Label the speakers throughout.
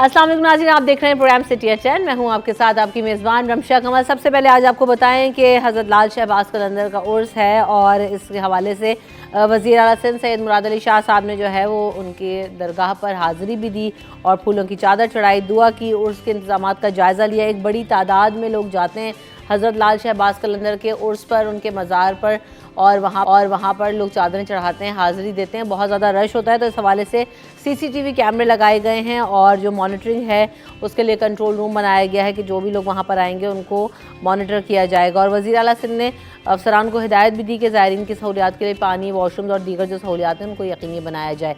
Speaker 1: अस्सलाम वालेकुम नाज़रीन, आप देख रहे हैं प्रोग्राम सिटी एच एन। मैं हूं आपके साथ आपकी मेज़बान रमशा कमल। सबसे पहले आज आपको बताएं कि हज़रत लाल शहबाज कलंदर का उर्स है और इसके हवाले से वज़ीर आला सिंध सैयद मुराद अली शाह साहब ने जो है वो उनके दरगाह पर हाज़िरी भी दी और फूलों की चादर चढ़ाई, दुआ की, उर्स के इंतज़ामात का जायज़ा लिया। एक बड़ी तादाद में लोग जाते हैं हज़रत लाल शहबाज कलंदर के उर्स पर, उनके मज़ार पर, और वहाँ पर लोग चादरें चढ़ाते हैं, हाज़िरी देते हैं। बहुत ज़्यादा रश होता है, तो इस हवाले से CCTV कैमरे लगाए गए हैं और जो मॉनिटरिंग है उसके लिए कंट्रोल रूम बनाया गया है कि जो भी लोग वहाँ पर आएंगे उनको मॉनिटर किया जाएगा। और वज़ीर आला सिंध ने अफसरान को हिदायत भी दी कि ज़ायरीन की सहूलियात के लिए पानी, वॉशरूम्स और दीगर जो सहूलियात हैं उनको यकीनी बनाया जाए।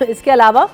Speaker 1: इसके अलावा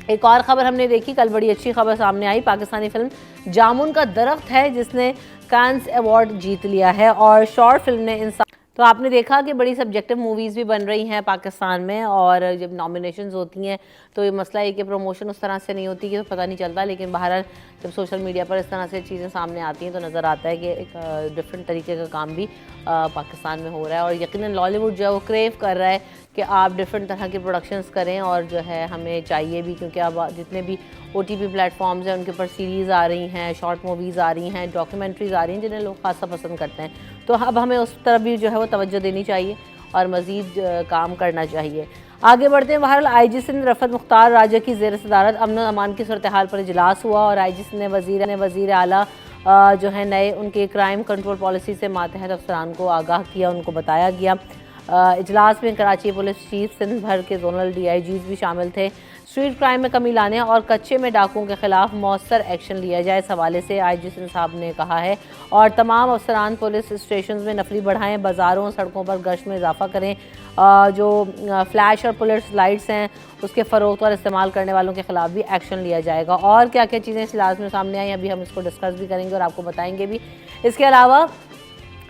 Speaker 1: एक और ख़बर हमने देखी, कल बड़ी अच्छी खबर सामने आई। पाकिस्तानी फिल्म जामुन का दरख्त है जिसने कांस अवार्ड जीत लिया है और शॉर्ट फिल्म ने इंसान। तो आपने देखा कि बड़ी सब्जेक्टिव मूवीज़ भी बन रही हैं पाकिस्तान में, और जब नॉमिनेशंस होती हैं तो ये मसला है कि प्रमोशन उस तरह से नहीं होती कि तो पता नहीं चलता। लेकिन बहरहाल जब सोशल मीडिया पर इस तरह से चीज़ें सामने आती हैं तो नज़र आता है कि एक डिफरेंट तरीके का काम भी पाकिस्तान में हो रहा है। और यकीनन लॉलीवुड जो है वो क्रेव कर रहा है कि आप डिफरेंट तरह की प्रोडक्शंस करें, और जो है हमें चाहिए भी, क्योंकि अब जितने भी OTP प्लेटफॉर्म्स हैं उनके ऊपर सीरीज़ आ रही हैं, शॉर्ट मूवीज़ आ रही हैं, डॉक्यूमेंट्रीज़ आ रही हैं जिन्हें लोग खासा पसंद करते हैं। तो अब हमें उस तरफ भी जो है वो तवज्जो देनी चाहिए और मज़ीद काम करना चाहिए। आगे बढ़ते हैं। बहरहाल IG सिंध रफ़त मुख्तार राजा की ज़ेर सदारत अमन अमान की सूरत हाल पर इजलास हुआ और IG सिंध ने वज़ीर आला जो है नए उनके क्राइम कंट्रोल पॉलिसी से मातहत अफसरान को आगाह किया, उनको बताया गया। इजलास में कराची पुलिस चीफ, सिंध भर के जोनल DIGs भी शामिल थे। स्ट्रीट क्राइम में कमी लाने और कच्चे में डाकुओं के खिलाफ मौसर एक्शन लिया जाए, इस हवाले से IG सिंध साहब ने कहा है। और तमाम अफसरान पुलिस स्टेशन में नफरी बढ़ाएं, बाज़ारों सड़कों पर गश्त में इजाफा करें। जो फ्लैश और पुलिस लाइट्स हैं उसके फ़रोख्त और इस्तेमाल करने वालों के खिलाफ भी एक्शन लिया जाएगा। और क्या क्या चीज़ें इस इजलास में सामने आई, अभी हम इसको डिस्कस भी करेंगे और आपको बताएंगे भी। इसके अलावा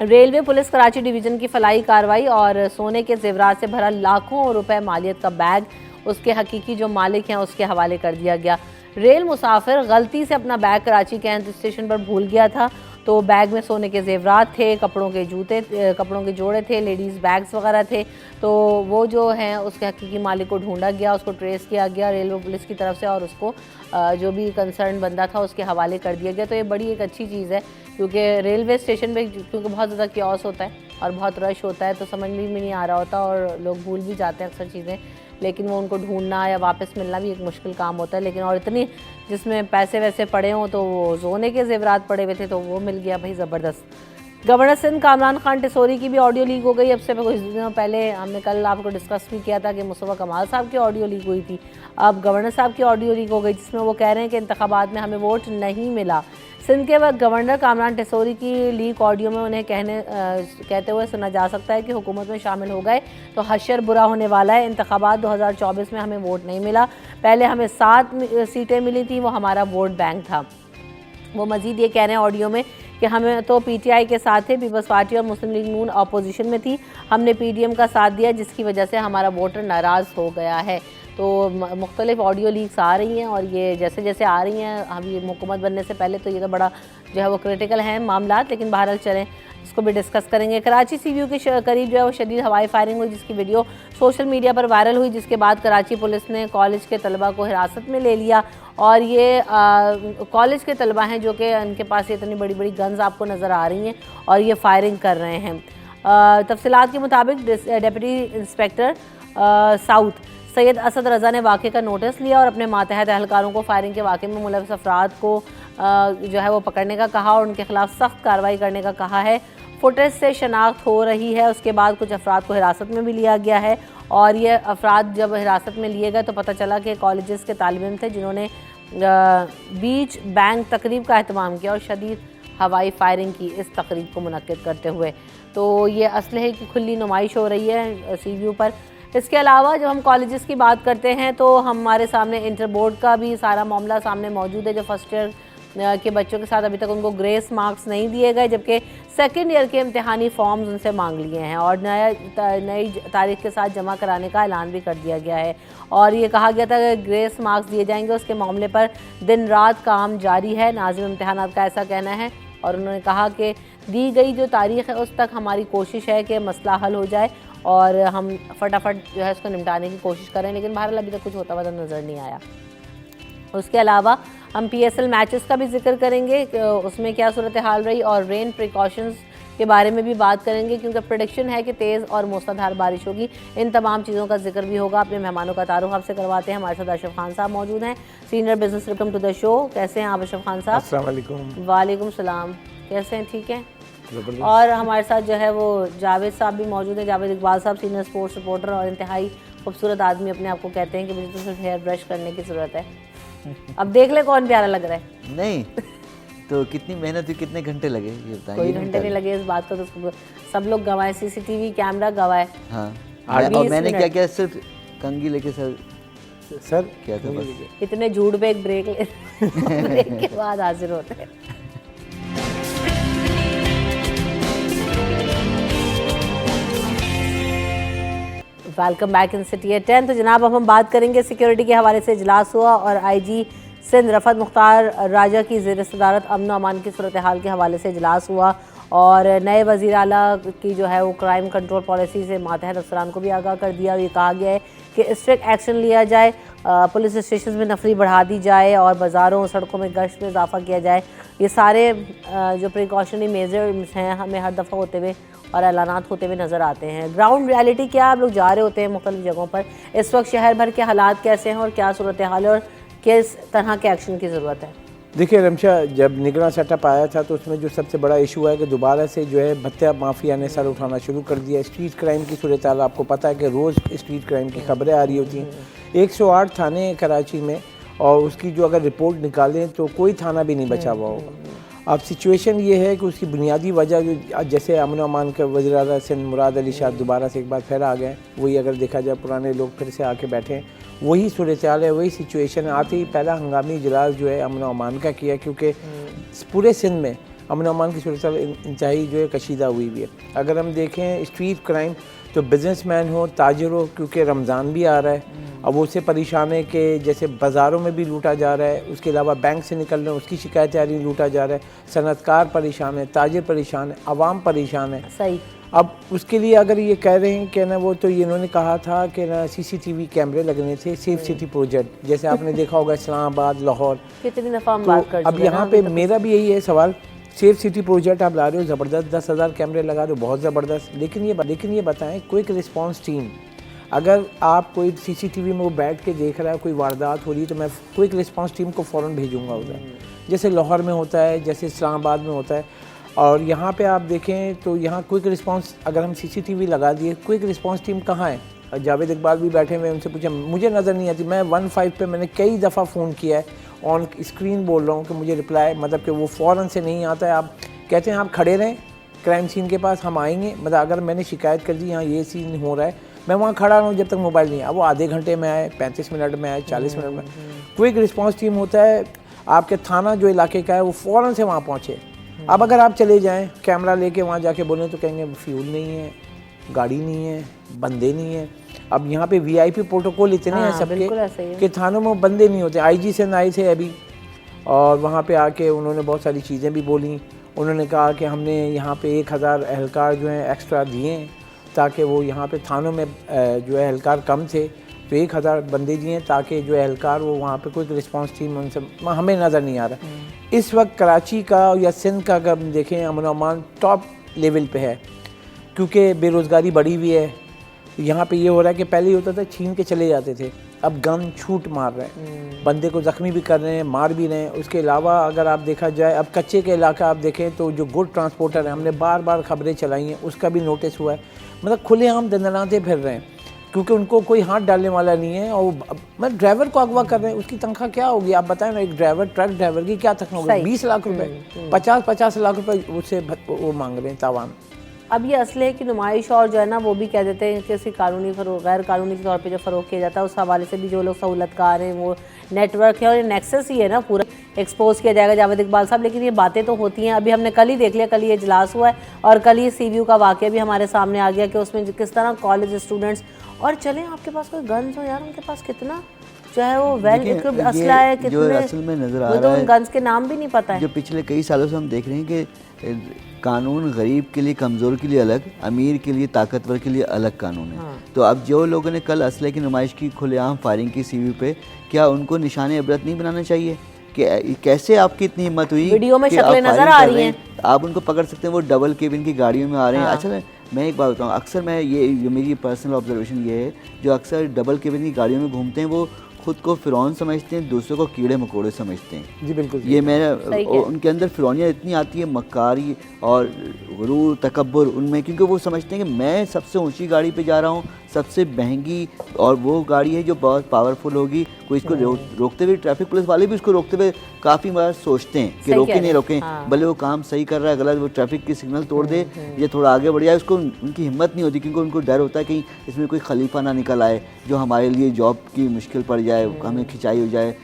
Speaker 1: रेलवे पुलिस कराची डिवीज़न की फलाई कार्रवाई और सोने के जेवरात से भरा लाखों रुपए मालियत का बैग उसके हकीकी जो मालिक हैं उसके हवाले कर दिया गया। रेल मुसाफिर गलती से अपना बैग कराची कैंट स्टेशन पर भूल गया था, तो बैग में सोने के जेवरात थे, कपड़ों के जोड़े थे, लेडीज़ बैग्स वगैरह थे। तो वो जो हैं उसके हकीकी मालिक को ढूंढा गया, उसको ट्रेस किया गया रेलवे पुलिस की तरफ से और उसको जो भी कंसर्न बंदा था उसके हवाले कर दिया गया। तो ये बड़ी एक अच्छी चीज़ है, क्योंकि रेलवे स्टेशन पे क्योंकि बहुत ज़्यादा क्योस होता है और बहुत रश होता है, तो समझ में नहीं आ रहा होता और लोग भूल भी जाते हैं अक्सर चीज़ें, लेकिन वो उनको ढूंढना या वापस मिलना भी एक मुश्किल काम होता है। लेकिन और इतनी जिसमें पैसे वैसे पड़े हों, तो वो सोने के जेवरात पड़े हुए थे तो वो मिल गया भाई, ज़बरदस्त। गवर्नर सिंध कामरान खान टिसोरी की भी ऑडियो लीक हो गई। अब से कुछ दिनों पहले हमने कल आपको डिस्कस भी किया था कि मुस्तफ़ा कमाल साहब की ऑडियो लीक हुई थी, अब गवर्नर साहब की ऑडियो लीक हो गई जिसमें वो कह रहे हैं कि इंतखाबात में हमें वोट नहीं मिला। सिंध के वक्त गवर्नर कामरान टिसोरी की लीक ऑडियो में उन्हें कहते हुए सुना जा सकता है कि हुकूमत में शामिल हो गए तो हशर बुरा होने वाला है। इंतखाबात 2024 में हमें वोट नहीं मिला, पहले हमें 7 सीटें मिली थी, वो हमारा वोट बैंक था। वो मज़ीद ये कह रहे हैं ऑडियो में कि हमें तो PTI के साथ थे, पीपल्स पार्टी और मुस्लिम लीग नून अपोजिशन में थी, हमने PDM का साथ दिया जिसकी वजह से हमारा वोटर नाराज़ हो गया है। तो मुख्तलिफ ऑडियो लीक्स आ रही हैं और ये जैसे जैसे आ रही हैं, हम ये हुकूमत बनने से पहले तो ये तो बड़ा जो है वो क्रिटिकल हैं मामला, लेकिन बहरहाल चलें इसको भी डिस्कस करेंगे। कराची CVU के करीब जो है वो शदीद हवाई फायरिंग हुई जिसकी वीडियो सोशल मीडिया पर वायरल हुई, जिसके बाद कराची पुलिस ने कॉलेज के तलबा को हिरासत में ले लिया। और ये कॉलेज के तलबा हैं जो कि उनके पास इतनी बड़ी बड़ी गन्स आपको नज़र आ रही हैं और ये फायरिंग कर रहे हैं। तफसीलात के मुताबिक deputy inspector south Syed Asad Raza ने वाक़े का नोटिस लिया और अपने मातहत एहलकारों को फायरिंग के वाक़े में मुलविस अफराद को जो है वो पकड़ने का कहा और उनके खिलाफ सख्त कार्रवाई करने का कहा है। फुटेज से शनाख्त हो रही है, उसके बाद कुछ अफराद को हिरासत में भी लिया गया है और ये अफराद जब हिरासत में लिए गए तो पता चला कि कॉलेजेस के तालिब इल्म थे जिन्होंने बीच बैंक तकरीब का एहतमाम किया और शदीद हवाई फायरिंग की इस तकरीब को मुनक्किद करते हुए। तो ये असलहे की खुली नुमाइश हो रही है CVU पर। इसके अलावा जब हम कॉलेजेस की बात करते हैं तो हमारे सामने इंटर बोर्ड का भी सारा मामला सामने मौजूद है। जो फर्स्ट ईयर के बच्चों के साथ अभी तक उनको ग्रेस मार्क्स नहीं दिए गए, जबकि सेकेंड ईयर के इम्तिहानी फॉर्म्स उनसे मांग लिए हैं और नई तारीख के साथ जमा कराने का ऐलान भी कर दिया गया है। और ये कहा गया था कि ग्रेस मार्क्स दिए जाएंगे, उसके मामले पर दिन रात काम जारी है। नाज़िम इम्तिहानात का ऐसा कहना है और उन्होंने कहा कि दी गई जो तारीख़ है उस तक हमारी कोशिश है कि मसला हल हो जाए और हम फटाफट जो है इसको निपटाने की कोशिश करें, लेकिन बहरहाल अभी तक कुछ होता हुआ नज़र नहीं आया। उसके अलावा हम PSL मैचेस का भी जिक्र करेंगे, उसमें क्या सूरत हाल रही, और रेन प्रिकॉशंस के बारे में भी बात करेंगे क्योंकि प्रेडिक्शन है कि तेज़ और मूसलाधार बारिश होगी। इन तमाम चीज़ों का जिक्र भी होगा। अपने मेहमानों का तारुफ आपसे करवाते हैं। हमारे साथ अशरफ खान साहब मौजूद हैं, senior business reporter to the show. कैसे हैं आप अशरफ खान साहब?
Speaker 2: अस्सलाम वालेकुम।
Speaker 1: वालेकुम सलाम। कैसे हैं? ठीक हैं। और हमारे साथ जो है वो जावेद साहब भी मौजूद हैं, जावेद इकबाल साहब, सीनियर स्पोर्ट्स रिपोर्टर और इंतहाई खूबसूरत आदमी अपने आप को कहते हैं कि मुझे तो सिर्फ हेयर ब्रश करने की ज़रूरत है। अब देख ले कौन प्यारा लग रहा है।
Speaker 3: नहीं तो कितनी मेहनत हुई, कितने घंटे लगे ये बताइए?
Speaker 1: कोई घंटे नहीं लगे इस बात को, तो सब लोग गवाए, CCTV कैमरा गवाए।
Speaker 3: हाँ, और मैंने क्या किया, सिर्फ कंघी लेके सर क्या था बस।
Speaker 1: इतने झूठ पे एक ब्रेक ब्रेक के बाद हाजिर होते हैं। Welcome back in city at 10। तो जनाब अब हम बात करेंगे सिक्योरिटी के हवाले से इजलास हुआ और IG सिंध रफत मुख्तार राजा की ज़ेर सदारत अमन अमान की सूरत हाल के हवाले से इजलास हुआ और नए वज़ीर आला की जो है वो क्राइम कंट्रोल पॉलिसी से मातहत अफसरान को भी आगाह कर दिया। ये कहा गया है कि स्ट्रिक्ट एक्शन लिया जाए, पुलिस स्टेशन में नफरी बढ़ा दी जाए और बाज़ारों सड़कों में गश्त में इजाफा किया जाए। ये सारे जो प्रिकॉशनरी मेजर्स हैं हमें हर दफ़ा होते हुए और ऐलानात होते हुए नज़र आते हैं। ग्राउंड रियलिटी क्या, आप लोग जा रहे होते हैं मुख्तलिफ जगहों पर, इस वक्त शहर भर के हालात कैसे हैं और क्या सूरत हाल है और किस तरह के एक्शन की ज़रूरत है?
Speaker 2: देखिए रमशा, जब निगरान सेटअप आया था तो उसमें जो सबसे बड़ा इशू है कि दोबारा से जो है भत्ता माफिया ने सर उठाना शुरू कर दिया। स्ट्रीट क्राइम की सूरत हाल आपको पता है कि रोज़ स्ट्रीट क्राइम की खबरें आ रही होती हैं। 108 थाने हैं कराची में और उसकी जो अगर रिपोर्ट निकालें तो कोई थाना भी नहीं बचा हुआ होगा। अब सिचुएशन ये है कि उसकी बुनियादी वजह जो जैसे अमन अमान के वज़ीर आला सिंध मुराद अली शाह दोबारा से एक बार फिर आ गए, वही अगर देखा जाए पुराने लोग फिर से आके बैठे हैं, वही सूरत हाल है, वही सिचुएशन है। आते ही पहला हंगामी इजलास जो है अमन अमान का किया क्योंकि पूरे सिंध में अमन अमान की सूरत हाल इंतहाई जो है कशीदा हुई भी है। अगर हम देखें स्ट्रीट क्राइम तो बिजनेसमैन हो, ताजिर हो, क्योंकि रमज़ान भी आ रहा है, अब वो उससे परेशान है कि जैसे बाज़ारों में भी लूटा जा रहा है, उसके अलावा बैंक से निकल रहे हैं उसकी शिकायतें आ रही, लूटा जा रहा है, सनतकार परेशान है, ताजिर परेशान है, आवाम परेशान है।
Speaker 1: सही।
Speaker 2: अब उसके लिए अगर ये कह रहे हैं कि ना वो तो इन्होंने कहा था कि ना CCTV कैमरे लगने थे, सेफ सिटी प्रोजेक्ट, जैसे आपने देखा होगा इस्लामाबाद, लाहौर,
Speaker 1: कितनी दफ़ा हम बात कर चुके हैं।
Speaker 2: अब यहाँ पे मेरा भी यही है सवाल, सेफ सिटी प्रोजेक्ट आप ला रहे हो, ज़बरदस्त 10,000 कैमरे लगा रहे हो, बहुत ज़बरदस्त, लेकिन ये बताएं क्विक रिस्पांस टीम, अगर आप कोई CCTV में वो बैठ के देख रहा है कोई वारदात हो रही है तो मैं क्विक रिस्पांस टीम को फ़ौरन भेजूंगा उधर, जैसे लाहौर में होता है, जैसे इस्लामाबाद में होता है। और यहाँ पे आप देखें तो यहाँ क्विक रिस्पांस अगर हम CCTV लगा दिए, क्विक रिस्पांस टीम कहाँ है? जावेद इकबाल भी बैठे हुए, उनसे पूछा, मुझे नज़र नहीं आती। मैं 15 पे मैंने कई दफ़ा फ़ोन किया है, ऑन स्क्रीन बोल रहा हूँ कि मुझे रिप्लाई, मतलब कि वो फ़ौरन से नहीं आता है। आप कहते हैं आप खड़े रहें क्राइम सीन के पास, हम आएंगे, मतलब अगर मैंने शिकायत कर दी यहाँ ये सीन हो रहा है, मैं वहाँ खड़ा रहूँ जब तक मोबाइल नहीं आया। वो आधे घंटे में आए, 35 मिनट में आए, 40 मिनट में। क्विक रिस्पांस टीम होता है आपके थाना जो इलाके का है वो फ़ौरन से वहाँ पहुँचे। अब अगर आप चले जाएं कैमरा लेके वहाँ जाके बोलें तो कहेंगे फ्यूल नहीं है, गाड़ी नहीं है, बंदे नहीं है। अब यहाँ पे VIP प्रोटोकॉल इतने हैं सबके कि थानों में बंदे नहीं होते। IG से आए थे अभी और वहाँ पे आके उन्होंने बहुत सारी चीज़ें भी बोली। उन्होंने कहा कि हमने यहाँ पे 1000 एहलकार जो हैं एक्स्ट्रा दिए हैं ताकि वो यहाँ पे थानों में जो है एहलकार कम थे तो 1000 बंदे दिए ताकि जो एहलकार वो वहाँ पे कोई रिस्पांस टीम उनसे हमें नज़र नहीं आ रहा। इस वक्त कराची का या सिंध का अगर हम देखें अमन अमान टॉप लेवल पे है क्योंकि बेरोज़गारी बढ़ी हुई है। यहाँ पे ये हो रहा है कि पहले होता था छीन के चले जाते थे, अब गन छूट मार रहे हैं, बंदे को ज़ख्मी भी कर रहे हैं, मार भी रहे हैं। उसके अलावा अगर आप देखा जाए अब कच्चे के इलाका आप देखें तो जो गुड ट्रांसपोर्टर है, हमने बार बार खबरें चलाई हैं, उसका भी नोटिस हुआ है, मतलब खुलेआम दंदनाते फिर रहे हैं क्योंकि उनको कोई हाथ डालने वाला नहीं है। और मतलब ड्राइवर को अगवा कर रहे हैं, उसकी तनख्वाह क्या होगी आप बताएं ना? एक ड्राइवर, ट्रक ड्राइवर की क्या तनख्वाह होगी? 20 लाख रुपए, 50 लाख रुपए उससे वो मांग रहे हैं तावान।
Speaker 1: अब ये असले की नुमाइश और जो है ना वो भी कह देते हैं कि इसकी कानूनी फ़रोग, गैर कानूनी के तौर पे जो फ़रोग किया जाता है उस हवाले से भी जो लोग सहूलतकार हैं वो नेटवर्क है और ये नेक्सस ही है ना, पूरा एक्सपोज किया जाएगा जावेद इकबाल साहब। लेकिन ये बातें तो होती हैं, अभी हमने कल ही देख लिया, कल ये इजलास हुआ है और कल ही CVU का वाक़या भी हमारे सामने आ गया कि उसमें किस तरह कॉलेज स्टूडेंट्स, और चलें आपके पास कोई गन्स हो यार, उनके पास कितना चाहे वो वेल इक्विप्ड असला है,
Speaker 3: जो
Speaker 1: कितने
Speaker 3: असल में नजर आ
Speaker 1: मुझे
Speaker 3: रहा
Speaker 1: तो
Speaker 3: है,
Speaker 1: उन गन्स के नाम भी नहीं पता है।
Speaker 3: जो पिछले कई सालों से हम देख रहे हैं कि कानून गरीब के लिए, कमज़ोर के लिए अलग, अमीर के लिए, ताकतवर के लिए अलग कानून है। तो अब जो लोगों ने कल असले की नुमाइश की, खुलेआम फायरिंग की सीवी पे, क्या उनको निशाने इबरत नहीं बनाना चाहिए? कि कैसे आपकी इतनी हिम्मत हुई?
Speaker 1: वीडियो में
Speaker 3: कि
Speaker 1: शक्लें
Speaker 3: आप
Speaker 1: नजर
Speaker 3: फायरिंग
Speaker 1: आ
Speaker 3: कर
Speaker 1: रही
Speaker 3: हैं, आप उनको पकड़ सकते हैं, वो डबल केबिन की गाड़ियों में आ रहे हैं। अच्छा मैं एक बात बताऊँ, अक्सर मैं ये मेरी पर्सनल ऑब्जर्वेशन ये है, जो अक्सर डबल केबिन की गाड़ियों में घूमते हैं वो खुद को फ़िरौन समझते हैं, दूसरों को कीड़े मकोड़े समझते हैं।
Speaker 2: जी बिल्कुल,
Speaker 3: ये मैं उनके अंदर फ़िरौनियत इतनी आती है, मक्कारी और गुरूर, तकब्बुर उनमें, क्योंकि वो समझते हैं कि मैं सबसे ऊंची गाड़ी पे जा रहा हूँ, सबसे महंगी, और वो गाड़ी है जो बहुत पावरफुल होगी। कोई इसको रोकते हुए, ट्रैफिक पुलिस वाले भी उसको रोकते हुए काफ़ी बार सोचते हैं कि रोके नहीं रोकें, भले वो काम सही कर रहा है, गलत वो ट्रैफिक की सिग्नल तोड़ दे या थोड़ा आगे बढ़ जाए, उसको उनकी हिम्मत नहीं होती, क्योंकि उनको डर होता है कहीं इसमें कोई खलीफा ना निकल आए जो हमारे लिए जॉब की मुश्किल पड़ जाए, हमें खिंचाई हो जाए,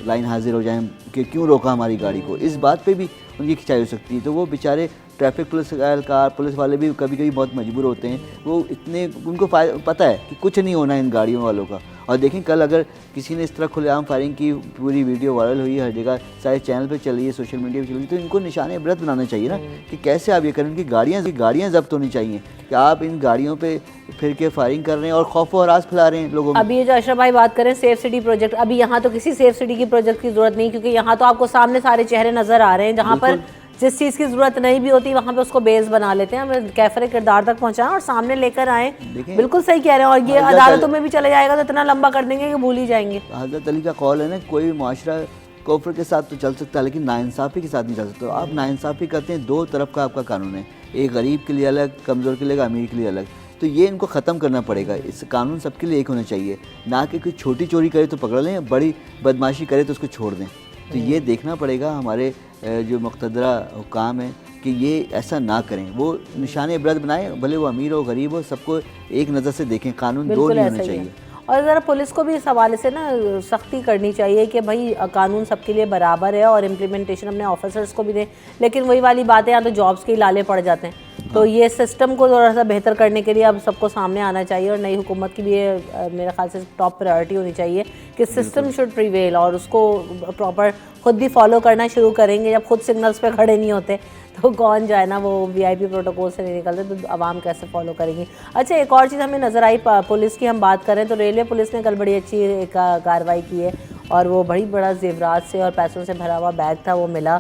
Speaker 3: लाइन हाजिर हो जाए कि क्यों रोका हमारी गाड़ी को। इस बात पे भी उनकी खिंचाई हो सकती है। तो वो बेचारे ट्रैफिक पुलिस कार पुलिस वाले भी कभी कभी बहुत मजबूर होते हैं। वो इतने उनको पता है कि कुछ नहीं होना इन गाड़ियों वालों का। और देखें कल अगर किसी ने इस तरह खुलेआम फायरिंग की, पूरी वीडियो वायरल हुई, हर जगह सारे चैनल पे चल रही है, सोशल मीडिया पे चल रही है, तो इनको निशाने इबरत बनाना चाहिए ना कि कैसे आप ये करें। उनकी गाड़ियाँ जब्त होनी चाहिए कि आप इन गाड़ियों पे फिर के फायरिंग कर रहे हैं और खौफ व हरास फैला रहे हैं लोगों में।
Speaker 1: अभी ये जो अशरफ भाई बात करें सेफ सिटी प्रोजेक्ट, अभी यहाँ तो किसी सेफ सिटी की प्रोजेक्ट की जरूरत नहीं, क्योंकि यहाँ तो आपको सामने सारे चेहरे नजर आ रहे हैं। जहाँ पर जिस चीज़ की जरूरत नहीं भी होती वहाँ पे उसको बेस बना लेते हैं, हमें कैफरे किरदार तक पहुँचाएं और सामने लेकर आए। बिल्कुल सही कह रहे हैं। और ये अदालतों में भी चले जाएगा तो इतना लंबा कर देंगे कि भूल ही जाएंगे।
Speaker 3: हज़रत अली का कौल है ना, कोई भी मुआशरा कुफ्र के साथ तो चल सकता है लेकिन नाइंसाफ़ी के साथ नहीं चल सकता। आप नाइंसाफ़ी करते हैं, दो तरफ का आपका कानून है, एक गरीब के लिए अलग, कमज़ोर के लिए, अमीर के लिए अलग। तो ये इनको ख़त्म करना पड़ेगा। इस कानून सबके लिए एक होना चाहिए, ना कि कोई छोटी चोरी करे तो पकड़ लें, बड़ी बदमाशी करे तो उसको छोड़ दें। तो ये देखना पड़ेगा हमारे जो मुक़्तदरा हुक्काम है कि ये ऐसा ना करें। वो निशाने इबरत बनाएं, भले वो अमीर हो गरीब हो, सबको एक नज़र से देखें। कानून दो नहीं होने चाहिए।
Speaker 1: और ज़रा पुलिस को भी इस हवाले से ना सख्ती करनी चाहिए कि भाई कानून सबके लिए बराबर है और इम्प्लीमेंटेशन अपने ऑफिसर्स को भी दें। लेकिन वही वाली बात है, यहाँ तो जॉब्स के ही लाले पड़ जाते हैं। तो ये सिस्टम को थोड़ा सा बेहतर करने के लिए अब सबको सामने आना चाहिए और नई हुकूमत की भी ये मेरे ख्याल से टॉप प्रायोरिटी होनी चाहिए कि सिस्टम शुड प्रिवेल और उसको प्रॉपर खुद भी फॉलो करना शुरू करेंगे। जब खुद सिग्नल्स पे खड़े नहीं होते तो कौन जाए ना, वो वीआईपी प्रोटोकॉल से नहीं निकलते तो आवाम कैसे फॉलो करेगी। अच्छा, एक और चीज़ हमें नज़र आई, पुलिस की हम बात करें तो रेलवे पुलिस ने कल बड़ी अच्छी कार्रवाई की है और वो बड़ा जेवरात से और पैसों से भरा हुआ बैग था वो मिला,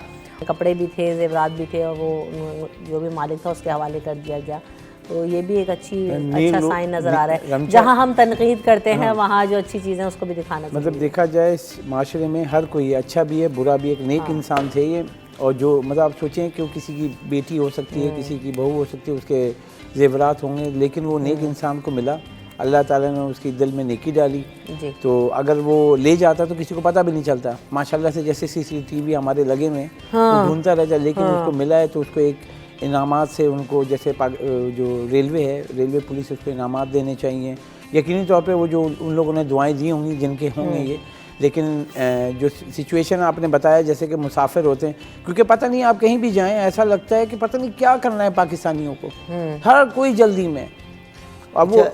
Speaker 1: कपड़े भी थे, जेवरात भी थे और वो जो भी मालिक था उसके हवाले कर दिया गया। तो ये भी एक अच्छा साइन नज़र आ रहा है। जहाँ हम तनकीद करते हैं वहाँ जो अच्छी चीज़ें उसको भी दिखाना चाहिए।
Speaker 2: मतलब देखा जाए इस माशरे में हर कोई अच्छा भी है, बुरा भी, एक नेक इंसान थे ये। और जो मतलब आप सोचें कि वो किसी की बेटी हो सकती है, किसी की बहू हो सकती है, उसके जेवरात होंगे, लेकिन वो नेक इंसान को मिला, अल्लाह ताला ने उसकी दिल में नेकी डाली। तो अगर वो ले जाता तो किसी को पता भी नहीं चलता। माशाल्लाह से जैसे सीसीटीवी हमारे लगे में वो ढूंढता रहता, लेकिन उसको मिला है तो उसको एक इनामात से उनको, जैसे जो रेलवे है, रेलवे पुलिस, उसको इनामात देने चाहिए। यकीनी तौर पे वो जो उन लोगों ने दुआएं दी होंगी जिनके होंगे ये। लेकिन जो सिचुएशन आपने बताया जैसे कि मुसाफिर होते हैं, क्योंकि पता नहीं आप कहीं भी जाएं ऐसा लगता है कि पता नहीं क्या करना है पाकिस्तानियों को, हर कोई जल्दी में। अब वो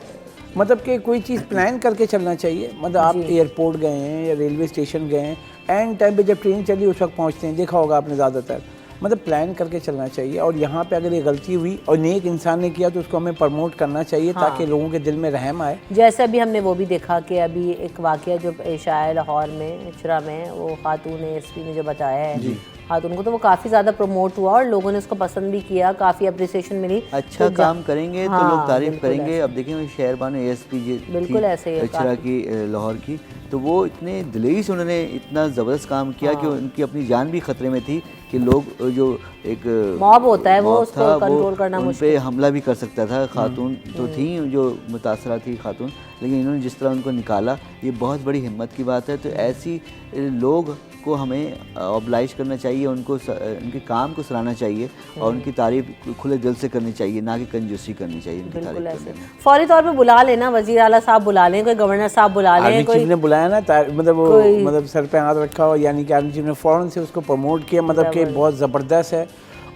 Speaker 2: मतलब कि कोई चीज़ प्लान करके चलना चाहिए। मतलब आप एयरपोर्ट गए हैं या रेलवे स्टेशन गए हैं, एंड टाइम पे जब ट्रेन चली उस वक्त पहुंचते हैं, देखा होगा आपने ज़्यादातर। मतलब प्लान करके चलना चाहिए। और यहाँ पे अगर ये गलती हुई और नेक इंसान ने किया तो उसको हमें प्रमोट करना चाहिए ताकि लोगों के दिल में रहम आए।
Speaker 1: जैसे अभी हमने वो भी देखा कि अभी एक वाक़या जो पेश आया लाहौर में, चिरा में, वो खातून एसपी ने जो बताया है खातून को, तो वो काफ़ी ज़्यादा प्रमोट हुआ और लोगों ने उसको पसंद भी किया, काफ़ी अप्रिसिएशन मिली।
Speaker 3: अच्छा काम करेंगे तो लोग तारीफ करेंगे। अब देखें शहरबानो एएसपी जी
Speaker 1: बिल्कुल ऐसे ही
Speaker 3: चिरा की लाहौर की, तो वो इतने दिलेरी से उन्होंने इतना ज़बरदस्त काम किया कि उनकी अपनी जान भी ख़तरे में थी कि लोग जो एक
Speaker 1: मॉब होता है वो उसको कंट्रोल करना
Speaker 3: उन पे हमला भी कर सकता था। खातून तो थी जो मुतासरा थी खातून, लेकिन इन्होंने जिस तरह उनको निकाला, ये बहुत बड़ी हिम्मत की बात है। तो ऐसी लोग को हमें ऑब्लाइज करना चाहिए, उनको उनके काम को सराहना चाहिए और उनकी तारीफ खुले दिल से करनी चाहिए, ना कि कंजूसी करनी चाहिए उनकी तारीफ करने में।
Speaker 1: फौरी तौर पे बुला लेना, वजीर आला साहब बुला लें, कोई गवर्नर साहब बुला लें, कोई
Speaker 2: ने बुलाया ना, मतलब वो मतलब सर पे हाथ रखा हो, यानी कि आर्मी चीफ ने फौरन से उसको प्रमोट किया, मतलब कि बहुत ज़बरदस्त है।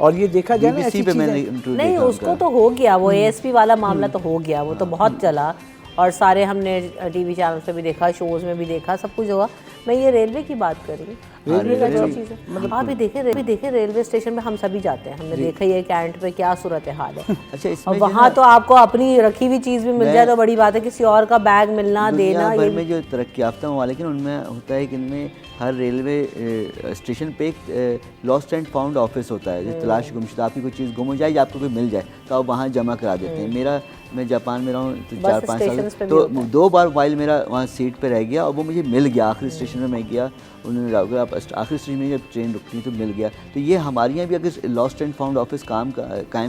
Speaker 2: और ये देखा जाए ना ऐसी
Speaker 1: नहीं, उसको तो हो गया, वो एएसपी वाला मामला तो हो गया, वो तो बहुत चला और सारे हमने टीवी चैनल्स पे भी देखा, शोज़ में भी देखा, सब कुछ होगा। मैं ये रेलवे की बात कर रही हूँ, रेलवे का अच्छी चीज़ है। मतलब आप भी देखें रेलवे स्टेशन पे हम सभी जाते हैं, हमने देखा ही है कैंट पे क्या सूरत हाल है।
Speaker 3: अच्छा,
Speaker 1: और
Speaker 3: इसमें
Speaker 1: वहाँ तो आपको अपनी रखी हुई चीज़ भी मिल जाए तो बड़ी बात है, किसी और का बैग मिलना देना।
Speaker 3: दुनिया भर में जो तरक्की याफ्ता ममालिक हैं उनमें होता है कि इनमें हर रेलवे स्टेशन पे एक लॉस्ट एंड फाउंड ऑफिस होता है, जो तलाश गुमशुदा, आपकी कोई चीज़ गुम हो जाए या आपको कोई मिल जाए तो आप वहाँ जमा करा देते हैं। मैं जापान में रहा हूँ तो 4-5 साल, तो 2 बार मोबाइल मेरा वहाँ सीट पे रह गया और वो मुझे मिल गया। आखिरी स्टेशन में मैं गया, उन्होंने आप आखिरी स्टेशन में जब ट्रेन रुकती तो मिल गया। तो ये हमारे यहाँ भी अगर लॉस्ट एंड फाउंड ऑफिस कायम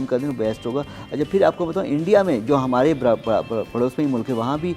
Speaker 3: कर दें तो बेस्ट होगा। अच्छा, फिर आपको बताऊँ इंडिया में जो हमारे पड़ोस में ही मुल्क है, वहाँ भी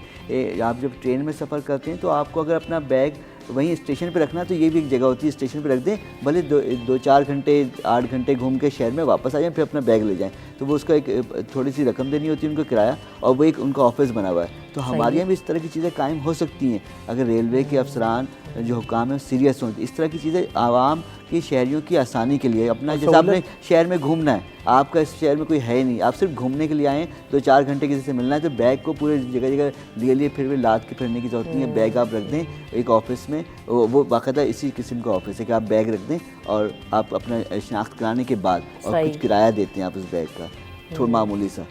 Speaker 3: आप जब ट्रेन में सफ़र करते हैं तो आपको अगर अपना बैग वहीं स्टेशन पे रखना, तो ये भी एक जगह होती है, स्टेशन पे रख दें, भले 2-4 घंटे 8 घंटे घूम के शहर में वापस आ जाएं, फिर अपना बैग ले जाएं, तो वो उसका एक थोड़ी सी रकम देनी होती है उनको किराया, और वो एक उनका ऑफिस बना हुआ है। तो हमारे यहाँ भी इस तरह की चीज़ें कायम हो सकती हैं अगर रेलवे के अफसरान जो हुकाम है सीरियस हों। इस तरह की चीज़ें आवाम की, शहरियों की आसानी के लिए, अपना जैसे आपने शहर में घूमना है, आपका इस शहर में कोई है ही नहीं, आप सिर्फ घूमने के लिए आए, 2-4 घंटे किसी से मिलना है, तो बैग को पूरे जगह जगह लिए फिर भी लाद के फिरने की जरूरत नहीं है। बैग आप रख दें एक ऑफिस में, वो बाकायदा इसी किस्म का ऑफिस है कि आप बैग रख दें और आप अपना शनाख्त कराने के बाद और कुछ किराया देते हैं आप उस बैग का, थोड़ा मामूली सा,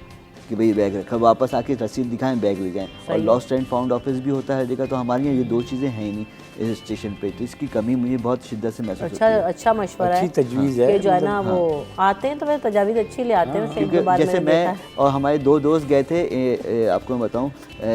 Speaker 3: कि भाई बैग रखा, वापस आके रसीद दिखाएं, बैग ले जाएं। और लॉस्ट एंड फाउंड ऑफिस भी होता है जगह। तो हमारे यहाँ ये 2 चीज़ें हैं ही नहीं इस स्टेशन पे, तो इसकी कमी मुझे बहुत शिद्दत से महसूस होती है।
Speaker 1: अच्छा मशवरा है,
Speaker 2: अच्छी तजवीज़ है
Speaker 1: कि जो है ना वो आते हैं तो वह तजावीज़ अच्छी ले आते हैं।
Speaker 3: क्योंकि जैसे मैं और हमारे 2 दोस्त गए थे, आपको मैं बताऊं,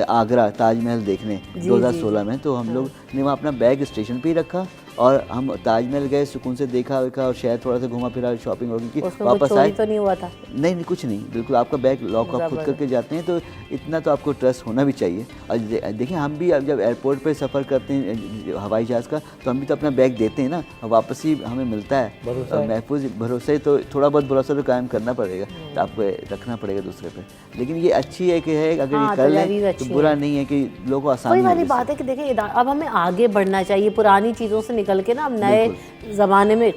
Speaker 3: आगरा ताजमहल देखने 2016 में, तो हम लोग ने वहाँ अपना बैग स्टेशन पे ही रखा और हम ताजमहल गए, सुकून से देखा और शहर थोड़ा सा घुमा फिरा, शॉपिंग वॉपिंग की, वापस आए
Speaker 1: तो नहीं हुआ था?
Speaker 3: नहीं, कुछ नहीं, बिल्कुल आपका बैग लॉक आप खुद करके जाते हैं, तो इतना तो आपको ट्रस्ट होना भी चाहिए। और देखिए हम भी अब जब एयरपोर्ट पे सफ़र करते हैं हवाई जहाज़ का, तो हम भी तो अपना बैग देते हैं ना, और वापस ही हमें मिलता है महफूज भरोसे, तो थोड़ा बहुत भरोसा तो कायम करना पड़ेगा, तो आपको रखना पड़ेगा दूसरे पे। लेकिन ये अच्छी है कि है, अगर ये कर लें तो बुरा नहीं है कि लोगों को आसानी
Speaker 1: वाली बात है कि देखिए अब हमें आगे बढ़ना चाहिए, पुरानी चीज़ों से निकल के ना अब नए ज़माने में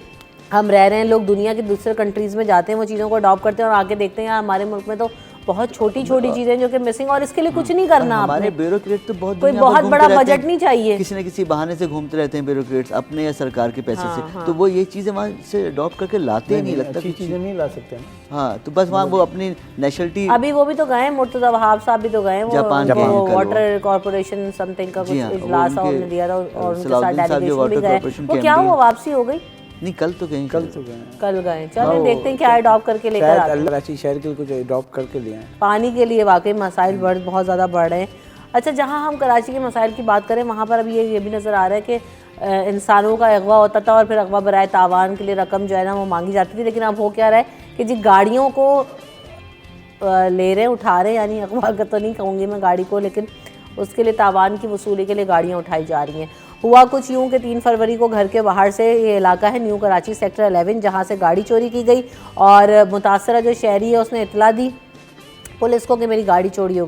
Speaker 1: हम रह रहे हैं। लोग दुनिया के दूसरे कंट्रीज़ में जाते हैं, वो चीज़ों को अडॉप्ट करते हैं और आगे देखते हैं यार हमारे मुल्क में तो बहुत छोटी छोटी चीज़ें जो कि मिसिंग, और इसके लिए कुछ नहीं करना।
Speaker 3: हमारे ब्यूरोक्रेट तो बहुत
Speaker 1: कोई बहुत बड़ा बजट नहीं चाहिए,
Speaker 3: किसी न किसी बहाने से घूमते रहते हैं ब्यूरोक्रेट्स, अपने या सरकार के पैसे से, तो वो ये चीज़ें वहाँ से अडॉप्ट करके लाते ही नहीं, लगता
Speaker 2: अच्छी चीज़ें नहीं ला सकते।
Speaker 3: हाँ, तो बस वहाँ वो अपनी नेशनलिटी,
Speaker 1: अभी वो भी तो गए, मुर्तज़ा वहाब साहब भी तो गए,
Speaker 3: जापान
Speaker 1: वाटर कॉर्पोरेशन समथिंग का कुछ इजलास उन्होंने दिया था और उनके साथ डेलीगेशन भी गए। वो क्या हुआ, वापसी हो गई?
Speaker 3: नहीं, कल
Speaker 1: गए। चलो देखते हैं क्या अडॉप्ट करके लेकर आते हैं।
Speaker 2: कराची शहर के कुछ अडॉप्ट करके लिए हैं।
Speaker 1: पानी के लिए वाकई मसाइल बहुत ज़्यादा बढ़ रहे हैं। अच्छा, जहाँ हम कराची के मसाइल की बात करें, वहाँ पर अभी ये भी नज़र आ रहा है कि इंसानों का अगवा होता था और फिर अगवा बराए तावान के लिए रकम जो है ना वो मांगी जाती थी, लेकिन अब हो क्या रहा है कि जी गाड़ियों को ले रहे हैं, उठा रहे हैं, यानी अगवा का तो नहीं कहूँगी मैं गाड़ी को, लेकिन उसके लिए तावान की वसूली के लिए गाड़ियाँ उठाई जा रही हैं। हुआ कुछ यूँ कि 3 फरवरी को घर के बाहर से, ये इलाका है न्यू कराची सेक्टर 11, जहाँ से गाड़ी चोरी की गई और मुतासरा जो शहरी है उसने इतला दी पुलिस को कि मेरी गाड़ी चोरी हो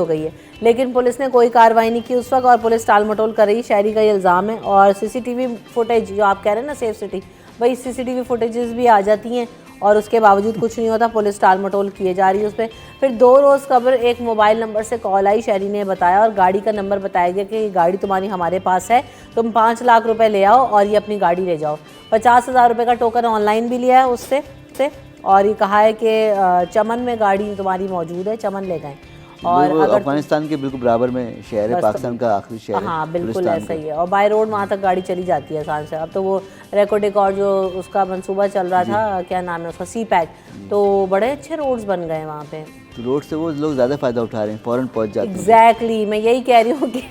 Speaker 1: गई है, लेकिन पुलिस ने कोई कार्रवाई नहीं की उस वक्त और पुलिस टाल मटोल कर रही। शहरी का ये इल्ज़ाम है और सीसीटीवी फुटेज जो आप कह रहे हैं ना सेफ सिटी, भाई सीसीटीवी फुटेजेस भी आ जाती हैं और उसके बावजूद कुछ नहीं होता, पुलिस टाल मटोल किए जा रही है उस पर। फिर 2 रोज़ कब्ल एक मोबाइल नंबर से कॉल आई, शहरी ने बताया और गाड़ी का नंबर बताया गया कि ये गाड़ी तुम्हारी हमारे पास है, तुम 5 लाख रुपए ले आओ और ये अपनी गाड़ी ले जाओ। 50,000 रुपये का टोकन ऑनलाइन भी लिया है उससे और ये कहा है कि चमन में गाड़ी तुम्हारी मौजूद है, चमन ले गए। और अगर
Speaker 3: अफगानिस्तान के बिल्कुल बराबर में शहर है, पाकिस्तान का आखिरी शहर है।
Speaker 1: हाँ बिल्कुल ऐसा ही है, और बाय रोड वहाँ तक गाड़ी चली जाती है आसान से। अब तो वो रेकोडिक जो उसका मंसूबा चल रहा था, क्या नाम है उसका, सी पैक, तो बड़े अच्छे रोड्स बन गए वहाँ पे,
Speaker 3: तो रोड से वो लोग ज़्यादा फ़ायदा उठा रहे हैं, फ़ौरन पहुँच जाते हैं।
Speaker 1: एग्जैक्टली, मैं यही कह रही हूँ कि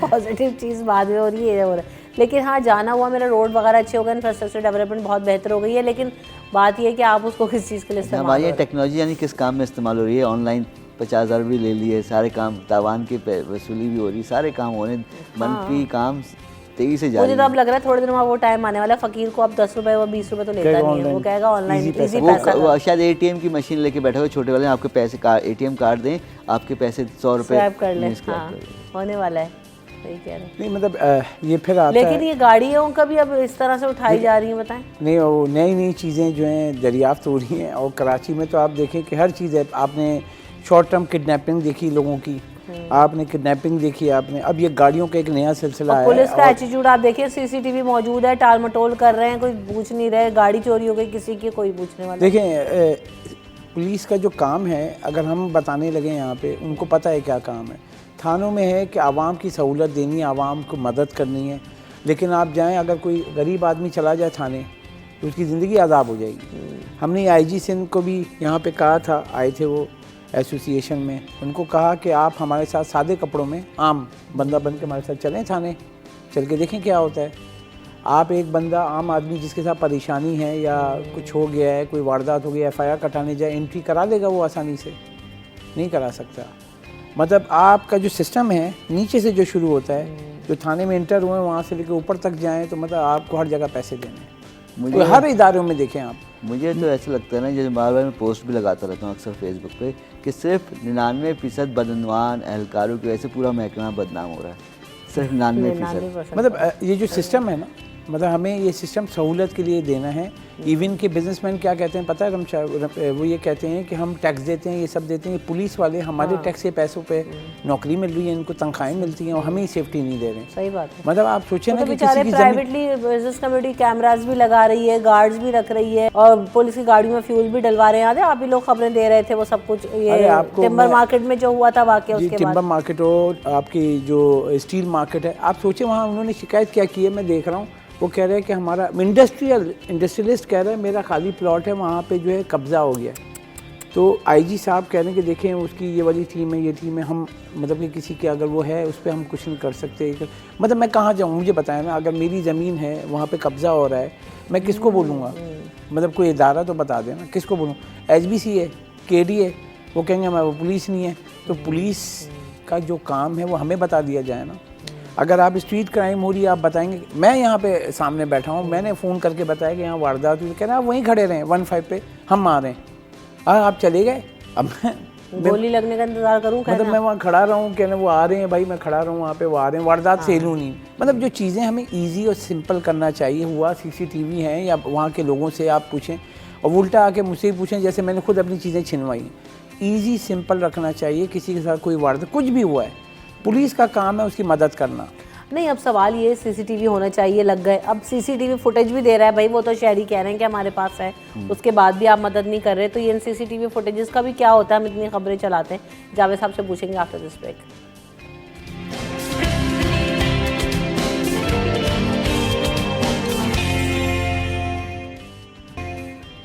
Speaker 1: पॉजिटिव चीज़ बाद में हो रही है। लेकिन हाँ, जाना हुआ मेरा, रोड वगैरह अच्छे हो गए, इंफ्रास्ट्रक्चर डेवलपमेंट बहुत बेहतर हो गई है, लेकिन बात यह है कि आप उसको किस चीज़ के लिए इस्तेमाल,
Speaker 3: हमारी टेक्नोलॉजी यानी किस काम में इस्तेमाल हो रही है। ऑनलाइन 50,000 भी ले लिए, सारे काम, तावान की वसूली भी हो रही, सारे काम हो रहे, मनफी काम तेजी से जा रही है।
Speaker 1: मुझे तो अब लग रहा है थोड़े दिनों में वो टाइम आने वाला है, फकीर को अब 10 रुपए व 20 रुपए तो लेता नहीं है, वो कहेगा ऑनलाइन इजी पैसा।
Speaker 3: वो शायद ATM की मशीन लेके बैठे हुए छोटे वाले, आपके पैसे ATM कार्ड दें, आपके पैसे 100 रुपये
Speaker 1: स्वैप कर ले, होने वाला है। सही कह रहे हैं।
Speaker 2: नहीं मतलब ये फिर आता
Speaker 1: लेकिन ये गाड़ियों का भी अब इस तरह से उठाई जा रही है, बताएं।
Speaker 2: नहीं, वो नई चीज़ें जो हैं दरियाफ्त हो रही हैं, और कराची में तो आप देखें कि हर चीज़ है। आपने शॉर्ट टर्म किडनैपिंग देखी लोगों की, आपने किडनैपिंग देखी, आपने अब ये गाड़ियों का एक नया सिलसिला
Speaker 1: और
Speaker 2: है।
Speaker 1: पुलिस का एटीट्यूड आप देखिए, सीसीटीवी मौजूद है, टाल मटोल कर रहे हैं, कोई पूछ नहीं रहे, गाड़ी चोरी हो गई किसी की, कोई पूछने वाला
Speaker 2: देखें पुलिस का जो काम है, अगर हम बताने लगे यहाँ पे, उनको पता है क्या काम है। थानों में है कि आवाम की सहूलत देनी है, आवाम को मदद करनी है। लेकिन आप जाएं, अगर कोई गरीब आदमी चला जाए थाने तो उसकी ज़िंदगी आज़ाब हो जाएगी। हमने आईजी सिंध को भी यहाँ पे कहा था, आए थे वो एसोसिएशन में, उनको कहा कि आप हमारे साथ सादे कपड़ों में आम बंदा बन के हमारे साथ चलें थाने, चल के देखें क्या होता है। आप एक बंदा आम आदमी जिसके साथ परेशानी है या कुछ हो गया है, कोई वारदात हो गई, एफआईआर कटाने जाए, एंट्री करा लेगा वो आसानी से? नहीं करा सकता। मतलब आपका जो सिस्टम है नीचे से जो शुरू होता है, जो थाने में इंटर हुए वहाँ से लेकर ऊपर तक जाएँ, तो मतलब आपको हर जगह पैसे देने हैं। मुझे हर इदारों में देखें आप।
Speaker 3: मुझे तो ऐसा लगता है ना, जैसे बार बार मैं पोस्ट भी लगाता रहता हूँ अक्सर फेसबुक पे, कि सिर्फ 99% बदनवान एहलकारों की वजह से पूरा महकमा बदनाम हो रहा है। सिर्फ 99%।
Speaker 2: मतलब ये जो सिस्टम है ना, मतलब हमें ये सिस्टम सहूलत के लिए देना है। इवन के बिजनेसमैन क्या कहते हैं पता है, वो ये कहते हैं कि हम टैक्स देते हैं, ये सब देते हैं, पुलिस वाले हमारे टैक्स के पैसों पे नौकरी मिल रही है, इनको तनख्वाहें मिलती हैं और हमें ही सेफ्टी नहीं दे रहे हैं।
Speaker 1: सही बात है।
Speaker 2: मतलब आप सोचें ना कि
Speaker 1: बेचारे प्राइवेटली बिजनेस कम्युनिटी कैमरास भी लगा रही है, गार्ड्स भी रख रही है और पुलिस की गाड़ियों में फ्यूल भी डलवा रहे हैं। याद है आप ही लोग खबरें दे रहे थे वो सब कुछ, ये टिम्बर मार्केट में जो हुआ था वाकया, उसके बाद
Speaker 2: टिम्बर मार्केट और आपकी जो स्टील मार्केट है, आप सोचें वहाँ उन्होंने शिकायत क्या की है, मैं देख रहा हूँ। वो कह रहे हैं कि हमारा इंडस्ट्रियलिस्ट कह रहे हैं मेरा खाली प्लॉट है, वहाँ पे जो है कब्ज़ा हो गया। तो आईजी साहब कह रहे हैं कि देखें उसकी ये वाली टीम है, ये टीम है, हम मतलब कि किसी के अगर वो है उस पर हम कुछ नहीं कर सकते। मतलब मैं कहाँ जाऊँ, मुझे बताया ना, अगर मेरी ज़मीन है वहाँ पे कब्ज़ा हो रहा है, मैं किसको बोलूँगा? मतलब कोई इदारा तो बता देना, किसको बोलूँ? एचबीसी है, केडी है, वो कहेंगे हमारा पुलिस नहीं है। तो पुलिस का जो काम है वो हमें बता दिया जाए ना। अगर आप स्ट्रीट क्राइम हो रही है, आप बताएंगे, मैं यहाँ पे सामने बैठा हूँ, मैंने फ़ोन करके बताया कि यहाँ वारदात हुई, कह रहे हैं आप वहीं खड़े रहें 15 पे, हम आ रहे हैं। आप चले गए, अब
Speaker 1: गोली लगने का इंतजार करूँ?
Speaker 2: मतलब मैं वहाँ खड़ा रहा हूँ, कहने वो आ रहे हैं भाई, मैं खड़ा रहा हूँ वहाँ पे, वो आ रहे हैं, वारदात से हिलूँ नहीं। मतलब जो चीज़ें हमें ईजी और सिंपल करना चाहिए, हुआ सीसीटीवी है या वहाँ के लोगों से आप पूछें, और उल्टा आके मुझसे ही पूछें, जैसे मैंने खुद अपनी चीज़ें छिनवाई। ईजी सिंपल रखना चाहिए। किसी के साथ कोई वारदात कुछ भी हुआ है, पुलिस का काम है उसकी मदद करना।
Speaker 1: नहीं, अब सवाल ये सीसीटीवी होना चाहिए, लग गए, अब सीसीटीवी फुटेज भी दे रहा है भाई, वो तो शहरी कह रहे हैं कि हमारे पास है, उसके बाद भी आप मदद नहीं कर रहे। तो ये इन सीसीटीवी फुटेजेस का भी क्या होता है? हम इतनी खबरें चलाते हैं। जावेद साहब से पूछेंगे after this break.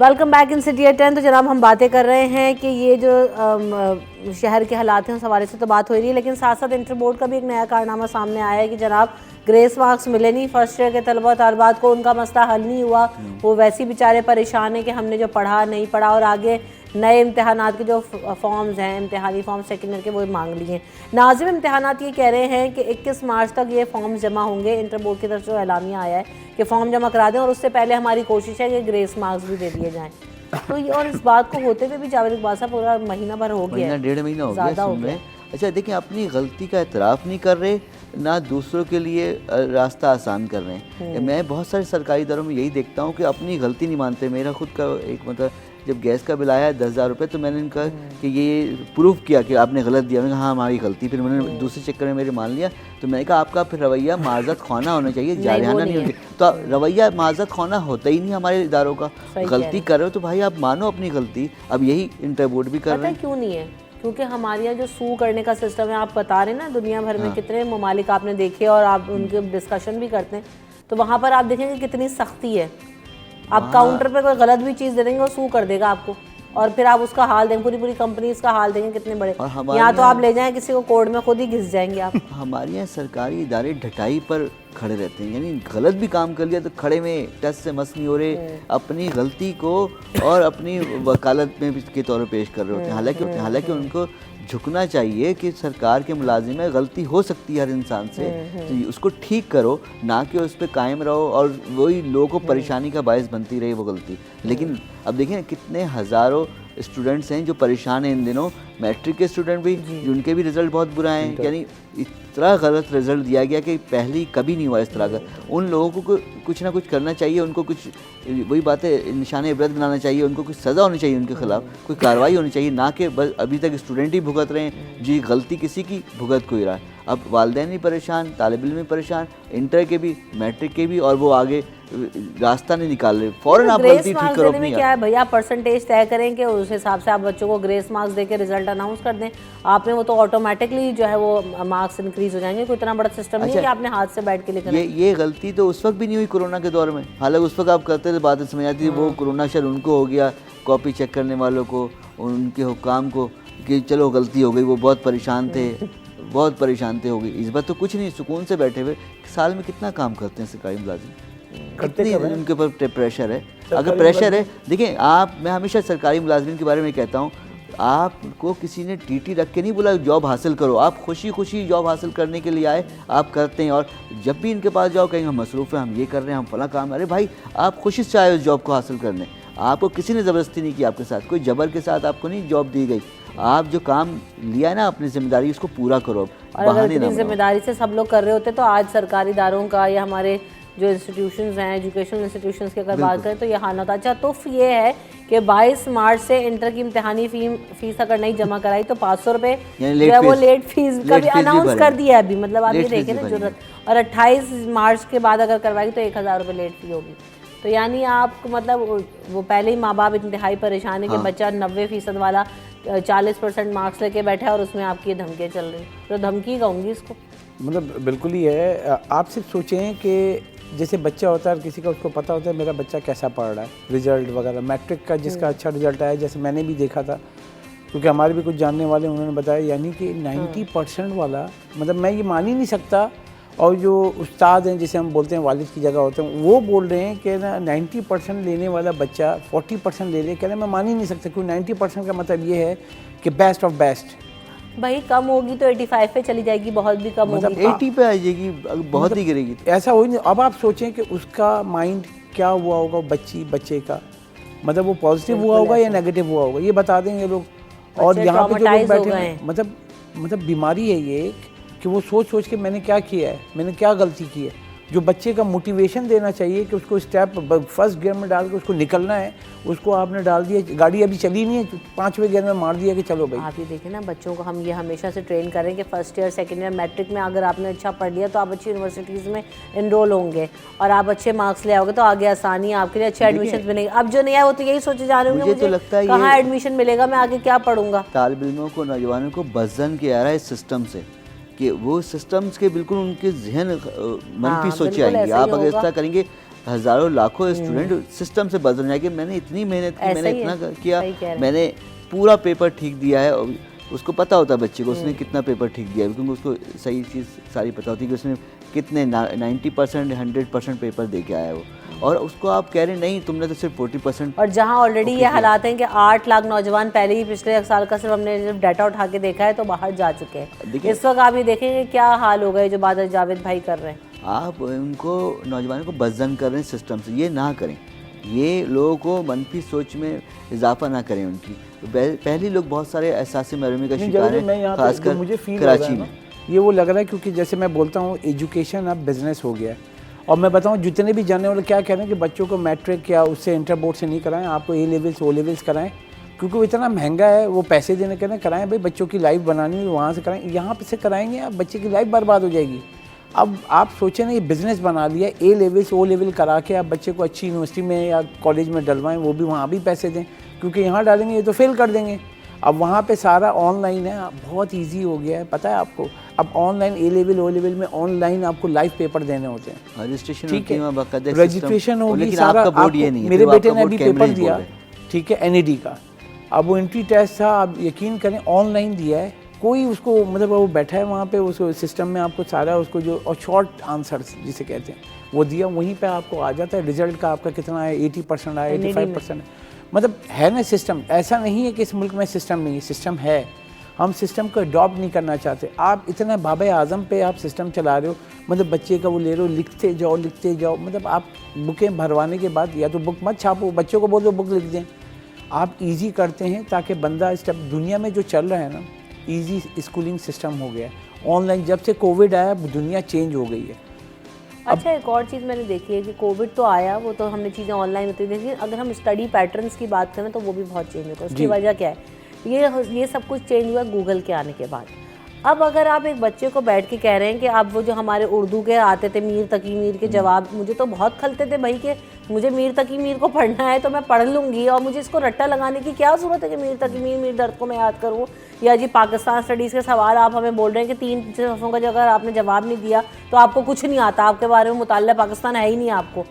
Speaker 1: Welcome back in city at 10। तो जनाब हम बातें कर रहे हैं कि ये जो शहर के हालात हैं उस हवाले से तो बात हो रही है, लेकिन साथ साथ इंटर बोर्ड का भी एक नया कारनामा सामने आया है कि जनाब ग्रेस मार्क्स मिले नहीं फर्स्ट ईयर के तलबा तालबात को, उनका मसला हल नहीं हुआ। वो वैसे ही बेचारे परेशान हैं कि हमने जो पढ़ा नहीं पढ़ा, और आगे नए इम्तहानात के जो फॉर्म्स हैं, इम्तहानी फॉर्म सेकेंड ईयर के, वो मांग लिए। नाज़िम इम्तहानात ये कह रहे हैं कि 21 मार्च तक ये फॉर्म जमा होंगे। इंटर बोर्ड की तरफ से एलामिया आया है कि फॉर्म जमा करा दें, और उससे पहले हमारी कोशिश है कि ग्रेस मार्क्स भी दे दिए जाएँ। तो ये, और इस बात को होते हुए भी जावेद इकबाल साहब पूरा महीना भर हो गया,
Speaker 3: डेढ़ महीना हो
Speaker 1: ज़्यादा हो गया।
Speaker 3: अच्छा देखिए, अपनी गलती का एतराफ़ नहीं कर रहे, ना दूसरों के लिए रास्ता आसान कर रहे हैं। मैं बहुत सारे सरकारी इदारों में यही देखता हूँ कि अपनी गलती नहीं मानते। मेरा खुद का एक मतलब, जब गैस का बिल आया 10,000 रुपये, तो मैंने इनका कि ये प्रूफ किया कि आपने गलत दिया। मैंने कहा हाँ हमारी गलती। फिर मैंने दूसरे चक्कर में मेरे मान लिया, तो मैंने कहा आपका फिर रवैया माजत खाना होना चाहिए, जारहाना नहीं होना चाहिए। तो रवैया माजत खाना होता ही नहीं हमारे इदारों का। गलती कर रहे हो तो भाई आप मानो अपनी गलती। अब यही इंटर बोर्ड भी कर रहे हैं।
Speaker 1: क्यों नहीं है? क्योंकि हमारे यहाँ जो सू करने का सिस्टम है, आप बता रहे हैं ना, दुनिया भर में कितने ममालिक आपने देखे और आप उनके डिस्कशन भी करते हैं, तो वहाँ पर आप देखेंगे कितनी सख्ती है। आप काउंटर पे कोई गलत भी चीज़ दे देंगे, वो सू कर देगा आपको, और फिर आप उसका हाल देंगे, पूरी पूरी कंपनी इसका हाल देंगे कितने बड़े। यहाँ तो आप ले जाएं किसी को कोर्ट में, खुद ही घिस जाएंगे आप।
Speaker 3: हमारे यहाँ सरकारी इदारे ढटाई पर खड़े रहते हैं, यानी गलत भी काम कर लिया तो खड़े में टस से मस नहीं हो रहे, अपनी गलती को और अपनी वकालत में के तौर पर पेश कर रहे होते हैं। हालांकि उनको झुकना चाहिए कि सरकार के मुलाजिम है, गलती हो सकती है हर इंसान से, तो उसको ठीक करो, ना कि उस पर कायम रहो और वही लोगों को परेशानी का बायस बनती रही वो गलती। लेकिन अब देखिए कितने हज़ारों स्टूडेंट्स हैं जो परेशान हैं इन दिनों, मैट्रिक के स्टूडेंट भी, जिनके भी रिजल्ट बहुत बुरा हैं, यानी इतना गलत रिजल्ट दिया गया कि पहले कभी नहीं हुआ इस तरह का। उन लोगों को कुछ ना कुछ करना चाहिए, उनको कुछ वही बात है निशान इबरत बनाना चाहिए, उनको कुछ सज़ा होनी चाहिए, उनके खिलाफ कोई कार्रवाई होनी चाहिए, ना कि बस अभी तक स्टूडेंट ही भुगत रहे हैं, जी गलती किसी की भुगत कोई रहा है। अब वालिदैन भी परेशान, तालिब इल्म भी परेशान, इंटर के भी, मैट्रिक के भी, और वो आगे रास्ता नहीं निकाल रहे। फौरन आप गलती ठीक करो अपनी।
Speaker 1: क्या है भैया, परसेंटेज तय करें कि उस हिसाब से आप बच्चों को ग्रेस मार्क्स देके रिजल्ट अनाउंस कर दें आपने, वो तो ऑटोमेटिकली जो है वो मार्क्स इंक्रीज हो जाएंगे। कोई इतना बड़ा सिस्टम नहीं है कि आपने हाथ से बैठ के लिखना।
Speaker 3: ये गलती तो उस वक्त भी नहीं हुई कोरोना के दौर में, हालांकि उस वक्त आप करते थे बातें समझ आती थी। वो कोरोना शर उनको हो गया, कॉपी चेक करने वालों को, उनके हुक्काम को, कि चलो गलती हो गई, वो बहुत परेशान थे, बहुत परेशान थे, हो गई। इस बार तो कुछ नहीं, सुकून से बैठे हुए। साल में कितना काम करते हैं सरकारी मुलाजिम, कितनी उनके ऊपर प्रेशर है। अगर प्रेशर है, देखिए आप, मैं हमेशा सरकारी मुलाजिम के बारे में कहता हूँ, आपको किसी ने टीटी रख के नहीं बोला जॉब हासिल करो, आप खुशी खुशी जॉब हासिल करने के लिए आए, आप करते हैं। और जब भी इनके पास जाओ कहेंगे हम मसरूफ़ हैं, हम ये कर रहे हैं, हम फला काम। अरे भाई, आप खुशी से आए उस जॉब को हासिल करने, आपको किसी ने ज़बरदस्ती नहीं की आपके साथ, कोई जबर के साथ आपको नहीं जॉब दी गई। आप जो काम लिया है ना अपनी जिम्मेदारी, उसको पूरा करो।
Speaker 1: और अगर इतनी जिम्मेदारी से सब लोग कर रहे होते तो आज सरकारी इदारों का या हमारे जो इंस्टीट्यूशंस हैं, एजुकेशनल इंस्टीट्यूशंस की अगर बात करें तो ये हाल होता। अच्छा, तो ये है कि 22 मार्च से इंटर की इम्तिहानी फीस अगर नहीं जमा कराई तो 500 रुपये जो है वो लेट फीस का भी अनाउंस कर दिया है अभी। मतलब आप ये देखें ना जरूरत। और 28 मार्च के बाद अगर करवाएगी तो 1000 रुपये लेट फी होगी। तो यानी आपको मतलब वो पहले ही माँ बाप इंतहाई परेशान है कि बच्चा 90% वाला 40% मार्क्स लेके बैठा है और उसमें आपकी धमकियाँ चल रही। तो धमकी कहूँगी इसको,
Speaker 2: मतलब बिल्कुल ही है। आप सिर्फ सोचें कि जैसे बच्चा होता है, किसी का उसको पता होता है मेरा बच्चा कैसा पढ़ रहा है, रिजल्ट वगैरह, मैट्रिक का जिसका अच्छा रिजल्ट आया, जैसे मैंने भी देखा था, क्योंकि हमारे भी कुछ जानने वाले उन्होंने बताया, यानी कि 90% वाला, मतलब मैं ये मान ही नहीं सकता। और जो उस्ताद हैं, जिसे हम बोलते हैं वालिद की जगह होते हैं, वो बोल रहे हैं कि ना 90% लेने वाला बच्चा 40% ले ले, कह रहे मैं मान ही नहीं सकता, क्योंकि 90% का मतलब ये है कि बेस्ट ऑफ बेस्ट।
Speaker 1: भाई कम होगी तो 85 पे चली जाएगी, बहुत भी कम
Speaker 3: मतलब
Speaker 1: होगी
Speaker 3: 80 पे आ जाएगी, बहुत
Speaker 2: मतलब
Speaker 3: ही गिरेगी।
Speaker 2: ऐसा हो ही नहीं। अब आप सोचें कि उसका माइंड क्या हुआ होगा, बच्चे का, मतलब वो पॉजिटिव हुआ होगा या नेगेटिव हुआ होगा, ये बता देंगे लोग। और यहाँ पे जो लोग बैठे हैं, मतलब बीमारी है ये कि वो सोच के मैंने क्या किया है, मैंने क्या गलती की है। जो बच्चे का मोटिवेशन देना चाहिए कि उसको स्टेप फर्स्ट गियर में डाल के उसको निकलना है, उसको आपने डाल दिया, गाड़ी अभी चली नहीं है, 5वें गियर में मार दिया कि चलो भाई।
Speaker 1: आप ये देखें ना, बच्चों को हम ये हमेशा से ट्रेन करें कि first year, second year, matric में अगर आपने अच्छा पढ़ लिया तो आप अच्छी यूनिवर्सिटीज़ में इनरोल होंगे और आप अच्छे मार्क्स ले आओगे तो आगे आसानी है आपके लिए, अच्छे एडमिशन मिलेंगे। अब जो नहीं है वो तो यही सोचे जा रहे होंगे,
Speaker 3: मुझे तो लगता है
Speaker 1: कहाँ एडमिशन मिलेगा, मैं आगे क्या पढ़ूंगा।
Speaker 3: तालिब इल्मों को, नौजवानों को बज़न किया रहा है इस सिस्टम से, कि वो सिस्टम्स के बिल्कुल उनके जहन मनफी सोचे आएंगे। आप अगर इस तरह करेंगे, हज़ारों लाखों स्टूडेंट सिस्टम से बदल जाएंगे। मैंने इतनी मेहनत की, मैंने इतना किया, मैंने पूरा पेपर ठीक दिया है, और उसको पता होता है बच्चे को उसने कितना पेपर ठीक दिया है, क्योंकि उसको सही चीज़ सारी पता होती है कि उसने कितने 90% 100% पेपर दे के आया है वो। और उसको आप कह रहे हैं नहीं तुमने तो सिर्फ 40%।
Speaker 1: और जहां ऑलरेडी ये हालात हैं कि 8 लाख नौजवान पहले ही पिछले एक साल का सिर्फ हमने जब डाटा उठा के देखा है तो बाहर जा चुके हैं। इस वक्त आप ये देखेंगे क्या हाल हो गए जो बादल जावेद भाई कर रहे हैं।
Speaker 3: आप उनको, नौजवानों को बज़न कर रहे हैं सिस्टम से, ये ना करें। ये लोगों को मनफी सोच में इजाफा ना करें उनकी। पहले लोग बहुत सारे एहसास महरूमी का शिकार हैं, खासकर कराची में।
Speaker 2: ये वो लग रहा है क्योंकि जैसे मैं बोलता हूँ एजुकेशन अब बिजनेस हो गया है। और मैं बताऊँ जितने भी जानने वाले क्या कह रहे हैं कि बच्चों को मैट्रिक या उससे इंटर बोर्ड से नहीं कराएं, आपको ए लेवल्स ओ लेवल्स कराएं, क्योंकि वो इतना महंगा है, वो पैसे देने के ना कराएं। भाई बच्चों की लाइफ बनानी है वहाँ से कराएं, यहाँ पे से कराएंगे आप बच्चे की लाइफ बर्बाद हो जाएगी। अब आप सोचें ना, ये बिज़नेस बना लिया, ए लेवल्स ओ लेवल करा के आप बच्चे को अच्छी यूनिवर्सिटी में या कॉलेज में डलवाएं, वो भी वहाँ भी पैसे दें, क्योंकि यहाँ डालेंगे ये तो फेल कर देंगे। अब वहाँ पे सारा ऑनलाइन है, बहुत इजी हो गया है, पता है आपको। अब ऑनलाइन ए लेवल ओ लेवल में ऑनलाइन आपको लाइव पेपर देने होते हैं,
Speaker 3: रजिस्ट्रेशन
Speaker 2: ठीक है,
Speaker 3: होती
Speaker 2: रजिस्ट्रेशन होगी सारा। मेरे बेटे ने अभी पेपर दिया, ठीक है, NED का। अब वो एंट्री टेस्ट था, आप यकीन करें ऑनलाइन दिया है, कोई उसको मतलब वो बैठा है वहाँ पे उस सिस्टम में, आपको सारा उसको जो और शॉर्ट आंसर्स जिसे कहते हैं वो दिया, वहीं पे आपको आ जाता है रिजल्ट का आपका कितना है, 80% आया, 85%। मतलब है ना सिस्टम, ऐसा नहीं है कि इस मुल्क में सिस्टम नहीं है, सिस्टम है। हम सिस्टम को अडॉप्ट नहीं करना चाहते। आप इतना बाबा आज़म पे आप सिस्टम चला रहे हो, मतलब बच्चे का वो ले रहे हो, लिखते जाओ। मतलब आप बुकें भरवाने के बाद या तो बुक मत छापो, बच्चों को बोल दो बुक लिख दें। आप इजी करते हैं ताकि बंदा स्टेप, दुनिया में जो चल रहा है ना, इजी स्कूलिंग सिस्टम हो गया है ऑनलाइन। जब से कोविड आया दुनिया चेंज हो गई है।
Speaker 1: अच्छा, एक और चीज़ मैंने देखी है कि कोविड तो आया, वो तो हमने चीज़ें ऑनलाइन होती थी, लेकिन अगर हम स्टडी पैटर्न्स की बात करें तो वो भी बहुत चेंज होता है। उसकी वजह क्या है? ये सब कुछ चेंज हुआ गूगल के आने के बाद। अब अगर आप एक बच्चे को बैठ के कह रहे हैं कि आप वो जो हमारे उर्दू के आते थे मीर तकी मीर के जवाब, मुझे तो बहुत खलते थे भाई कि मुझे मीर तकी मीर को पढ़ना है तो मैं पढ़ लूँगी, और मुझे इसको रट्टा लगाने की क्या ज़रूरत है कि मीर तकी मीर मीर दर्द को मैं याद करूँ। या जी पाकिस्तान स्टडीज़ के सवाल आप हमें बोल रहे हैं कि 3 सफ़ों का अगर आपने जवाब नहीं दिया तो आपको कुछ नहीं आता, आपके बारे में मुताल्ला पाकिस्तान है ही नहीं आपको।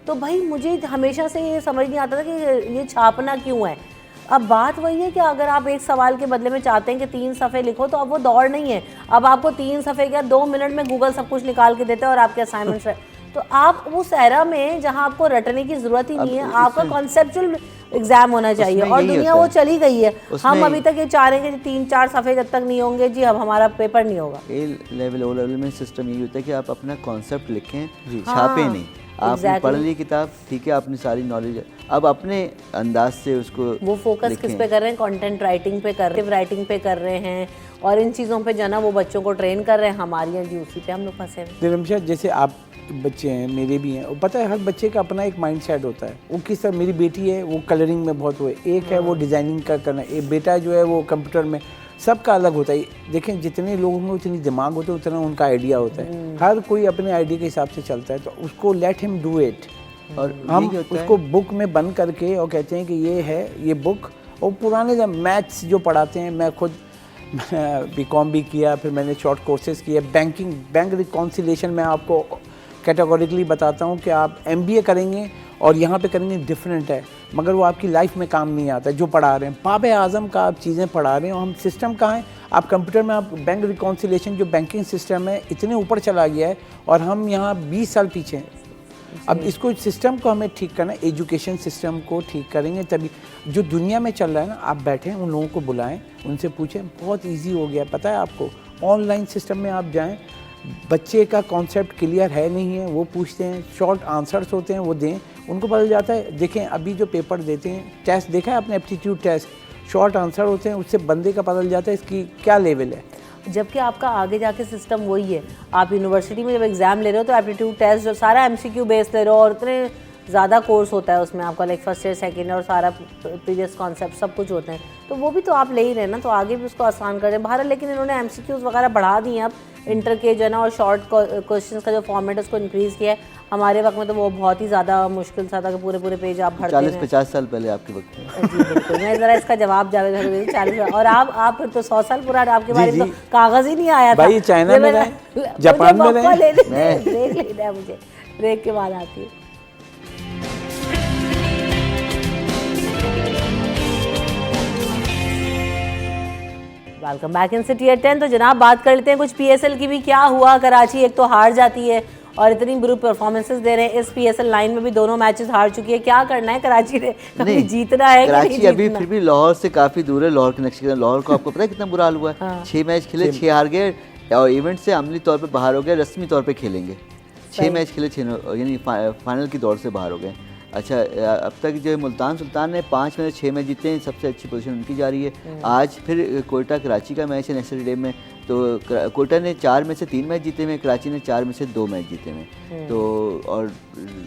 Speaker 1: तो भाई मुझे हमेशा से ये समझ नहीं आता था कि ये छापना क्यों है। अब बात वही है कि अगर आप एक सवाल के बदले में चाहते हैं कि 3 सफ़े लिखो, तो अब वो दौड़ नहीं है। अब आपको 3 सफ़े क्या 2 मिनट में गूगल सब कुछ निकाल के देता है और आपके असाइनमेंट्स है। तो आप उस एरा में जहां आपको रटने की ज़रूरत ही नहीं है, आपका कॉन्सेप्चुअल एग्जाम होना चाहिए, और दुनिया वो चली गई है। हम अभी तक ये चाह रहे हैं कि 3-4 सफ़े जब तक नहीं होंगे जी अब हमारा पेपर नहीं होगा।
Speaker 3: ए लेवल ओ लेवल में सिस्टम यही होता है कि आप अपना कॉन्सेप्ट लिखें, छापे नहीं। आपने पढ़ ली किताब, ठीक है, आपने सारी नॉलेज, अब अपने अंदाज से उसको वो
Speaker 1: फोकस किस पे कर रहे हैं? कंटेंट राइटिंग पे कर रहे हैं, राइटिंग पे कर रहे हैं, और इन चीज़ों पे जो ना वो बच्चों को ट्रेन कर रहे हैं। हमारी यहाँ जी उसी पे हम लोग फंसे हैं।
Speaker 2: रमशा, जैसे आप बच्चे हैं, मेरे भी हैं, पता है हर बच्चे का अपना एक माइंड सेट होता है। वो किस तरह, मेरी बेटी है वो कलरिंग में बहुत हुए, एक है वो डिज़ाइनिंग का करना, एक बेटा जो है वो कंप्यूटर में, सबका अलग होता है। देखें जितने लोगों में उतनी दिमाग होते हैं उतना उनका आइडिया होता है। हर कोई अपने आइडिया के हिसाब से चलता है, तो उसको लेट हिम डू इट। और हम उसको बुक में बंद करके और कहते हैं कि ये है ये बुक, और पुराने मैथ्स जो पढ़ाते हैं, मैं खुद बीकॉम भी किया, फिर मैंने शॉर्ट कोर्सेज किए, बैंक रिकॉन्सिलेशन में आपको कैटेगोरिकली बताता हूँ कि आप MBA करेंगे और यहाँ पे करेंगे डिफरेंट है, मगर वो आपकी लाइफ में काम नहीं आता है जो पढ़ा रहे हैं। बाब आज़म का आप चीज़ें पढ़ा रहे हैं, और हम सिस्टम कहाँ हैं? आप कंप्यूटर में, आप बैंक रिकॉन्सिलेशन जो बैंकिंग सिस्टम है इतने ऊपर चला गया है, और हम यहाँ 20 साल पीछे हैं। अब इसको सिस्टम को हमें ठीक करना, एजुकेशन सिस्टम को ठीक करेंगे तभी। जो दुनिया में चल रहा है ना, आप बैठें उन लोगों को बुलाएं, उनसे पूछें, बहुत इजी हो गया पता है आपको। ऑनलाइन सिस्टम में आप जाएं, बच्चे का कॉन्सेप्ट क्लियर है नहीं है, वो पूछते हैं, शॉर्ट आंसर्स होते हैं वो दें, उनको पता जाता है। देखें अभी जो पेपर देते हैं, टेस्ट देखा है आपने, एप्टीट्यूड टेस्ट, शॉर्ट आंसर होते हैं, उससे बंदे का पता चल जाता है इसकी क्या लेवल है।
Speaker 1: जबकि आपका आगे जाके सिस्टम वही है। आप यूनिवर्सिटी में जब एग्ज़ाम ले रहे हो तो एप्टीट्यूड टेस्ट जो सारा MCQ बेस्ड ले रहे हो, और इतने ज़्यादा कोर्स होता है उसमें आपका, like first year second year, और सारा प्रीवियस कॉन्सेप्ट सब कुछ होते हैं, तो वो भी तो आप ले ही रहे हैं ना, तो आगे भी उसको आसान कर दें बाहर। लेकिन इन्होंने MCQs वगैरह बढ़ा दिए अब, इंटर के जो है ना, और शॉर्ट क्वेश्चन का जो फॉर्मेट है उसको इंक्रीज़ किया है। हमारे वक्त में तो वो बहुत ही ज़्यादा मुश्किल सा था कि पूरे पेज आप भरते हैं।
Speaker 3: 40-50 साल पहले आपके वक्त में।
Speaker 1: जी बिल्कुल, मैं ज़रा इसका जवाब जावेद भाई को 40 साल, और आप फिर तो 100 साल पुराने, आपके बारे में तो कागज़ ही नहीं आया था
Speaker 2: भाई। चाइना में रहे, जापान में रहे।
Speaker 1: ब्रेक लेना है मुझे, ब्रेक के बाद आती है। Welcome back in city at 10। तो जनाब बात कर लेते हैं कुछ PSL की भी। क्या हुआ? कराची एक तो हार जाती है और इतनी बुरी परफॉर्मेंसेस दे रहे हैं। इस PSL 9 में भी दोनों मैचेस हार चुकी है। क्या करना है कराची ने? कभी जीतना है कि नहीं जीतना?
Speaker 3: अभी फिर भी लाहौर से काफ़ी दूर है। लाहौर के नक्शे, लाहौर को आपको पता है कितना बुरा हाल हुआ है। 6 मैच खेले, 6 हार गए, और इवेंट से अमली तौर पर बाहर हो गए। रस्मी तौर पर खेलेंगे 6 मैच खेले, 6 यानी फाइनल की दौड़ से बाहर हो गए। अच्छा, अब तक जो है मुल्तान सुल्तान ने 5 में से 6 मैच जीते हैं, सबसे अच्छी पोजीशन उनकी जा रही है। आज फिर कोयटा कराची का मैच है नेक्स्ट डे में, तो कोयटा ने 4 में से 3 मैच जीते हुए, कराची ने 4 में से 2 मैच जीते हुए। तो और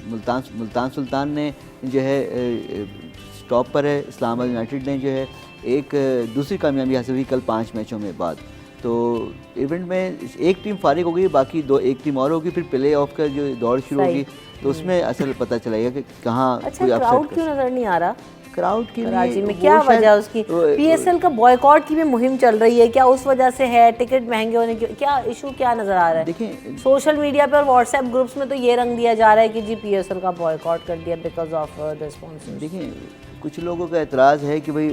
Speaker 3: मुल्तान सुल्तान ने जो है टॉप पर है। इस्लामाबाद यूनाइटेड ने जो है एक दूसरी कामयाबी हासिल हुई कल 5 मैचों में बाद। तो इवेंट में एक टीम फारिग हो गई, बाकी एक टीम और होगी, फिर प्ले ऑफ का जो दौड़ शुरू होगी, तो उसमें असल पता चलेगा कि कहाँ।
Speaker 1: अच्छा, क्राउड क्यों नजर नहीं आ रहा
Speaker 3: क्राउड की
Speaker 1: कराची में? क्या वजह है उसकी? PSL का बॉयकॉट की भी मुहिम चल रही है, क्या उस वजह से है? टिकट महंगे होने की क्या इशू क्या नजर आ रहा है?
Speaker 3: देखिए
Speaker 1: सोशल मीडिया पे और व्हाट्सएप ग्रुप्स में तो ये रंग दिया जा रहा है कि जी PSL का बॉयकॉट कर दिया बिकॉज ऑफ द स्पॉन्सर।
Speaker 3: देखिए कुछ लोगों का एतराज़ है कि भाई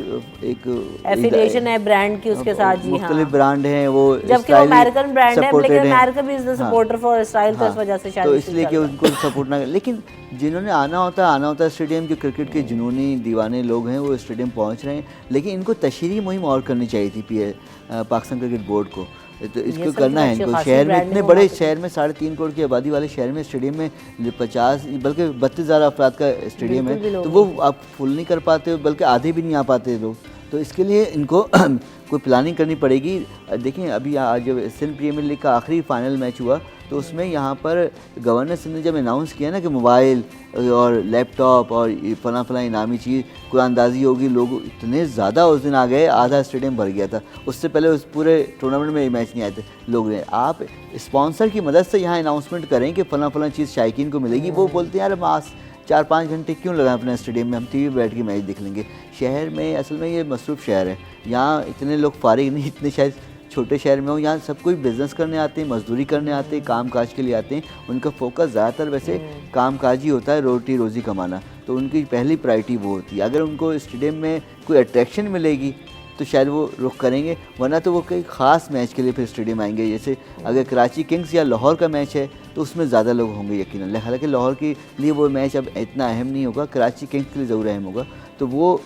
Speaker 3: एक
Speaker 1: एफिलिएशन है ब्रांड की उसके साथ। जी हाँ,
Speaker 3: मुख्तलिफ ब्रांड हैं वो,
Speaker 1: जबकि वो अमेरिकन ब्रांड है, लेकिन अमेरिका भी is the supporter for Israel, तो इस वजह से शायद
Speaker 3: तो इसलिए कि उनको सपोर्ट ना। लेकिन जिन्होंने आना होता है स्टेडियम, जो क्रिकेट के जुनूनी दीवाने लोग हैं वो स्टेडियम पहुंच रहे हैं। लेकिन इनको तशरीही मुहिम और करनी चाहिए थी पाकिस्तान क्रिकेट बोर्ड को। तो इसको
Speaker 1: सब
Speaker 3: करना
Speaker 1: तो
Speaker 3: है
Speaker 1: अच्छी
Speaker 3: इनको।
Speaker 1: खासी
Speaker 3: शहर में
Speaker 1: branding
Speaker 3: इतने
Speaker 1: और
Speaker 3: बड़े
Speaker 1: marketing।
Speaker 3: शहर में 3.5 करोड़ की आबादी वाले शहर में स्टेडियम में 50 बल्कि 32,000 अफराद का स्टेडियम
Speaker 1: बिल्कुल भी
Speaker 3: है,
Speaker 1: लोग
Speaker 3: तो वो आप फुल नहीं कर पाते हो, बल्कि आधे भी नहीं आ पाते लोग। तो इसके लिए इनको कोई प्लानिंग करनी पड़ेगी। देखें अभी आज जब सिंध प्रीमियर लीग का आखिरी फाइनल मैच हुआ तो उसमें यहाँ पर गवर्नर सिंध ने जब अनाउंस किया ना कि मोबाइल और लैपटॉप और फला फला इनामी चीज़ कुरानंदाजी होगी, लोग इतने ज़्यादा उस दिन आ गए, आधा स्टेडियम भर गया था। उससे पहले उस पूरे टूर्नामेंट में मैच नहीं आए थे लोग ने। आप स्पॉन्सर की मदद से यहाँ अनाउंसमेंट करें कि फला फला चीज़ शायकीन को मिलेगी। वो बोलते हैं यार मास 4-5 घंटे क्यों लगाएं अपने स्टेडियम में, हम टीवी पे बैठ के मैच देख लेंगे। शहर में असल में ये मसरूफ़ शहर है, यहाँ इतने लोग फारिग नहीं, इतने शायद छोटे शहर में हो, यहाँ सब कोई बिज़नेस करने आते हैं, मजदूरी करने आते हैं, काम काज के लिए आते हैं। उनका फोकस ज़्यादातर वैसे काम काज ही होता है, रोटी रोज़ी कमाना, तो उनकी पहली प्रायोरिटी वो होती है। अगर उनको स्टेडियम में कोई अट्रैक्शन मिलेगी तो शायद वो रुख करेंगे, वरना तो वो कई ख़ास मैच के लिए फिर स्टेडियम आएंगे। जैसे अगर कराची किंग्स या लाहौर का मैच है तो उसमें ज़्यादा लोग होंगे यकीनन। हालांकि लाहौर के लिए वो मैच अब इतना अहम नहीं होगा, कराची किंग्स के लिए ज़रूर अहम होगा। तो वो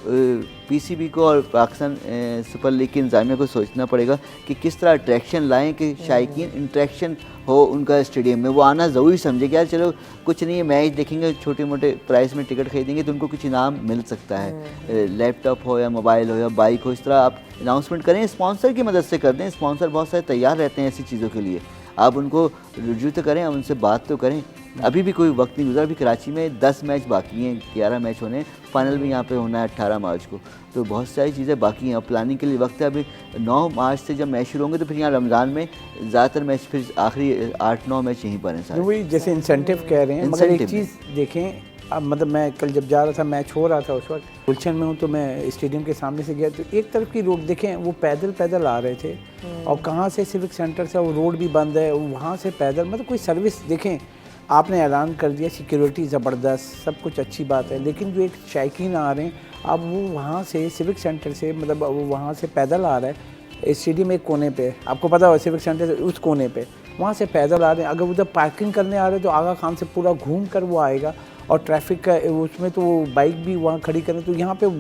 Speaker 3: पीसीबी को और पाकिस्तान सुपर लीग की इंतज़ामिया को सोचना पड़ेगा कि किस तरह अट्रैक्शन लाएं कि शायकीन इंट्रैक्शन हो उनका स्टेडियम में। वो आना ज़रूरी समझे कि यार चलो कुछ नहीं है, मैच देखेंगे, छोटे मोटे प्राइस में टिकट खरीदेंगे तो उनको कुछ इनाम मिल सकता है, लैपटॉप हो या मोबाइल हो या बाइक हो। इस तरह आप अनाउंसमेंट करें, स्पॉन्सर की मदद से कर दें। स्पॉन्सर बहुत सारे तैयार रहते हैं ऐसी चीज़ों के लिए, आप उनको रुजू तो करें, उनसे बात तो करें। अभी भी कोई वक्त नहीं गुजरा, अभी कराची में 10 मैच बाकी हैं, 11 मैच होने, फाइनल भी यहाँ पे होना है 18 मार्च को। तो बहुत सारी चीज़ें बाकी हैं, प्लानिंग के लिए वक्त है। अभी 9 मार्च से जब मैच शुरू होंगे तो फिर यहाँ रमज़ान में ज़्यादातर मैच, फिर आखिरी 8-9 मैच यहीं पर हैं सारे।
Speaker 2: वही जैसे इंसेंटिव कह रहे हैं, मगर एक चीज़ देखें, अब मतलब मैं कल जब जा रहा था, मैच हो रहा था उस वक्त, गुलशन में हूँ तो मैं स्टेडियम के सामने से गया तो एक तरफ की रोड देखें, वो पैदल आ रहे थे, और कहाँ से सिविक सेंटर से वो रोड भी बंद है, वहाँ से पैदल, मतलब कोई सर्विस देखें। आपने ऐलान कर दिया, सिक्योरिटी ज़बरदस्त, सब कुछ अच्छी बात है, लेकिन जो एक शायकीन आ रहे हैं, अब वो वहाँ से सिविक सेंटर से, मतलब वो वहाँ से पैदल आ रहा है, स्टेडियम एक कोने पे, आपको पता हो सिविक सेंटर से उस कोने पे, वहाँ से पैदल आ रहे हैं। अगर उधर पार्किंग करने आ रहे हैं तो आगा खान से पूरा घूम कर वो आएगा, और ट्रैफिक का उसमें तो वो बाइक भी वहाँ खड़ी करें, तो यहाँ पे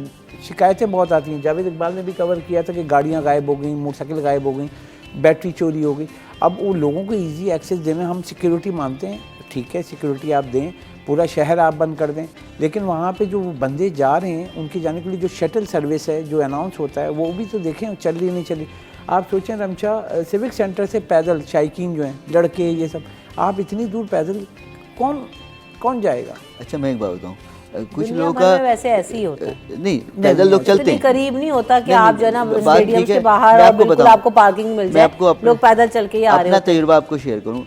Speaker 2: शिकायतें बहुत आती हैं। जावेद इकबाल ने भी कवर किया था कि गाड़ियाँ गायब हो गई, मोटरसाइकिल गायब हो गई, बैटरी चोरी हो गई। अब वो लोगों को ईजी एक्सेस देना, हम सिक्योरिटी मानते हैं, ठीक है सिक्योरिटी आप दें, पूरा शहर आप बंद कर दें, लेकिन वहाँ पे जो बंदे जा रहे हैं उनके जाने के लिए जो शटल सर्विस है, जो अनाउंस होता है, वो भी तो देखें चल रही नहीं चली। आप सोचें रमशा, सिविक सेंटर से पैदल शायकीन जो हैं, लड़के ये सब, आप इतनी दूर पैदल कौन जाएगा?
Speaker 3: अच्छा मैं एक बात बताऊँ, कुछ
Speaker 1: दुनिया
Speaker 3: लोगों
Speaker 1: भर
Speaker 3: का
Speaker 1: में वैसे ऐसे ही होता है,
Speaker 3: नहीं, पैदल लोग चलते हैं,
Speaker 1: करीब नहीं होता कि
Speaker 3: नहीं,
Speaker 1: आप जो है ना
Speaker 3: बात
Speaker 1: स्टेडियम
Speaker 3: ठीक
Speaker 1: के
Speaker 3: है।
Speaker 1: बाहर
Speaker 3: मैं
Speaker 1: और
Speaker 3: आपको
Speaker 1: बिल्कुल
Speaker 3: बताऊं,
Speaker 1: आपको पार्किंग मिल
Speaker 3: मैं
Speaker 1: जाए,
Speaker 3: आपको
Speaker 1: लोग पैदल चल के ही आ रहे
Speaker 3: अपना
Speaker 1: होते हैं।
Speaker 3: तजुर्बा आपको शेयर करूँ।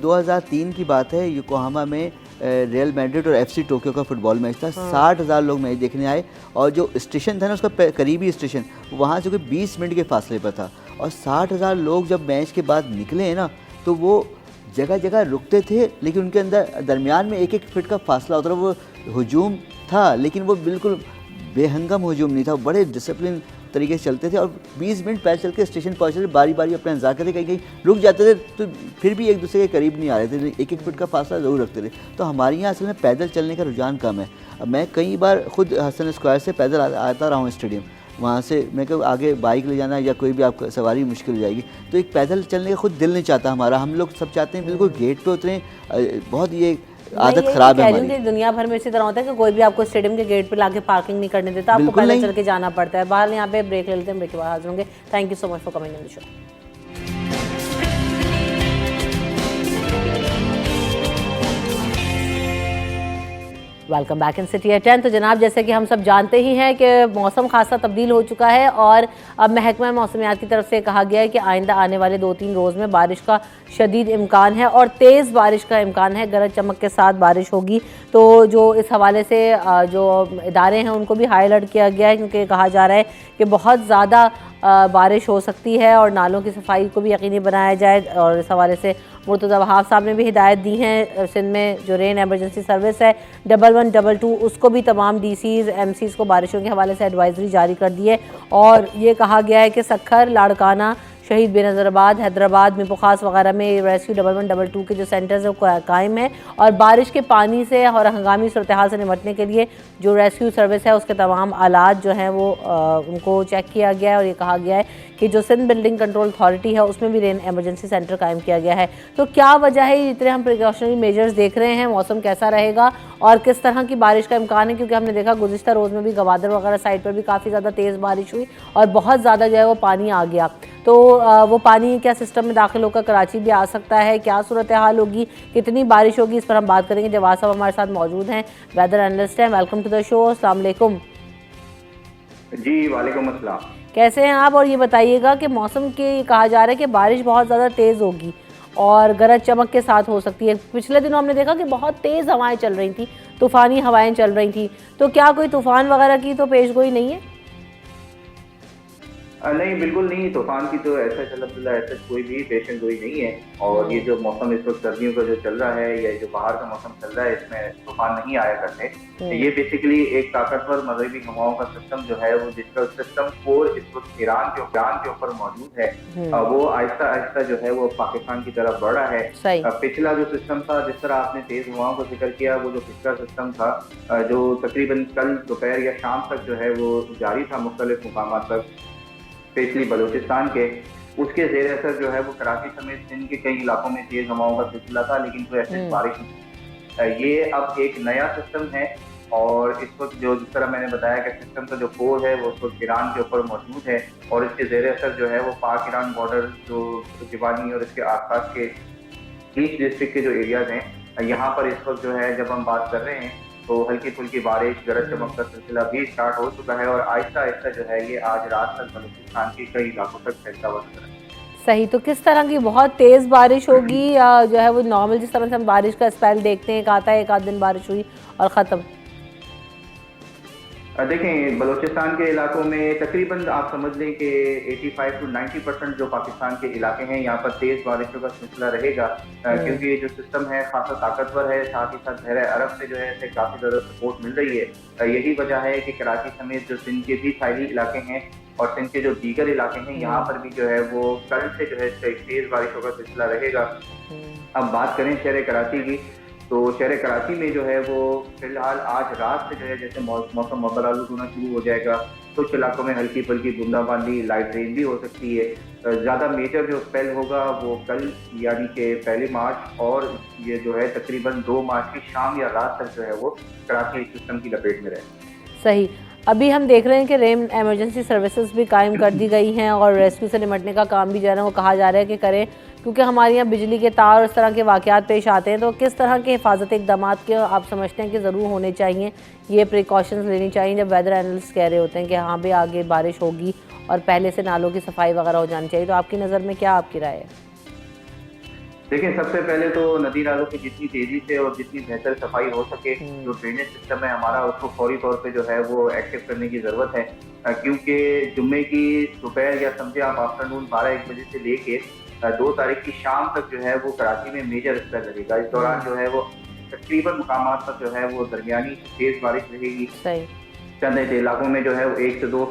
Speaker 3: 2003 की बात है, योकोहामा में रियल मैड्रिड और FC टोक्यो का फुटबॉल मैच था। 60,000 लोग मैच देखने आए, और जो स्टेशन था ना उसका करीबी स्टेशन, वहाँ से कोई 20 मिनट के फासले पर था, और 60,000 लोग जब मैच के बाद निकले हैं ना, तो वो जगह जगह रुकते थे, लेकिन उनके अंदर दरमियान में 1-1 फीट का फासला होता था। वो हुजूम था, लेकिन वो बिल्कुल बेहंगम हुजूम नहीं था, बड़े डिसिप्लिन तरीके से चलते थे, और 20 मिनट पैदल चल के स्टेशन पहुँचते थे, बारी बारी अपना इंतजार करते, कहीं कहीं रुक जाते थे, तो फिर भी एक दूसरे के करीब नहीं आ रहे थे, 1-1 फीट का फासला ज़रूर रखते थे। तो हमारे यहाँ असल में पैदल चलने का रुझान कम है। अब मैं कई बार खुद हसन स्क्वायर से पैदल आता रहा हूँ स्टेडियम, वहाँ से मैं कब आगे बाइक ले जाना या कोई भी आपको सवारी मुश्किल हो जाएगी, तो एक पैदल चलने का खुद दिल नहीं चाहता हमारा। हम लोग सब चाहते हैं बिल्कुल गेट पे उतरें, बहुत ये आदत खराब है हमारी।
Speaker 1: दुनिया भर में इसी तरह होता है कि कोई भी आपको स्टेडियम के गेट पे लाके पार्किंग नहीं करने देता, आपको पैदल चल के जाना पड़ता है। बाहर यहाँ पे ब्रेक ले लेते हैं, ब्रेक के बाद हाजिर होंगे। Thank you so much for coming on the show. Welcome back in city at 10। तो जनाब, जैसे कि हम सब जानते ही हैं कि मौसम खासा तब्दील हो चुका है, और अब महकमा मौसमियात की तरफ से कहा गया है कि आइंदा आने वाले 2-3 रोज़ में बारिश का शदीद इम्कान है, और तेज़ बारिश का इम्कान है, गरज चमक के साथ बारिश होगी। तो जो इस हवाले से जो इदारे हैं उनको भी हाई अलर्ट किया गया है, क्योंकि कहा जा रहा है कि बहुत ज़्यादा बारिश हो सकती है, और नालों की सफाई को भी यकीनी बनाया जाए। और इस हवाले से मुर्तज़ा वहाब साहब ने भी हिदायत दी हैं। सिंध में जो रेन एमरजेंसी सर्विस है 1122, उसको भी तमाम DCs MCs को बारिशों के हवाले से एडवाइजरी जारी कर दी है, और ये कहा गया है कि सक्खर, लाड़काना, शहीद बेनज़ीराबाद, हैदराबाद, मिपोखास वगैरह में रेस्क्यू 1112 के जो सेंटर्स है वो कायम है और बारिश के पानी से और हंगामी सूरत हाल से निपटने के लिए जो रेस्क्यू सर्विस है उसके तमाम आलात जो हैं वो उनको चेक किया गया है और ये कहा गया है कि जो सिंध बिल्डिंग कंट्रोल अथॉरिटी है उसमें भी रेन एमरजेंसी सेंटर कायम किया गया है। तो क्या वजह है जितने हम प्रिकॉशनरी मेजर्स देख रहे हैं, मौसम कैसा रहेगा और किस तरह की बारिश का इम्कान है? क्योंकि हमने देखा गुज़िश्ता रोज़ में भी गवादर वगैरह साइड पर भी काफ़ी ज़्यादा तेज़ बारिश हुई और बहुत ज़्यादा जो है वो पानी आ गया। तो वो पानी क्या सिस्टम में दाखिल होकर कराची भी आ सकता है? क्या सूरत हाल होगी, कितनी बारिश होगी, इस पर हम बात करेंगे। जवाद साहब हमारे साथ मौजूद हैं, वेदर एनालिस्ट हैं। Welcome to the show. अस्सलाम वालेकुम।
Speaker 4: जी वालेकुम अस्सलाम।
Speaker 1: कैसे हैं आप? और ये बताइएगा कि मौसम के कहा जा रहा है कि बारिश बहुत ज़्यादा तेज़ होगी और गरज चमक के साथ हो सकती है। पिछले दिनों हमने देखा कि बहुत तेज़ हवाएं चल रही थी, तूफ़ानी हवाएं चल रही थी, तो क्या कोई तूफ़ान वगैरह की तो पेशगोई नहीं है?
Speaker 4: नहीं, बिल्कुल नहीं, तूफान की तो ऐसा अल्हम्दुलिल्लाह ऐसा कोई भी पेशन गोई नहीं है। और ये जो मौसम इस वक्त सर्दियों का जो चल रहा है या जो बाहर का मौसम चल रहा है इसमें तूफान नहीं आया करते। ये बेसिकली एक ताकतवर मगरबी हवाओं का सिस्टम जो है वो जिसका सिस्टम कोर इस वक्त ईरान के ऊपर मौजूद है, वो आहिस्ता आहिस्ता जो है वो पाकिस्तान की तरफ बढ़ रहा है। पिछला जो सिस्टम था, जिस तरह आपने तेज हवाओं का जिक्र किया, वो जो पिछला सिस्टम था जो तकरीबन कल दोपहर या शाम तक जो है वो जारी था मुख्तलिफ मुकाम तक, स्पेशली बलूचिस्तान के, उसके जेर असर जो है वो कराची समेत सिंध के कई इलाकों में तेज हवाओं का सिलसिला था, लेकिन कोई ऐसी बारिश नहीं। ये अब एक नया सिस्टम है और इस वक्त जो जिस तरह मैंने बताया कि सिस्टम का जो कोर है वो उस वक्त ईरान के ऊपर मौजूद है और इसके जेर असर जो है वो पाक ईरान बॉर्डर जो जिवानी और इसके आसपास के ईस्ट डिस्ट्रिक्ट के जो एरियाज हैं, यहाँ पर इस वक्त जो है जब हम बात कर रहे हैं तो हल्की फुल्की बारिश, गरज चमक का सिलसिला भी स्टार्ट हो चुका है और आहिस्ता आहिस्ता जो है ये आज रात तक बलूचिस्तान के कई इलाकों तक फैलता हुआ नजर आएगा।
Speaker 1: सही। तो किस तरह की बहुत तेज़ बारिश होगी या जो है वो नॉर्मल जिस तरह से हम बारिश का स्पेल देखते हैं, एक आता है एक आध दिन बारिश हुई और ख़त्म?
Speaker 4: देखें, बलूचिस्तान के इलाकों में तकरीबन आप समझ लें कि 85 to 90% जो पाकिस्तान के इलाके हैं यहाँ पर तेज़ बारिशों का सिलसिला रहेगा, क्योंकि ये जो सिस्टम है खासा ताकतवर है, साथ ही साथ बहरे अरब से जो है इसे काफ़ी ज़्यादा सपोर्ट मिल रही है। यही वजह है कि कराची समेत जो सिंध के भी साहिली इलाके हैं और सिंध के जो दीगर इलाके हैं यहाँ पर भी जो है वो कल से जो है तेज़ बारिशों का सिलसिला रहेगा। अब बात करें शहर कराची की, तो शहर कराची में जो है वो फिलहाल आज रात से जो है जैसे मौसम मबरालू होना शुरू हो जाएगा, कुछ इलाकों में हल्की फुल्की बूंदाबांदी, लाइट रेन भी हो सकती है। ज़्यादा मेजर जो स्पेल होगा वो कल यानी कि 1 मार्च और ये जो है तकरीबन 2 मार्च की शाम या रात तक जो है वो कराची सिस्टम की लपेट में रहेगा।
Speaker 1: सही। अभी हम देख रहे हैं कि रेन एमरजेंसी सर्विसेज भी कायम कर दी गई हैं और रेस्क्यू से निपटने का काम भी जो है ना वो कहा जा रहा है कि करें, क्योंकि हमारे यहाँ बिजली के तार और इस तरह के वाक़यात पेश आते हैं। तो किस तरह के हिफाजती इक़दाम के आप समझते हैं कि ज़रूर होने चाहिए, ये प्रिकॉशंस लेनी चाहिए जब वेदर एनालिस्ट कह रहे होते हैं कि हाँ भाई आगे बारिश होगी और पहले से नालों की सफाई वगैरह हो जानी चाहिए? तो आपकी नज़र में क्या आपकी राय है?
Speaker 4: देखिए, सबसे पहले तो नदी नालों की जितनी तेजी से और जितनी बेहतर सफाई हो सके, जो ड्रेनेज सिस्टम है हमारा उसको फौरी तौर पे जो है वो एक्टिव करने की ज़रूरत है, क्योंकि जुम्मे की दोपहर या समझे आप आफ्टरनून 12-1 बजे से लेके 2 तारीख की शाम तक जो है वो कराची में मेजर स्पेल लगेगा। इस दौरान जो है वो तकरीबन मुकामात पर जो है वो दरमियानी तेज बारिश रहेगी। चंद इलाकों में जो है वो 1 से 2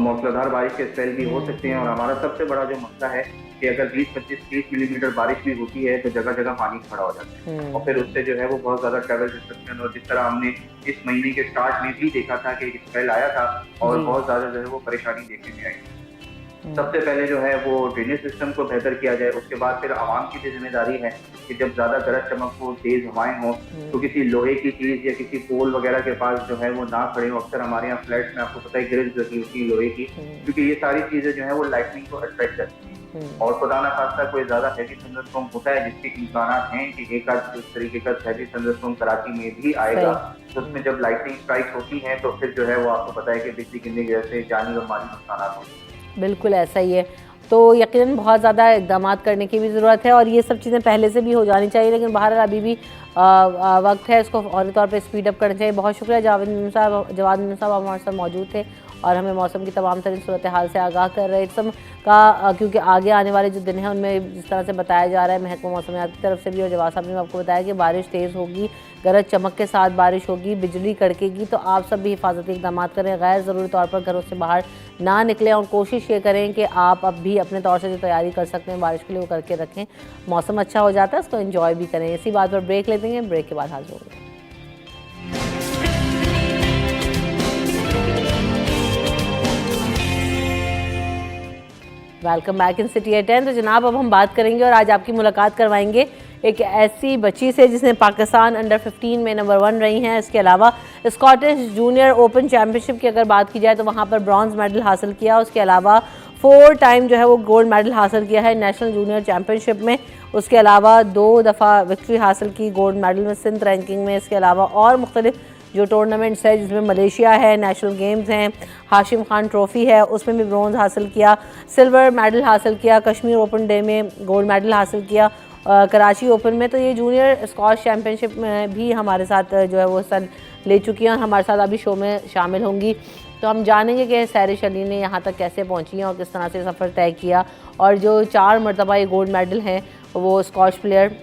Speaker 4: मौसलाधार बारिश के स्पेल भी हो सकते हैं और हमारा सबसे बड़ा जो मसला है कि अगर 20-25-30 मिलीमीटर बारिश भी होती है तो जगह जगह पानी खड़ा हो जाता है और फिर उससे जो है वो बहुत ज्यादा ट्रैवल रिस्ट्रिक्शन, और जिस तरह हमने इस महीने के स्टार्ट में भी देखा था कि एक स्पेल आया था और बहुत ज्यादा जो है वो परेशानी देखने में आई। सबसे पहले जो है वो ड्रेनेज सिस्टम को बेहतर किया जाए, उसके बाद फिर आवाम की भी जिम्मेदारी है कि जब ज्यादा गरज चमक हो, तेज हवाएं हो तो किसी लोहे की चीज या किसी पोल वगैरह के पास जो है वो ना खड़े हो। अक्सर हमारे यहाँ फ्लैट्स में आपको पता है ग्रिल्स लगी होती है लोहे की, क्योंकि ये सारी चीजें जो है वो लाइटनिंग को अट्रैक्ट करती हैं और खुदा ना खास्ता कोई ज्यादा हैवी थंडरस्टॉर्म होता है जिसके इम्कान हैं कि एक आध इस तरीके का हैवी थंडरस्टॉर्म कराची में भी आएगा, तो उसमें जब लाइटनिंग स्ट्राइक होती हैं तो फिर जो है वो आपको पता है कि बिजली गिरने की वजह से जानी और माली नुकसान होते हैं।
Speaker 1: बिल्कुल ऐसा ही है। तो यकीनन बहुत ज़्यादा इक़दाम करने की भी ज़रूरत है और ये सब चीज़ें पहले से भी हो जानी चाहिए, लेकिन बहरहाल अभी भी वक्त है, इसको फौरी तौर पे स्पीड अप करना चाहिए। बहुत शुक्रिया जवाद साहब हमारे साथ मौजूद थे और हमें मौसम की तमाम तरीन सूरत हाल से आगाह कर रहे हैं इस समय का, क्योंकि आगे आने वाले जो दिन हैं उनमें जिस तरह से बताया जा रहा है महकमा मौसमियात की तरफ से भी और जवाब साहब ने आपको बताया कि बारिश तेज़ होगी, गरज चमक के साथ बारिश होगी, बिजली कड़केगी। तो आप सब भी हिफाजती इक़दाम करें, गैर ज़रूरी तौर पर घरों से बाहर ना निकलें और कोशिश ये करें कि आप अब भी अपने तौर से जो तैयारी कर सकते हैं बारिश के लिए वो करके रखें। मौसम अच्छा हो जाता है, उसको एंजॉय भी करें। इसी बात पर ब्रेक लेते हैं, ब्रेक के बाद हाजिर होंगे। Welcome back in city at 10। तो जनाब अब हम बात करेंगे और आज आपकी मुलाकात करवाएंगे एक ऐसी बच्ची से जिसने पाकिस्तान अंडर 15 में नंबर 1 रही हैं। इसके अलावा स्कॉटिश जूनियर ओपन चैम्पियनशिप की अगर बात की जाए तो वहाँ पर ब्रॉन्ज मेडल हासिल किया। उसके अलावा 4 टाइम जो है वो गोल्ड मेडल हासिल किया है नेशनल जूनियर चैम्पियनशिप में। उसके अलावा 2 दफ़ा विक्ट्री हासिल की गोल्ड मेडल में सिंध रैंकिंग में। इसके अलावा और मुख्तलिफ जो टूर्नामेंट्स है जिसमें मलेशिया है, नेशनल गेम्स हैं, हाशिम खान ट्रॉफ़ी है, उसमें भी ब्रॉन्ज हासिल किया, सिल्वर मेडल हासिल किया, कश्मीर ओपन डे में गोल्ड मेडल हासिल किया, कराची ओपन में। तो ये जूनियर स्कॉश चैम्पियनशिप में भी हमारे साथ जो है वो हिस्सा ले चुकी हैं और हमारे साथ अभी शो में शामिल होंगी। तो हम जानेंगे कि सैरिश अली ने यहाँ तक कैसे पहुँची हैं और किस तरह से सफ़र तय किया और जो 4 मरतबा ये गोल्ड मेडल हैं वो स्कॉश प्लेयर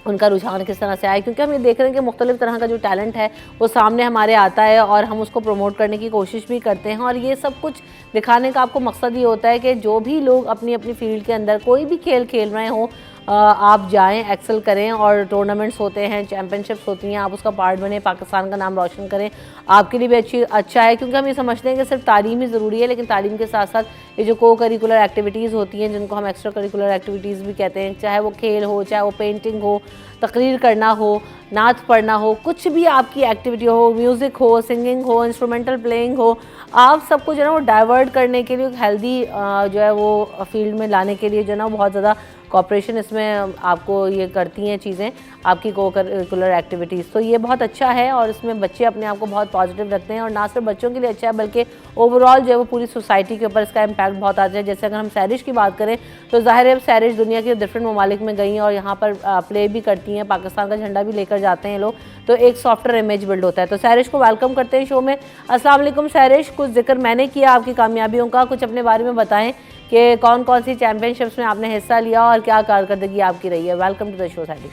Speaker 1: उनका रुझान किस तरह से आया, क्योंकि हम ये देख रहे हैं कि मुख्तलिफ तरह का जो टैलेंट है वो सामने हमारे आता है और हम उसको प्रमोट करने की कोशिश भी करते हैं। और ये सब कुछ दिखाने का आपको मकसद ये होता है कि जो भी लोग अपनी अपनी फील्ड के अंदर कोई भी खेल खेल रहे हों, आप जाएं, एक्सेल करें और टूर्नामेंट्स होते हैं, चैम्पियनशिप्स होती हैं, आप उसका पार्ट बने, पाकिस्तान का नाम रोशन करें, आपके लिए भी अच्छा है। क्योंकि हम ये समझते हैं कि सिर्फ तालीम ही ज़रूरी है, लेकिन तालीम के साथ साथ ये जो को करिकुलर एक्टिविटीज़ होती हैं जिनको हम एक्स्ट्रा करिकुलर एक्टिविटीज़ भी कहते हैं, चाहे वो खेल हो, चाहे वो पेंटिंग हो, तकरीर करना हो, नात पढ़ना हो, कुछ भी आपकी एक्टिविटी हो, म्यूज़िक हो, सिंगिंग हो, इंस्ट्रूमेंटल प्लेइंग हो, आप सबको जो है ना वो डाइवर्ट करने के लिए हेल्दी जो है वो फील्ड में लाने के लिए जो है ना बहुत ज़्यादा कॉपरेशन इसमें आपको ये करती हैं चीज़ें, आपकी को करिकुलर एक्टिविटीज़। तो ये बहुत अच्छा है और इसमें बच्चे अपने आप को बहुत पॉजिटिव रखते हैं और ना सिर्फ बच्चों के लिए अच्छा है बल्कि ओवरऑल जो है वो पूरी सोसाइटी के ऊपर इसका इम्पैक्ट बहुत आता है। जैसे अगर हम सैरिश की बात करें तो ज़ाहिर है सैरिश दुनिया के डिफरेंट ममालिक में गई और यहाँ पर प्ले भी करती हैं, पाकिस्तान का झंडा भी लेकर जाते हैं लोग, तो एक सॉफ्टवेयर इमेज बिल्ड होता है। तो सैरिश को वेलकम करते हैं शो में। अस्सलाम वालेकुम सैरिश, कुछ जिक्र मैंने किया आपकी कामयाबियों का, कुछ अपने बारे में बताएं कि कौन कौन सी चैम्पियनशिप्स में आपने हिस्सा लिया और क्या कारकर्दगी आपकी रही है। Welcome to the show सैरिश।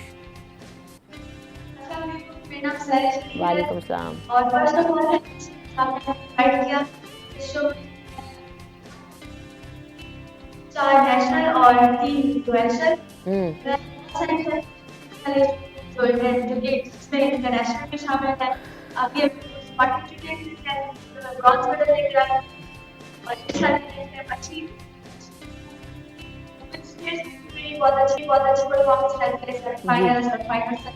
Speaker 1: वालेकुम सलाम।
Speaker 5: और फर्स्ट ऑफ ऑल आपने इनवाइट किया इस शो में 4 नेशनल और 3 इंटरनेशनल जो कि इसमें इंटरनेशनल में शामिल है। आप ये पार्टिसिपेट हैं, ब्रॉन्ज मेडल लेकर आए और इस साल अच्छी बहुत अच्छी परफॉर्मेंस करके फाइनल्स तक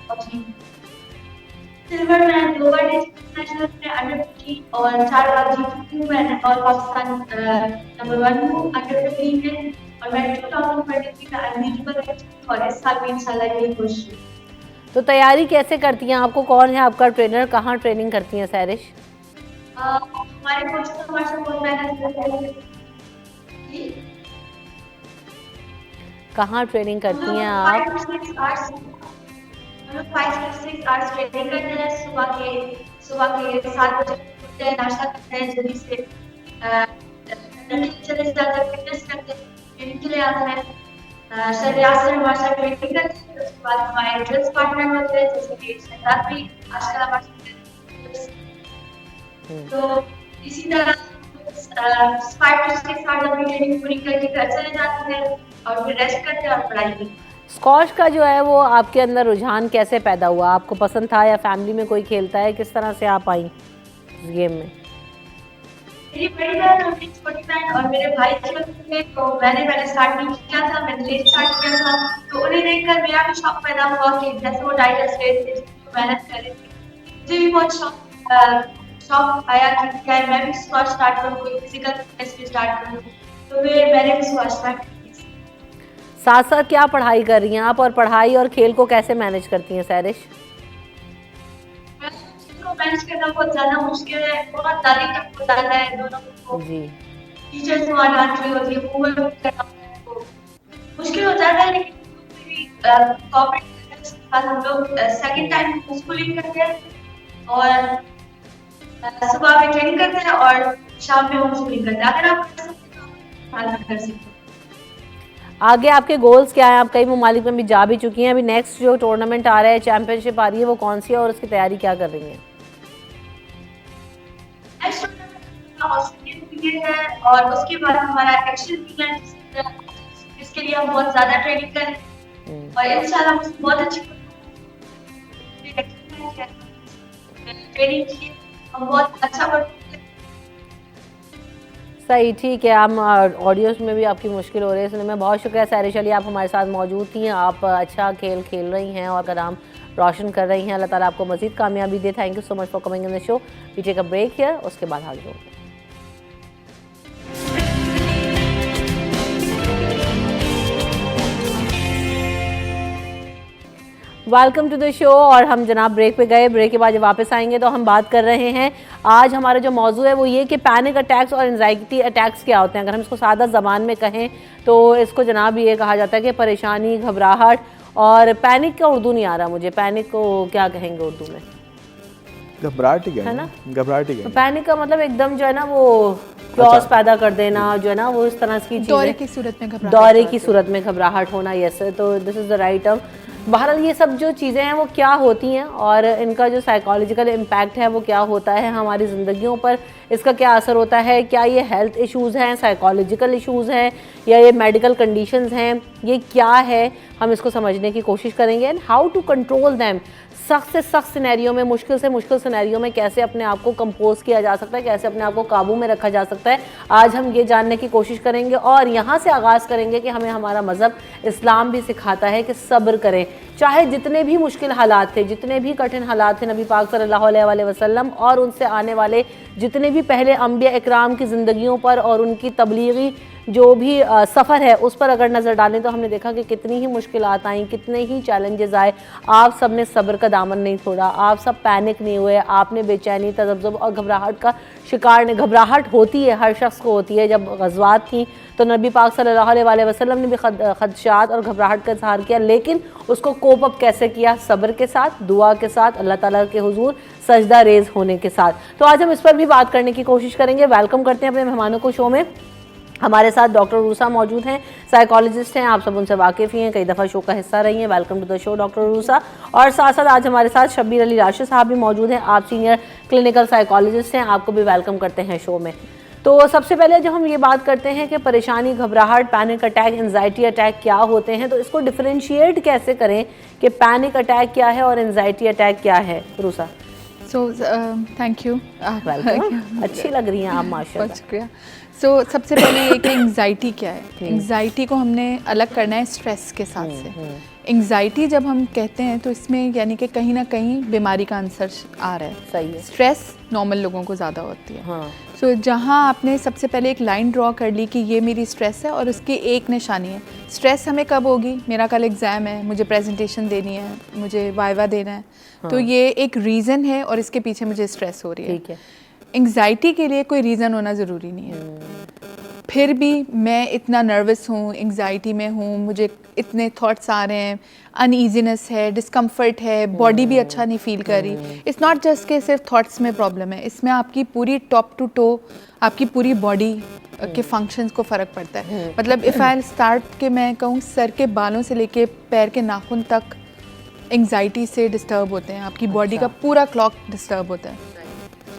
Speaker 5: पहुंची। सिल्वर में 2 बार नेशनल में अंडर 15 और 4 बार जीत चुकी हूँ मैं और पाकिस्तान नंबर 1 हूँ अंडर 15 में और मैं 2023 में एलिजिबल है और इस साल भी इंशाल्लाह यही कोशिश है।
Speaker 1: तो तैयारी कैसे करती हैं, आपको कौन है आपका ट्रेनर, कहाँ ट्रेनिंग करती हैं सैरिश?
Speaker 5: हमारे कोच तो हमारे साथ बहुत मेहनत करते हैं।
Speaker 1: कहाँ ट्रेनिंग करती हैं आप?
Speaker 5: 5 से 6 आवर्स ट्रेनिंग करते हैं। सुबह के 7 बजे उठते हैं, नाश्ता करते हैं, जल्दी से चले जाते हैं, फिटनेस करते हैं, ट्रेनिंग के लिए आते हैं। सर रियाज सर हमारे साथ ट्रेनिंग करते हैं। उसके बाद हमारे ड्रिल्स पार्टनर होते हैं जैसे कि शहजाद भी आजकल हमारे साथ। तो इसी तरह 5 से 6 आवर्स अपनी ट्रेनिंग पूरी करके घर चले जाते हैं और फिर रेस्ट करते हैं और पढ़ाई करते हैं।
Speaker 1: स्कॉश का जो है वो आपके अंदर रुझान कैसे पैदा हुआ, आपको पसंद था या फैमिली में कोई खेलता है, किस तरह से आप आई इस गेम में?
Speaker 5: मेरी बड़ी बहन और मेरी छोटी बहन और मेरे भाई खेलते थे तो मैंने पहले स्टार्ट नहीं किया था, मैंने लेट स्टार्ट किया था। तो उन्हें देखकर मेरा भी शौक पैदा हुआ कि जैसे वो टाइटल्स ले थे, मेहनत कर रहे थे, मुझे भी बहुत शौक आया कि क्या मैं भी स्क्वाश स्टार्ट करूँ, कोई फिजिकल फिटनेस भी स्टार्ट करूँ। तो मैंने भी स्क्वाश स्टार्ट किया।
Speaker 1: साथ साथ क्या पढ़ाई कर रही हैं आप और पढ़ाई और खेल को कैसे मैनेज करती हैं सैरिश?
Speaker 5: मैनेज करना बहुत ज्यादा मुश्किल है, बहुत तारीफ होता है दोनों को
Speaker 1: जी।
Speaker 5: टीचर्स को डांट रही होती है, होमवर्क करना तो मुश्किल हो जाता है, लेकिन कोऑपरेट के साथ हम लोग सेकंड टाइम स्कूलिंग करते हैं और सुबह में ट्रेनिंग करते हैं और शाम में होम स्कूलिंग करते हैं। अगर आप कर सकते हैं तो आप कर सकते हैं।
Speaker 1: आगे आपके गोल्स क्या हैं? आप कई ममालिक में भी जा भी चुकी हैं, अभी नेक्स्ट जो टूर्नामेंट आ रहा है, चैंपियनशिप आ रही है, वो कौन सी है और उसकी तैयारी क्या कर रही हैं?
Speaker 5: ऑस्ट्रेलियन पीरियड है और उसके बाद हमारा एक्शन पीरियड, जिसके लिए हम बहुत ज्यादा ट्रेनिंग कर रहे हैं और इंशाल्लाह हम बहुत अच्छी ट्रेनिंग की, हम बहुत अच्छा
Speaker 1: सही, ठीक है। हम ऑडियोज में भी आपकी मुश्किल हो रही है सुनने में। बहुत शुक्रिया सारिश अली, आप हमारे साथ मौजूद थी। आप अच्छा खेल खेल रही हैं और नाम रोशन कर रही हैं। अल्लाह ताला आपको मज़ीद कामयाबी दे। Thank you so much for coming in the show. We take a break here, उसके बाद हाजिर होंगे। Welcome to the show. और हम जनाब ब्रेक पे गए, ब्रेक के बाद जब वापस आएंगे तो हम बात कर रहे हैं, आज हमारा जो मौजू है वो ये कि पैनिक अटैक्स और एंजाइटी अटैक्स क्या होते हैं। अगर हम इसको सादा ज़बान में कहें तो इसको जनाब ये कहा जाता है कि परेशानी, घबराहट। और पैनिक का उर्दू नहीं आ रहा मुझे, पैनिक को क्या कहेंगे उर्दू में?
Speaker 6: घबराहट ही
Speaker 1: है ना?
Speaker 6: घबराहट ही
Speaker 1: पैनिक का मतलब एकदम जो है ना वो क्लॉस पैदा कर देना, जो है ना वो इस तरह की चीज़,
Speaker 7: दौरे की सूरत में घबराहट,
Speaker 1: दौरे की सूरत में घबराहट होना। यस, तो this is the right term. बहरहाल ये सब जो चीज़ें हैं वो क्या होती हैं और इनका जो साइकोलॉजिकल इम्पैक्ट है वो क्या होता है हमारी ज़िंदगियों पर, इसका क्या असर होता है? क्या ये हेल्थ इश्यूज़ हैं, साइकोलॉजिकल इश्यूज़ हैं, या ये मेडिकल कंडीशंस हैं? ये क्या है, हम इसको समझने की कोशिश करेंगे। And how to control them. सख्त से सख्त सिनेरियो में, मुश्किल से मुश्किल सिनेरियो में कैसे अपने आप को कंपोज किया जा सकता है, कैसे अपने आप को काबू में रखा जा सकता है, आज हम ये जानने की कोशिश करेंगे। और यहाँ से आगाज़ करेंगे कि हमें हमारा मज़हब इस्लाम भी सिखाता है कि सब्र करें, चाहे जितने भी मुश्किल हालात थे, जितने भी कठिन हालात थे नबी पाक सल्लल्लाहु अलैहि वसल्लम और उनसे आने वाले जितने भी पहले अंबिया इकराम की ज़िंदगियों पर और उनकी तबलीगी जो भी सफ़र है उस पर अगर नज़र डालें तो हमने देखा कि कितनी ही मुश्किलात आई, कितने ही चैलेंजेस आए। आप सब ने सब्र का दामन नहीं छोड़ा, आप सब पैनिक नहीं हुए, आपने बेचैनी, तज़ब्ज़ुब और घबराहट का शिकार नहीं। घबराहट होती है, हर शख्स को होती है। जब ग़ज़वात थी तो नबी पाक सल्लल्लाहु अलैहि वसल्लम ने भी खदशात और घबराहट का इज़हार किया, लेकिन उसको कोप अप कैसे किया? सब्र के साथ, दुआ के साथ, अल्लाह ताला के हुजूर सजदा रेज़ होने के साथ। तो आज हम इस पर भी बात करने की कोशिश करेंगे। वेलकम करते हैं अपने मेहमानों को शो में। हमारे साथ डॉक्टर रूसा मौजूद हैं, साइकोलॉजिस्ट हैं, आप सब उनसे वाकिफ़ ही हैं, कई दफ़ा शो का हिस्सा रही हैं। Welcome to the show doctor Rusa. और साथ साथ आज हमारे साथ शब्बीर अली राशिद साहब भी मौजूद हैं, आप सीनियर क्लिनिकल साइकोलॉजिस्ट हैं, आपको भी वेलकम करते हैं शो में। तो सबसे पहले जब हम ये बात करते हैं कि परेशानी, घबराहट, पैनिक अटैक, एंजाइटी अटैक क्या होते हैं, तो इसको डिफरेंशिएट कैसे करें कि पैनिक अटैक क्या है और एंजाइटी अटैक क्या है? RUSA.
Speaker 7: So thank you,
Speaker 1: welcome. अच्छी लग रही हैं आप, माशाल्लाह।
Speaker 7: बहुत शुक्रिया। सो सबसे पहले ये कि एंग्जाइटी क्या है। एंग्जाइटी को हमने अलग करना है स्ट्रेस के साथ से। एंग्जाइटी जब हम कहते हैं तो इसमें यानी कि कहीं ना कहीं बीमारी का आंसर आ रहा है।
Speaker 1: सही है।
Speaker 7: स्ट्रेस नॉर्मल लोगों को ज़्यादा होती है।
Speaker 1: हाँ।
Speaker 7: सो जहाँ आपने सबसे पहले एक लाइन ड्रॉ कर ली कि ये मेरी स्ट्रेस है और उसकी एक निशानी है। स्ट्रेस हमें कब होगी? मेरा कल एग्ज़ाम है, मुझे प्रेजेंटेशन देनी है, मुझे वाइवा देना है। हाँ। तो ये एक रीज़न है और इसके पीछे मुझे स्ट्रेस हो रही है। ठीक है। एंग्जाइटी के लिए कोई रीज़न होना ज़रूरी नहीं है। फिर भी मैं इतना नर्वस हूँ, एंग्जाइटी में हूँ, मुझे इतने थॉट्स आ रहे हैं, अनईजीनेस है, डिस्कम्फर्ट है, बॉडी भी अच्छा नहीं फील कर रही। इट्स नॉट जस्ट कि सिर्फ थॉट्स में प्रॉब्लम है, इसमें आपकी पूरी टॉप टू टो, आपकी पूरी बॉडी के फंक्शंस को फ़र्क पड़ता है। मतलब इफ़ आई स्टार्ट कि मैं कहूँ सर के बालों से लेके पैर के नाखून तक एंग्जाइटी से डिस्टर्ब होते हैं, आपकी बॉडी का पूरा क्लॉक डिस्टर्ब होता है,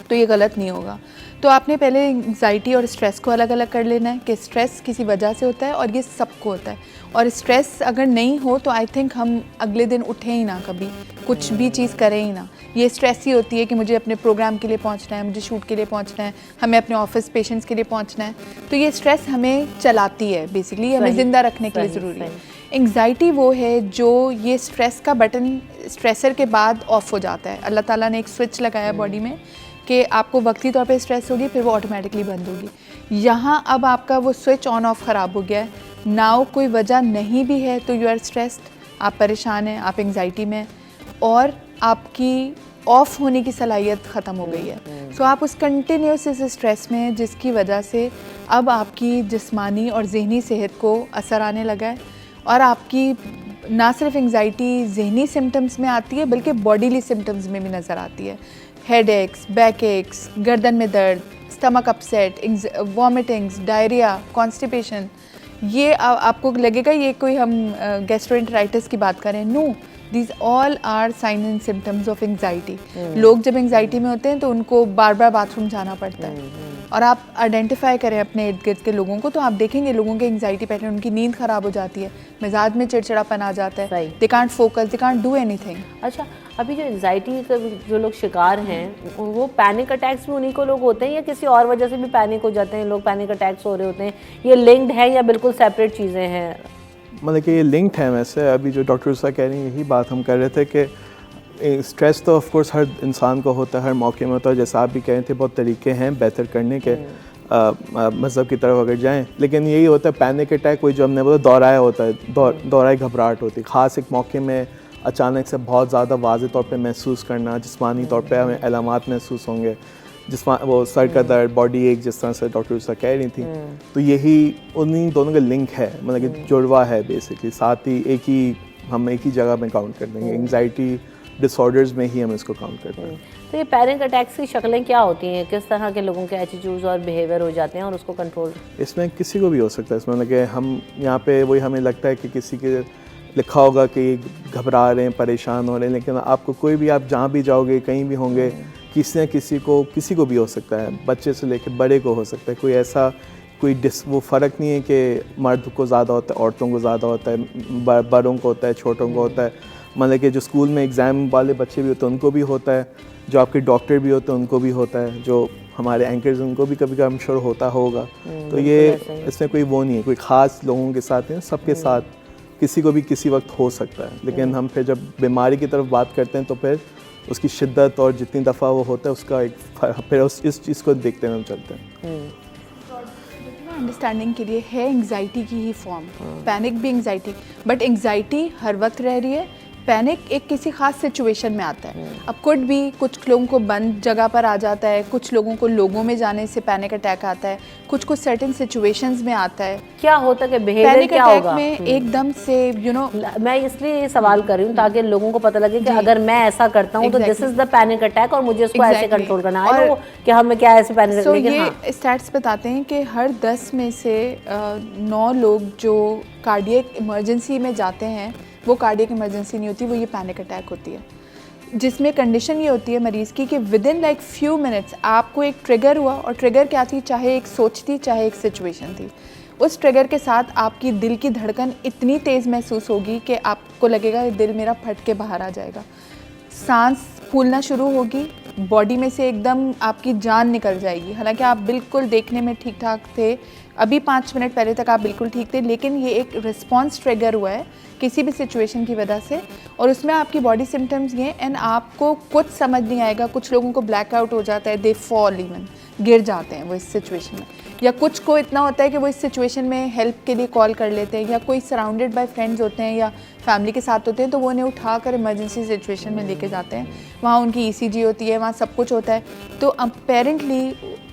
Speaker 7: तो ये गलत नहीं होगा। तो आपने पहले एंग्जाइटी और स्ट्रेस को अलग अलग कर लेना है कि स्ट्रेस किसी वजह से होता है और ये सबको होता है। और स्ट्रेस अगर नहीं हो तो आई थिंक हम अगले दिन उठें ही ना, कभी कुछ भी चीज़ करें ही ना। ये स्ट्रेस ही होती है कि मुझे अपने प्रोग्राम के लिए पहुंचना है, मुझे शूट के लिए पहुंचना है, हमें अपने ऑफिस पेशेंट्स के लिए पहुंचना है। तो ये स्ट्रेस हमें चलाती है, बेसिकली हमें ज़िंदा रखने के लिए ज़रूरी है। एंग्जाइटी वो है जो ये स्ट्रेस का बटन स्ट्रेसर के बाद ऑफ हो जाता है। अल्लाह ताला ने एक स्विच लगाया बॉडी में कि आपको वक्ती तौर पे स्ट्रेस होगी, फिर वो ऑटोमेटिकली बंद होगी। यहाँ अब आपका वो स्विच ऑन ऑफ ख़राब हो गया है, नाउ कोई वजह नहीं भी है तो यू आर स्ट्रेस्ड, आप परेशान हैं, आप एंग्जाइटी में, और आपकी ऑफ होने की सलाहियत ख़त्म हो गई है। सो आप उस कंटिन्यूस इस स्ट्रेस में जिसकी वजह से अब आपकी जिस्मानी और ज़हनी सेहत को असर आने लगा है, और आपकी ना सिर्फ एंग्जाइटी ज़हनी सिम्टम्स में आती है बल्कि बॉडीली सिम्टम्स में भी नज़र आती है। हेड एक्स, बैक एक्स, गर्दन में दर्द, stomach upset, vomitings, diarrhoea, constipation, ये आपको लगेगा ये कोई हम गैस्ट्रोएंटेराइटिस की बात करें। No, these all are sign and symptoms of anxiety. लोग जब एंग्जाइटी में होते हैं तो उनको बार बार बाथरूम जाना पड़ता है। और आप आइडेंटिफाई करें अपने इर्द गिर्द के लोगों को तो आप देखेंगे लोगों के एंग्जाइटी पैटर्न, उनकी नींद खराब हो जाती है, मिजाज में चिड़चिड़ापन आ जाता है, they can't focus, they can't do anything.
Speaker 1: अच्छा, अभी जो एंजाइटी के जो लोग शिकार हैं वो पैनिक अटैक्स भी उन्हीं को लोग होते हैं या किसी और वजह से भी पैनिक हो जाते हैं लोग, पैनिक अटैक्स हो रहे होते हैं, ये लिंक्ड है या बिल्कुल सेपरेट चीज़ें हैं?
Speaker 6: मतलब कि ये लिंक्ड है। वैसे अभी जो डॉक्टर उषा कह रही हैं यही बात हम कर रहे थे कि स्ट्रेस तो ऑफ कोर्स हर इंसान को होता है, हर मौके में होता है। जैसा आप भी कह रहे थे बहुत तरीके हैं बेहतर करने के मज़हब की तरफ अगर जाएं, लेकिन यही होता है पैनिक अटैक, कोई जो हमने बोला दौराया होता है, दौराई घबराहट होती है, ख़ास एक मौके में अचानक से बहुत ज़्यादा वाज़ेह तौर पे महसूस करना, जिस्मानी तौर पे हमें अलामात महसूस होंगे, वो सर का दर्द, बॉडी एक, जिस तरह से डॉक्टर उषा कह रही थी। तो यही उन्हीं दोनों का लिंक है, मतलब कि जुड़वा है बेसिकली। साथ ही हम एक ही जगह में काउंट कर देंगे, एंग्जाइटी डिसऑर्डर्स में ही हम इसको काउंट करते हैं।
Speaker 1: तो ये पैनिक अटैक्स की शक्लें क्या होती हैं, किस तरह के लोगों के एटीट्यूड्स और बिहेवियर हो जाते हैं और उसको कंट्रोल?
Speaker 6: इसमें किसी को भी हो सकता है। इसमें लगे हम यहाँ पे वही हमें लगता है कि किसी के लिखा होगा कि घबरा रहे हैं, परेशान हो रहे हैं, लेकिन आपको कोई भी, आप जहाँ भी जाओगे, कहीं भी होंगे, किसी न किसी को भी हो सकता है, बच्चे से लेकर बड़े को हो सकता है। कोई ऐसा वो फ़र्क नहीं है कि मर्द को ज़्यादा होता है, औरतों को ज़्यादा होता है, बड़ों को होता है, छोटों को होता है। मतलब कि जो स्कूल में एग्ज़ाम वाले बच्चे भी होते हैं उनको भी होता है, जो आपके डॉक्टर भी होते हैं उनको भी होता है, जो हमारे एंकर्स उनको भी कभी कभी श्योर होता होगा। तो ये इसमें कोई वो नहीं है, कोई ख़ास लोगों के साथ नहीं, सबके साथ किसी को भी किसी वक्त हो सकता है। लेकिन हम फिर जब बीमारी की तरफ बात करते हैं तो फिर उसकी शिद्दत और जितनी दफ़ा वो होता है उसका एक फिर इस चीज़ को देखते हुए हम चलते हैं।
Speaker 7: अंडरस्टैंडिंग के लिए है एंग्जाइटी की ही फॉर्म, पैनिक भी एंग्जाइटी, बट एंग्जाइटी हर वक्त रह रही है, पैनिक एक किसी खास सिचुएशन में आता है। अब कुछ भी, कुछ लोगों को बंद जगह पर आ जाता है, कुछ लोगों को लोगों में जाने से पैनिक अटैक आता है, कुछ सर्टेन सिचुएशंस में आता है।
Speaker 1: क्या होता है, बिहेवियर क्या होगा?
Speaker 7: पैनिक अटैक में एकदम से
Speaker 1: मैं इसलिए ये सवाल कर रही हूँ ताकि लोगों को पता लगे कि अगर मैं ऐसा करता हूँ तो this is the panic attack और मुझे उसको ऐसे कंट्रोल करना है। और कि हमें क्या ऐसे पैनिक अटैक, लेकिन
Speaker 7: ये स्टैट्स बताते हैं कि हर 10 में से 9 लोग जो कार्डियक इमरजेंसी में जाते हैं वो कार्डियक इमरजेंसी नहीं होती, वो ये पैनिक अटैक होती है, जिसमें कंडीशन ये होती है मरीज़ की कि with in like few minutes आपको एक ट्रिगर हुआ, और ट्रिगर क्या थी, चाहे एक सोच थी चाहे एक सिचुएशन थी, उस ट्रिगर के साथ आपकी दिल की धड़कन इतनी तेज़ महसूस होगी कि आपको लगेगा दिल मेरा फट के बाहर आ जाएगा, सांस फूलना शुरू होगी, बॉडी में से एकदम आपकी जान निकल जाएगी। हालांकि आप बिल्कुल देखने में ठीक ठाक थे, अभी 5 मिनट पहले तक आप बिल्कुल ठीक थे, लेकिन ये एक रिस्पॉन्स ट्रिगर हुआ है किसी भी सिचुएशन की वजह से, और उसमें आपकी बॉडी सिम्टम्स ये, एंड आपको कुछ समझ नहीं आएगा। कुछ लोगों को ब्लैकआउट हो जाता है, दे फॉल, इवन गिर जाते हैं वो इस सिचुएशन में, या कुछ को इतना होता है कि वो इस सिचुएशन में हेल्प के लिए कॉल कर लेते हैं, या कोई सराउंडेड बाय फ्रेंड्स होते हैं या फैमिली के साथ होते हैं तो वो उन्हें उठा कर इमरजेंसी सिचुएशन में लेके जाते हैं, वहाँ उनकी ECG होती है, वहाँ सब कुछ होता है। तो अपेरेंटली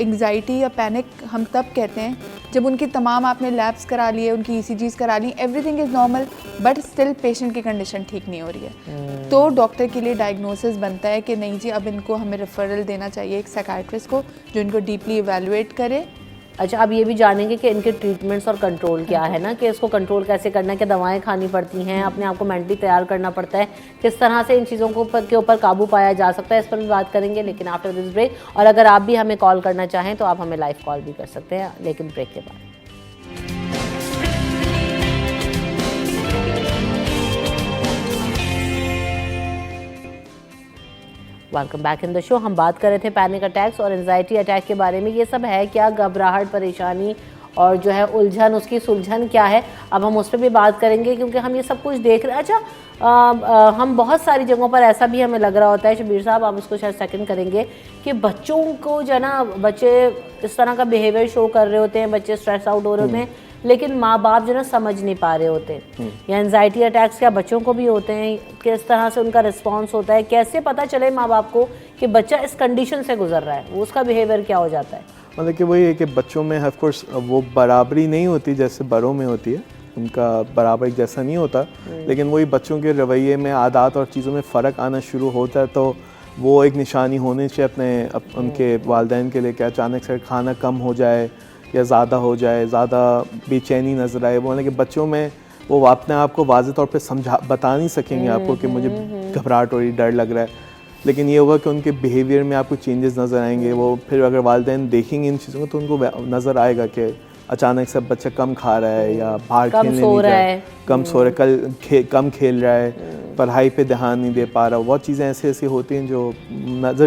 Speaker 7: एंग्जाइटी या पैनिक हम तब कहते हैं जब उनकी तमाम आपने लैब्स करा लिए, उनकी ECGs करा ली, everything is normal, but still patient की कंडीशन ठीक नहीं हो रही है। तो डॉक्टर के लिए डायग्नोसिस बनता है कि नहीं जी, अब इनको हमें रेफरल देना चाहिए एक साइकाइट्रिस्ट को जो इनको डीपली इवैल्यूएट करे।
Speaker 1: अच्छा, अब ये भी जानेंगे कि इनके ट्रीटमेंट्स और कंट्रोल क्या है ना, कि इसको कंट्रोल कैसे करना है, कि दवाएं खानी पड़ती हैं, अपने आप को मेंटली तैयार करना पड़ता है, किस तरह से इन चीज़ों के ऊपर काबू पाया जा सकता है, इस पर भी बात करेंगे लेकिन आफ्टर दिस ब्रेक। और अगर आप भी हमें कॉल करना चाहें तो आप हमें लाइव कॉल भी कर सकते हैं, लेकिन ब्रेक के बाद। Welcome back in the show. हम बात कर रहे थे पैनिक अटैक्स और एंजाइटी अटैक के बारे में। ये सब है क्या, घबराहट, परेशानी और जो है उलझन, उसकी सुलझन क्या है, अब हम उस पर भी बात करेंगे क्योंकि हम ये सब कुछ देख रहे हैं। अच्छा, हम बहुत सारी जगहों पर ऐसा भी हमें लग रहा होता है, शबीर साहब आप उसको शायद सेकंड करेंगे, कि बच्चों को जो है ना, बच्चे इस तरह का बिहेवियर शो कर रहे होते हैं, बच्चे स्ट्रेस आउट हो रहे होते हैं, लेकिन माँ बाप जो ना समझ नहीं पा रहे होते। या एंजाइटी अटैक्स क्या बच्चों को भी होते हैं, किस तरह से उनका रिस्पॉन्स होता है, कैसे पता चले माँ बाप को कि बच्चा इस कंडीशन से गुजर रहा है, वो उसका बिहेवियर क्या हो जाता है?
Speaker 6: मतलब कि वही है कि बच्चों में ऑफ कोर्स वो बराबरी नहीं होती जैसे बड़ों में होती है, उनका बराबर एक जैसा नहीं होता, लेकिन वही बच्चों के रवैये में, आदत और चीज़ों में फ़र्क आना शुरू होता है तो वो एक निशानी होनी चाहिए उनके वालिदैन के लिए कि अचानक से खाना कम हो जाए या ज़्यादा हो जाए, ज़्यादा बेचैनी नज़र आए। वो कि बच्चों में वो अपने आप को वाज़ेह तौर पे बता नहीं सकेंगे आपको कि मुझे घबराहट हो रही, डर लग रहा है, लेकिन ये होगा कि उनके बिहेवियर में आपको चेंजेस नज़र आएंगे। वो फिर अगर वालिदैन देखेंगे इन चीज़ों को तो उनको नज़र आएगा कि अचानक से बच्चा कम खा रहा है या बाहर खेलने नहीं जा रहा है, कम सो रहा है, कम खेल रहा है, पढ़ाई पे ध्यान नहीं दे पा रहा। बहुत चीज़ें ऐसी होती हैं जो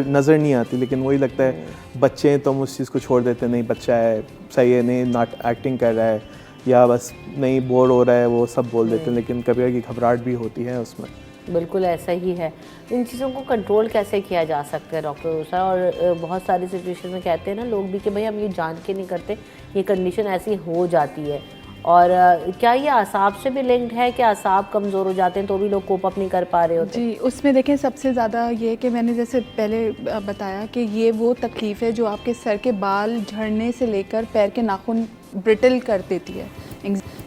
Speaker 6: नज़र नहीं आती, लेकिन वही लगता है बच्चे हैं तो हम उस चीज़ को छोड़ देते हैं, नहीं बच्चा है, सही है, नहीं नॉट एक्टिंग कर रहा है या बस नहीं बोर हो रहा है, वो सब बोल देते हैं, लेकिन कभी कभी घबराहट भी होती है उसमें।
Speaker 1: बिल्कुल ऐसा ही है। इन चीज़ों को कंट्रोल कैसे किया जा सकता है डॉक्टर उषा? और बहुत सारी सिचुएशन में कहते हैं ना लोग भी कि भाई हम ये जान के नहीं करते, ये कंडीशन ऐसी हो जाती है। और क्या ये असाब से भी लिंक्ड है कि असाब कमज़ोर हो जाते हैं तो भी लोग कोप अप नहीं कर पा रहे होते?
Speaker 7: जी, उसमें देखें सबसे ज़्यादा ये कि मैंने जैसे पहले बताया कि ये वो तकलीफ़ है जो आपके सर के बाल झड़ने से लेकर पैर के नाखून ब्रिटल कर देती है।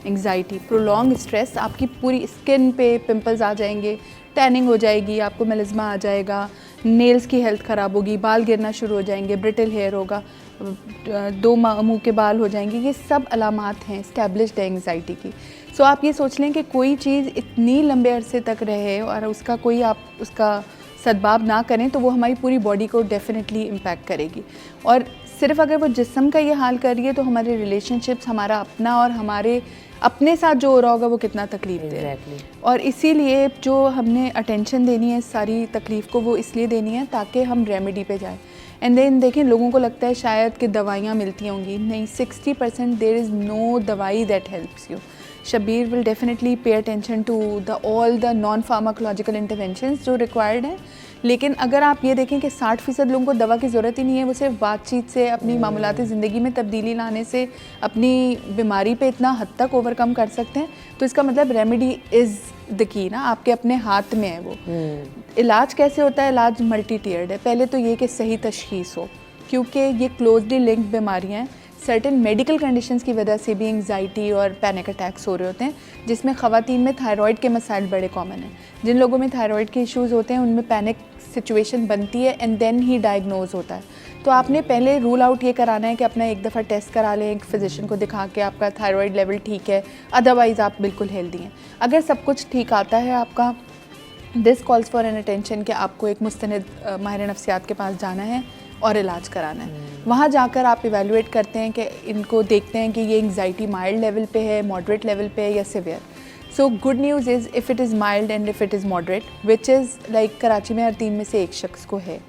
Speaker 7: एंग्जाइटी, प्रोलॉन्ग स्ट्रेस, आपकी पूरी स्किन पे पिंपल्स आ जाएंगे, टैनिंग हो जाएगी, आपको मेलिज्मा आ जाएगा, नेल्स की हेल्थ ख़राब होगी, बाल गिरना शुरू हो जाएंगे, ब्रिटल हेयर होगा, दो मुंह के बाल हो जाएंगे। ये सब अलामात हैं एस्टैब्लिश्ड है एंग्जाइटी की। सो आप ये सोच लें कि कोई चीज़ इतनी लंबे अरसे तक रहे और उसका कोई आप उसका सद्भाव ना करें तो वो हमारी पूरी बॉडी को डेफिनेटली इम्पैक्ट करेगी। और सिर्फ अगर वो जिस्म का ये हाल कर रही है तो हमारे रिलेशनशिप्स, हमारा अपना और हमारे अपने साथ जो हो रहा होगा वो कितना तकलीफ दे। और इसीलिए जो हमने अटेंशन देनी है सारी तकलीफ़ को, वो इसलिए देनी है ताकि हम रेमेडी पे जाएं। एंड देन देखें, लोगों को लगता है शायद कि दवाइयाँ मिलती होंगी, नहीं, 60% देयर इज़ नो दवाई that helps you. Shabbir will definitely pay attention to all the non pharmacological interventions जो रिक्वायर्ड हैं। लेकिन अगर आप ये देखें कि 60% लोगों को दवा की ज़रूरत ही नहीं है, वो सिर्फ बातचीत से, अपनी मामूलाती ज़िंदगी में तब्दीली लाने से अपनी बीमारी पे इतना हद तक ओवरकम कर सकते हैं, तो इसका मतलब रेमेडी इज़ द की ना, आपके अपने हाथ में है वो। इलाज कैसे होता है? इलाज मल्टी टियर्ड है। पहले तो ये कि सही तशखीस हो, क्योंकि ये क्लोजली लिंक्ड बीमारियाँ हैं। सर्टेन मेडिकल कंडीशंस की वजह से भी एंग्जाइटी और पैनिक अटैक्स हो रहे होते हैं, जिसमें ख़वातीन में थायराइड के मसाइल बड़े कॉमन हैं। जिन लोगों में थायराइड के इश्यूज़ होते हैं उनमें पैनिक सिचुएशन बनती है एंड देन ही डायग्नोज होता है। तो आपने पहले रूल आउट ये कराना है कि अपना एक दफ़ा टेस्ट करा लें एक फिजिशियन को दिखा के, आपका थायराइड लेवल ठीक है, अदरवाइज़ आप बिल्कुल हेल्दी हैं। अगर सब कुछ ठीक आता है आपका, this calls for an attention कि आपको एक मुस्तनिद माहिर नफ्सियात के पास जाना है और इलाज कराना है। वहाँ जाकर आप इवेलुएट करते हैं कि इनको देखते हैं कि ये एंग्जाइटी माइल्ड लेवल पे है, मॉडरेट लेवल पे है या severe. So good news is if it is mild and if it is moderate, which is like Karachi में हर 3 में से 1 शख्स को है।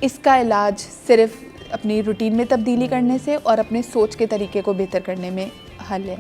Speaker 7: इसका इलाज सिर्फ अपनी रूटीन में तब्दीली करने से और अपने सोच के तरीके को बेहतर करने में हल है।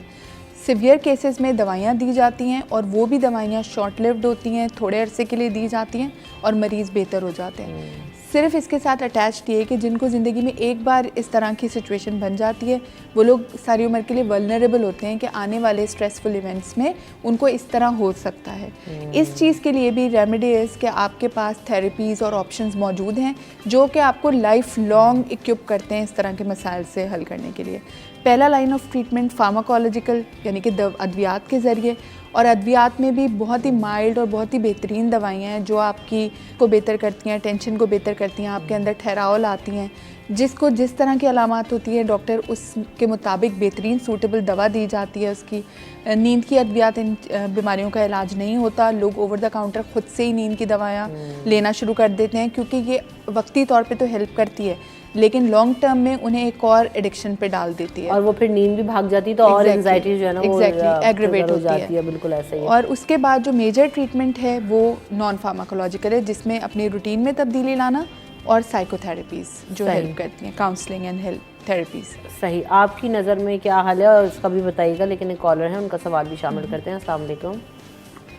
Speaker 7: सिवियर केसेस में दवाइयाँ दी जाती हैं और वो भी दवाइयाँ शॉर्ट लिव्ड होती हैं, थोड़े अरसे के लिए दी जाती हैं और मरीज़ बेहतर हो जाते हैं। सिर्फ इसके साथ अटैच्ड ये कि जिनको ज़िंदगी में एक बार इस तरह की सिचुएशन बन जाती है, वो लोग सारी उम्र के लिए वल्नरेबल होते हैं कि आने वाले स्ट्रेसफुल इवेंट्स में उनको इस तरह हो सकता है। इस चीज़ के लिए भी रेमेडी इज़ कि आपके पास थेरेपीज़ और ऑप्शंस मौजूद हैं जो कि आपको लाइफ लॉन्ग इक्विप करते हैं इस तरह के मसाइल से हल करने के लिए। पहला लाइन ऑफ ट्रीटमेंट फार्माकोलॉजिकल यानी कि अद्वियात के ज़रिए, और अद्वियात में भी बहुत ही माइल्ड और बहुत ही बेहतरीन दवाइयाँ हैं जो आपकी को बेहतर करती हैं, टेंशन को बेहतर करती हैं, आपके अंदर ठहराव लाती हैं। जिसको जिस तरह की अलामात होती है डॉक्टर उसके मुताबिक बेहतरीन सूटेबल दवा दी जाती है उसकी। नींद की अद्वियात इन बीमारियों का इलाज नहीं होता। लोग ओवर द काउंटर खुद से ही नींद की दवाइयाँ लेना शुरू कर देते हैं क्योंकि ये वक्ती तौर पे तो हेल्प करती है लेकिन लॉन्ग टर्म में उन्हें एक और एडिक्शन पे डाल देती है
Speaker 1: और वो फिर नींद भी भाग जाती है तो और एंजाइटी जो है ना वो
Speaker 7: एग्रीवेट हो जाती है।
Speaker 1: बिल्कुल ऐसा ही है।
Speaker 7: और उसके बाद जो मेजर ट्रीटमेंट है वो नॉन फार्माकोलॉजिकल है, जिसमें अपनी रूटीन में तब्दीली लाना और साइकोथेरेपीज़ जो हेल्प करती हैं, काउंसलिंग एंड हेल्प थेरेपीज़।
Speaker 1: सही, आपकी नज़र में क्या हाल है और उसका भी बताइएगा, लेकिन एक कॉलर है उनका सवाल भी शामिल करते हैं। अस्सलाम वालेकुम।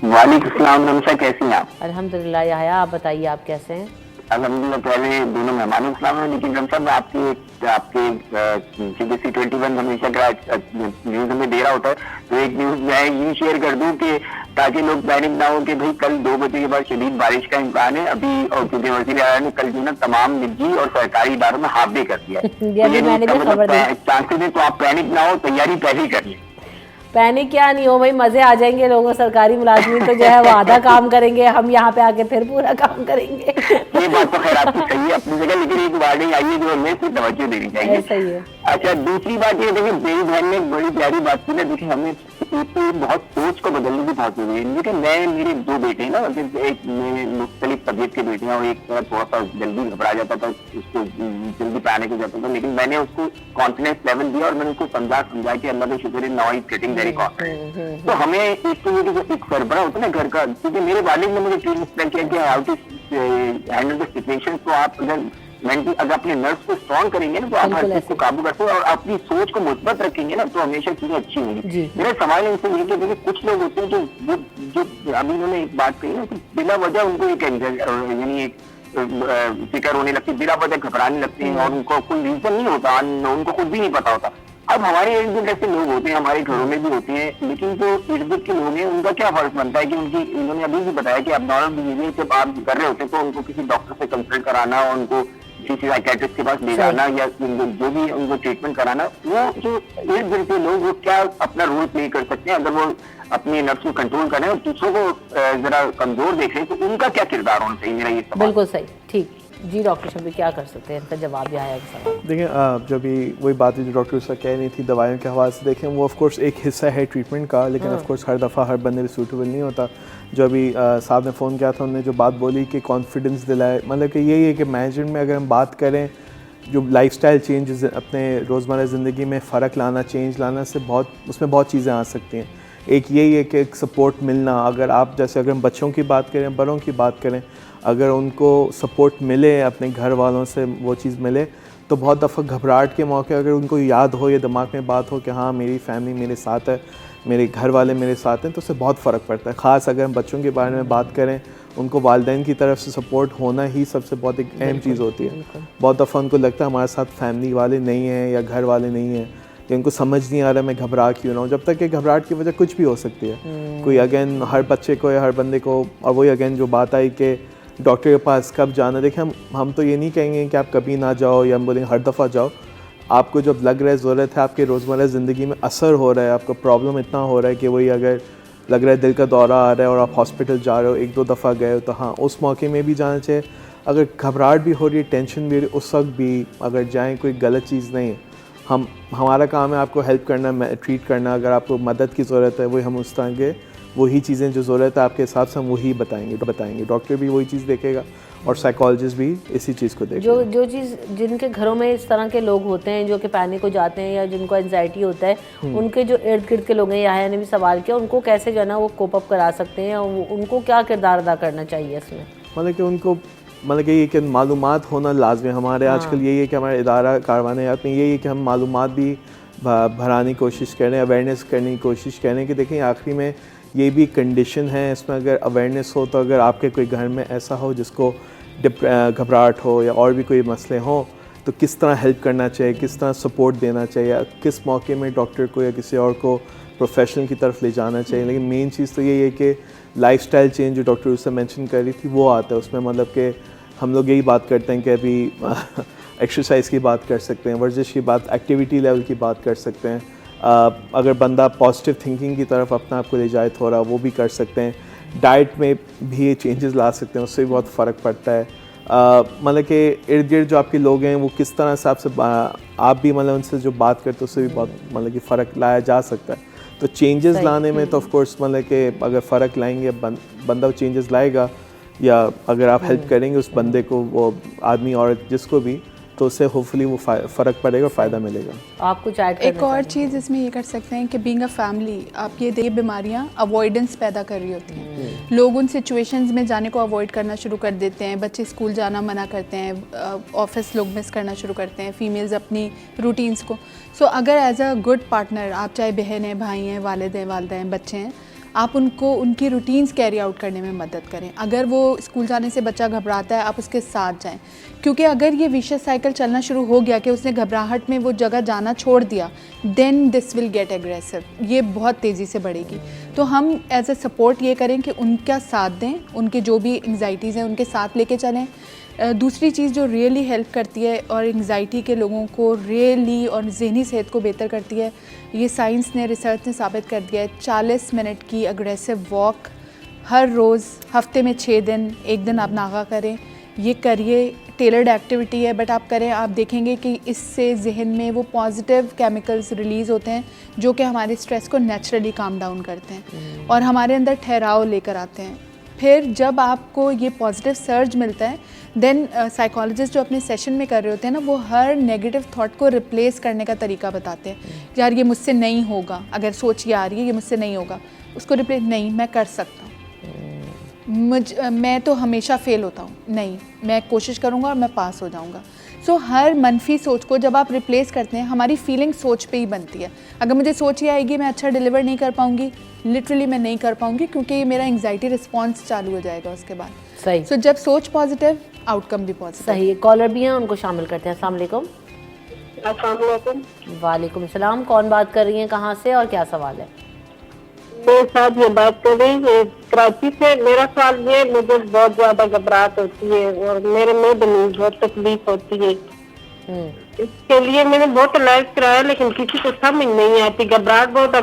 Speaker 8: वालेकुम सलाम। रमशा कैसी हैं आप?
Speaker 1: अल्हम्दुलिल्लाह। याहया, आप बताइए आप कैसे हैं?
Speaker 8: अल्हम्दुलिल्लाह। पहले दोनों मेहमानों को सलाम है, लेकिन रमशा मैं आपके CBC 21 हमेशा का न्यूज़ हमें दे रहा होता है, तो एक न्यूज़ मैं यूँ शेयर कर दूं कि ताकि लोग पैनिक ना हो कि भाई कल 2 बजे के बाद शदीद बारिश का इम्कान है अभी, और क्योंकि वज़ीर आला ने कल जो ना तमाम निजी और सरकारी इदारों में हाफ डे कर दिया है, चांसेस है, तो आप पैनिक ना हो, तैयारी पहले ही कर लें।
Speaker 1: पैनिक क्या नहीं हो भाई, मजे आ जाएंगे लोगों को। सरकारी मुलाजमीन तो जो है वो आधा काम करेंगे, हम यहाँ पे आके फिर पूरा काम करेंगे।
Speaker 8: ये बात तो खैर आपकी सही है अपनी जगह, लेकिन एक वार्निंग आई है जो हमें सिर्फ तवज्जो देनी चाहिए।
Speaker 1: सही है।
Speaker 8: अच्छा, दूसरी बात ये देखिए, मेरी बहन ने एक बड़ी प्यारी बात की ना, देखिए हमें तो बहुत सोच को बदलने की बहुत जरूरी है। देखिए मैं, मेरे 2 बेटे हैं ना, एक मेरे मुख्तलिफ तबीयत के बेटे हैं और एक थोड़ा सा जल्दी घबरा जाता था, उसको जल्दी पैनिक हो जाता था, लेकिन मैंने उसको कॉन्फिडेंस लेवल दिया और मैंने उसको समझा कि अल्लाह का शुक्र है, now he is getting very confident. तो हमें एक तो ये एक सरबरा होता है ना घर का, क्योंकि मेरे वालिद ने मुझे ट्रेन एक्सप्लेन किया कि how to handle the situation. तो आप अगर अपने नर्व्स को स्ट्रॉन्ग करेंगे ना, तो आप हर चीज को काबू करते हो और अपनी सोच को मुस्बत रखेंगे ना, तो हमेशा चीजें अच्छी होंगी। मेरा सवाल इनसे ये कि देखिए कुछ लोग होते हैं जो अभी उन्होंने एक बात कही ना कि बिला वजह उनको एक यानी एक फिक्र होने लगती है, बिला वजह घबराने लगते हैं और उनको कोई रीजन नहीं होता, उनको खुद भी नहीं पता होता। अब हमारे इर्द गिर्द ऐसे लोग होते हैं, हमारे घरों में भी होते हैं, लेकिन जो इर्द गिर्द के लोग हैं उनका क्या फर्ज बनता है कि उन्होंने अभी भी बताया कि एब्नॉर्मल बिहेवियर जब आप कर रहे होते हैं तो उनको किसी डॉक्टर से कंसल्ट कराना और उनको किसी साइकियाट्रिस्ट के पास ले जाना या जो भी उनको ट्रीटमेंट कराना, वो जो इर्द गिर्द के लोग वो क्या अपना रोल प्ले कर सकते हैं अगर वो अपने नफ्स को कंट्रोल करें और दूसरों को जरा कमजोर देख रहे हैं, तो उनका क्या किरदार होना चाहिए? मेरा ये सवाल।
Speaker 1: बिल्कुल सही, ठीक जी। डॉक्टर शबीर क्या कर सकते हैं, इनका जवाब भी आया सवाल।
Speaker 6: देखिए जब भी वही बात जो डॉक्टर उसका कह रही थी दवाइयों के हवाले से, देखें वो ऑफ कोर्स एक हिस्सा है ट्रीटमेंट का, लेकिन ऑफ कोर्स हर दफ़ा हर बंदे भी सूटेबल नहीं होता। जो अभी साहब ने फ़ोन किया था, उन्होंने जो बात बोली कि कॉन्फिडेंस दिलाए, मतलब कि यही है कि मैनेजमेंट में अगर हम बात करें, जो लाइफस्टाइल चेंज अपने रोज़मर्रा ज़िंदगी में फ़र्क लाना, चेंज लाना से उसमें बहुत चीज़ें आ सकती हैं। एक यही है कि एक सपोर्ट मिलना, अगर आप जैसे अगर हम बच्चों की बात करें, बड़ों की बात करें, अगर उनको सपोर्ट मिले, अपने घर वालों से वो चीज़ मिले, तो बहुत दफ़ा घबराहट के मौके अगर उनको याद हो या दिमाग में बात हो कि हाँ मेरी फैमिली मेरे साथ है, मेरे घर वाले मेरे साथ हैं, तो उससे बहुत फ़र्क पड़ता है। ख़ास अगर हम बच्चों के बारे में बात करें, उनको वालिदैन की तरफ से सपोर्ट होना ही सबसे बहुत एक अहम चीज़ होती है। बहुत दफ़ा उनको लगता है हमारे साथ फैमिली वाले नहीं हैं या घर वाले नहीं हैं, या उनको समझ नहीं आ रहा मैं घबरा क्यों ना हूँ, जब तक कि घबराहट की वजह कुछ भी हो सकती है। कोई अगेन हर बच्चे को या हर बंदे को, और वही अगेन जो बात आई कि डॉक्टर के पास कब जाना, देखिए हम तो ये नहीं कहेंगे कि आप कभी ना जाओ या हम बोलेंगे हर दफ़ा जाओ। आपको जब लग रहा है ज़रूरत है, आपके रोज़मर्रा ज़िंदगी में असर हो रहा है, आपका प्रॉब्लम इतना हो रहा है कि वही अगर लग रहा है दिल का दौरा आ रहा है और आप हॉस्पिटल जा रहे हो, 1-2 दफ़ा गए हो, तो हाँ उस मौके में भी जाना चाहिए। अगर घबराहट भी हो रही है, टेंशन भी हो रही है, उस वक्त भी अगर जाएँ, कोई गलत चीज़ नहीं है। हमारा काम है आपको हेल्प करना, ट्रीट करना। अगर आपको मदद की ज़रूरत है, वही हम उस तरह के वही चीज़ें जो ज़रूरत है आपके हिसाब से हम वही बताएंगे। डॉक्टर भी वही चीज़ देखेगा और साइकोलॉजिस्ट भी इसी चीज़ को देखेगा।
Speaker 1: जो चीज़ जिनके घरों में इस तरह के लोग होते हैं जो कि पैनिक हो जाते हैं या जिनको एंजाइटी होता है, उनके जो इर्द गिर्द के लोग हैं, यहाँ ने भी सवाल किया, उनको कैसे जो है ना वो कोप अप करा सकते हैं और उनको क्या किरदार अदा करना चाहिए इसमें?
Speaker 6: मतलब कि उनको ये कि मालूमात होना लाजमी है। हमारे आजकल यही है कि हमारे इदारा कारवानियात में यही है कि हम मालूमात भी भराने की कोशिश करें, अवेयरनेस करने की कोशिश करें कि देखें आखिरी में ये भी कंडीशन है, इसमें अगर अवेयरनेस हो तो अगर आपके कोई घर में ऐसा हो जिसको घबराहट हो या और भी कोई मसले हों, तो किस तरह हेल्प करना चाहिए, किस तरह सपोर्ट देना चाहिए, किस मौके में डॉक्टर को या किसी और को प्रोफेशनल की तरफ ले जाना चाहिए। लेकिन मेन चीज़ तो यही है कि लाइफस्टाइल चेंज जो डॉक्टर उससे मेंशन कर रही थी वो आता है उसमें। मतलब कि हम लोग यही बात करते हैं कि अभी एक्सरसाइज की बात कर सकते हैं, वर्जिश की बात, एक्टिविटी लेवल की बात कर सकते हैं। अगर बंदा पॉजिटिव थिंकिंग की तरफ अपना आपको ले जाए थोड़ा, वो भी कर सकते हैं। डाइट में भी ये चेंजेस ला सकते हैं, उससे भी बहुत फ़र्क पड़ता है। मतलब कि इर्द गिर्द जो आपके लोग हैं वो किस तरह से आपसे आप भी मतलब उनसे जो बात करते हैं उससे भी बहुत मतलब कि फ़र्क लाया जा सकता है। तो चेंजेस लाने में तो ऑफ कोर्स मतलब कि अगर फ़र्क लाएंगे बंदा चेंजेस लाएगा, या अगर आप हेल्प करेंगे उस बंदे को, वो आदमी औरत जिसको भी, तो उससे होपफुली वो फ़र्क पड़ेगा और फ़ायदा मिलेगा।
Speaker 1: आप कुछ ऐड करना
Speaker 7: एक और चीज़ इसमें ये कर सकते हैं कि बीइंग अ फैमिली आप ये बीमारियां अवॉइडेंस पैदा कर रही होती हैं। लोग उन सिचुएशंस में जाने को अवॉइड करना शुरू कर देते हैं, बच्चे स्कूल जाना मना करते हैं, ऑफिस लोग मिस करना शुरू करते हैं, फीमेल्स अपनी रूटीन्स को। सो अगर एज अ गुड पार्टनर आप चाहे बहन हैं, भाई हैं, वालिद हैं, वालिदा हैं, बच्चे हैं, आप उनको उनकी रूटीन्स कैरी आउट करने में मदद करें। अगर वो स्कूल जाने से बच्चा घबराता है, आप उसके साथ जाएं, क्योंकि अगर ये विशियस साइकिल चलना शुरू हो गया कि उसने घबराहट में वो जगह जाना छोड़ दिया, then this will get aggressive, ये बहुत तेज़ी से बढ़ेगी। तो हम एज अ सपोर्ट ये करें कि उनका साथ दें, उनके जो भी एंग्जाइटीज़ हैं उनके साथ लेके चलें। दूसरी चीज़ जो रियली हेल्प करती है और एंग्जाइटी के लोगों को रियली और ज़हनी सेहत को बेहतर करती है, ये साइंस ने, रिसर्च ने साबित कर दिया है। 40 मिनट की अग्रेसिव वॉक हर रोज़, हफ्ते में 6 दिन, एक दिन आप नागा करें, ये करिए। टेलर्ड एक्टिविटी है बट आप करें, आप देखेंगे कि इससे जहन में वो पॉजिटिव केमिकल्स रिलीज़ होते हैं जो कि हमारे स्ट्रेस को नेचुरली काम डाउन करते हैं और हमारे अंदर ठहराव लेकर आते हैं। फिर जब आपको ये पॉजिटिव सर्ज मिलता है, देन साइकोलॉजिस्ट जो अपने सेशन में कर रहे होते हैं ना, वो हर नेगेटिव थॉट को रिप्लेस करने का तरीका बताते हैं। यार ये मुझसे नहीं होगा, अगर सोच ये आ रही है ये मुझसे नहीं होगा, उसको रिप्लेस, नहीं मैं कर सकता हूँ, मैं तो हमेशा फेल होता हूँ, नहीं मैं कोशिश करूँगा और मैं पास हो जाऊँगा। सो हर मनफी सोच को जब आप रिप्लेस करते हैं, हमारी फीलिंग सोच पे ही बनती है। अगर मुझे सोच ये आएगी मैं अच्छा डिलीवर नहीं कर पाऊँगी, लिटरली मैं नहीं कर पाऊँगी, क्योंकि ये मेरा एंग्जाइटी रिस्पॉन्स चालू हो जाएगा उसके बाद।
Speaker 1: सही।
Speaker 7: सो जब सोच पॉजिटिव, आउटकम भी पॉजिटिव।
Speaker 1: सही। कॉलर भी हैं, उनको शामिल करते हैं। अस्सलाम वालेकुम। वालेकुम सलाम। कौन बात कर रही हैं, कहाँ से और क्या सवाल है?
Speaker 9: मेरे साथ ये बात कर रही है कराची से। मेरा सवाल ये, मुझे बहुत ज्यादा घबराहट होती है और मेरे में बहुत तकलीफ होती है। इसके लिए मैंने बहुत इलाज कराया लेकिन किसी को समझ नहीं आती। घबराहट बहुत,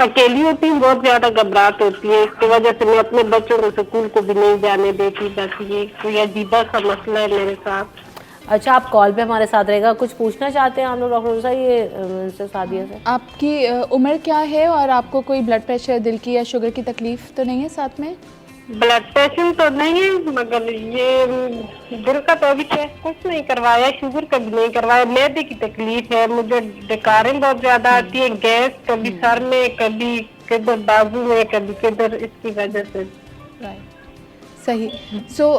Speaker 9: अकेली होती हूँ, बहुत ज्यादा घबराहट होती है। इसकी वजह से मैं अपने बच्चों को स्कूल को भी नहीं जाने देती। बस ये कोई अजीबा सा मसला है मेरे साथ।
Speaker 1: अच्छा, आप कॉल पे हमारे साथ रहेगा, कुछ पूछना चाहते हैं हम लोग डॉक्टर साहब ये सादिया से?
Speaker 7: आपकी उम्र क्या है और आपको कोई ब्लड प्रेशर, दिल की या शुगर की तकलीफ तो नहीं है साथ में?
Speaker 9: ब्लड प्रेशर तो नहीं है, मगर ये दिल का तो अभी टेस्ट कुछ नहीं करवाया, शुगर का भी नहीं करवाया। मैदे की तकलीफ है, मुझे डकारें बहुत ज्यादा आती है, गैस कभी सर में, कभी किधर बाजू में, कभी किधर, इसकी वजह से।
Speaker 7: राइट, सही। सो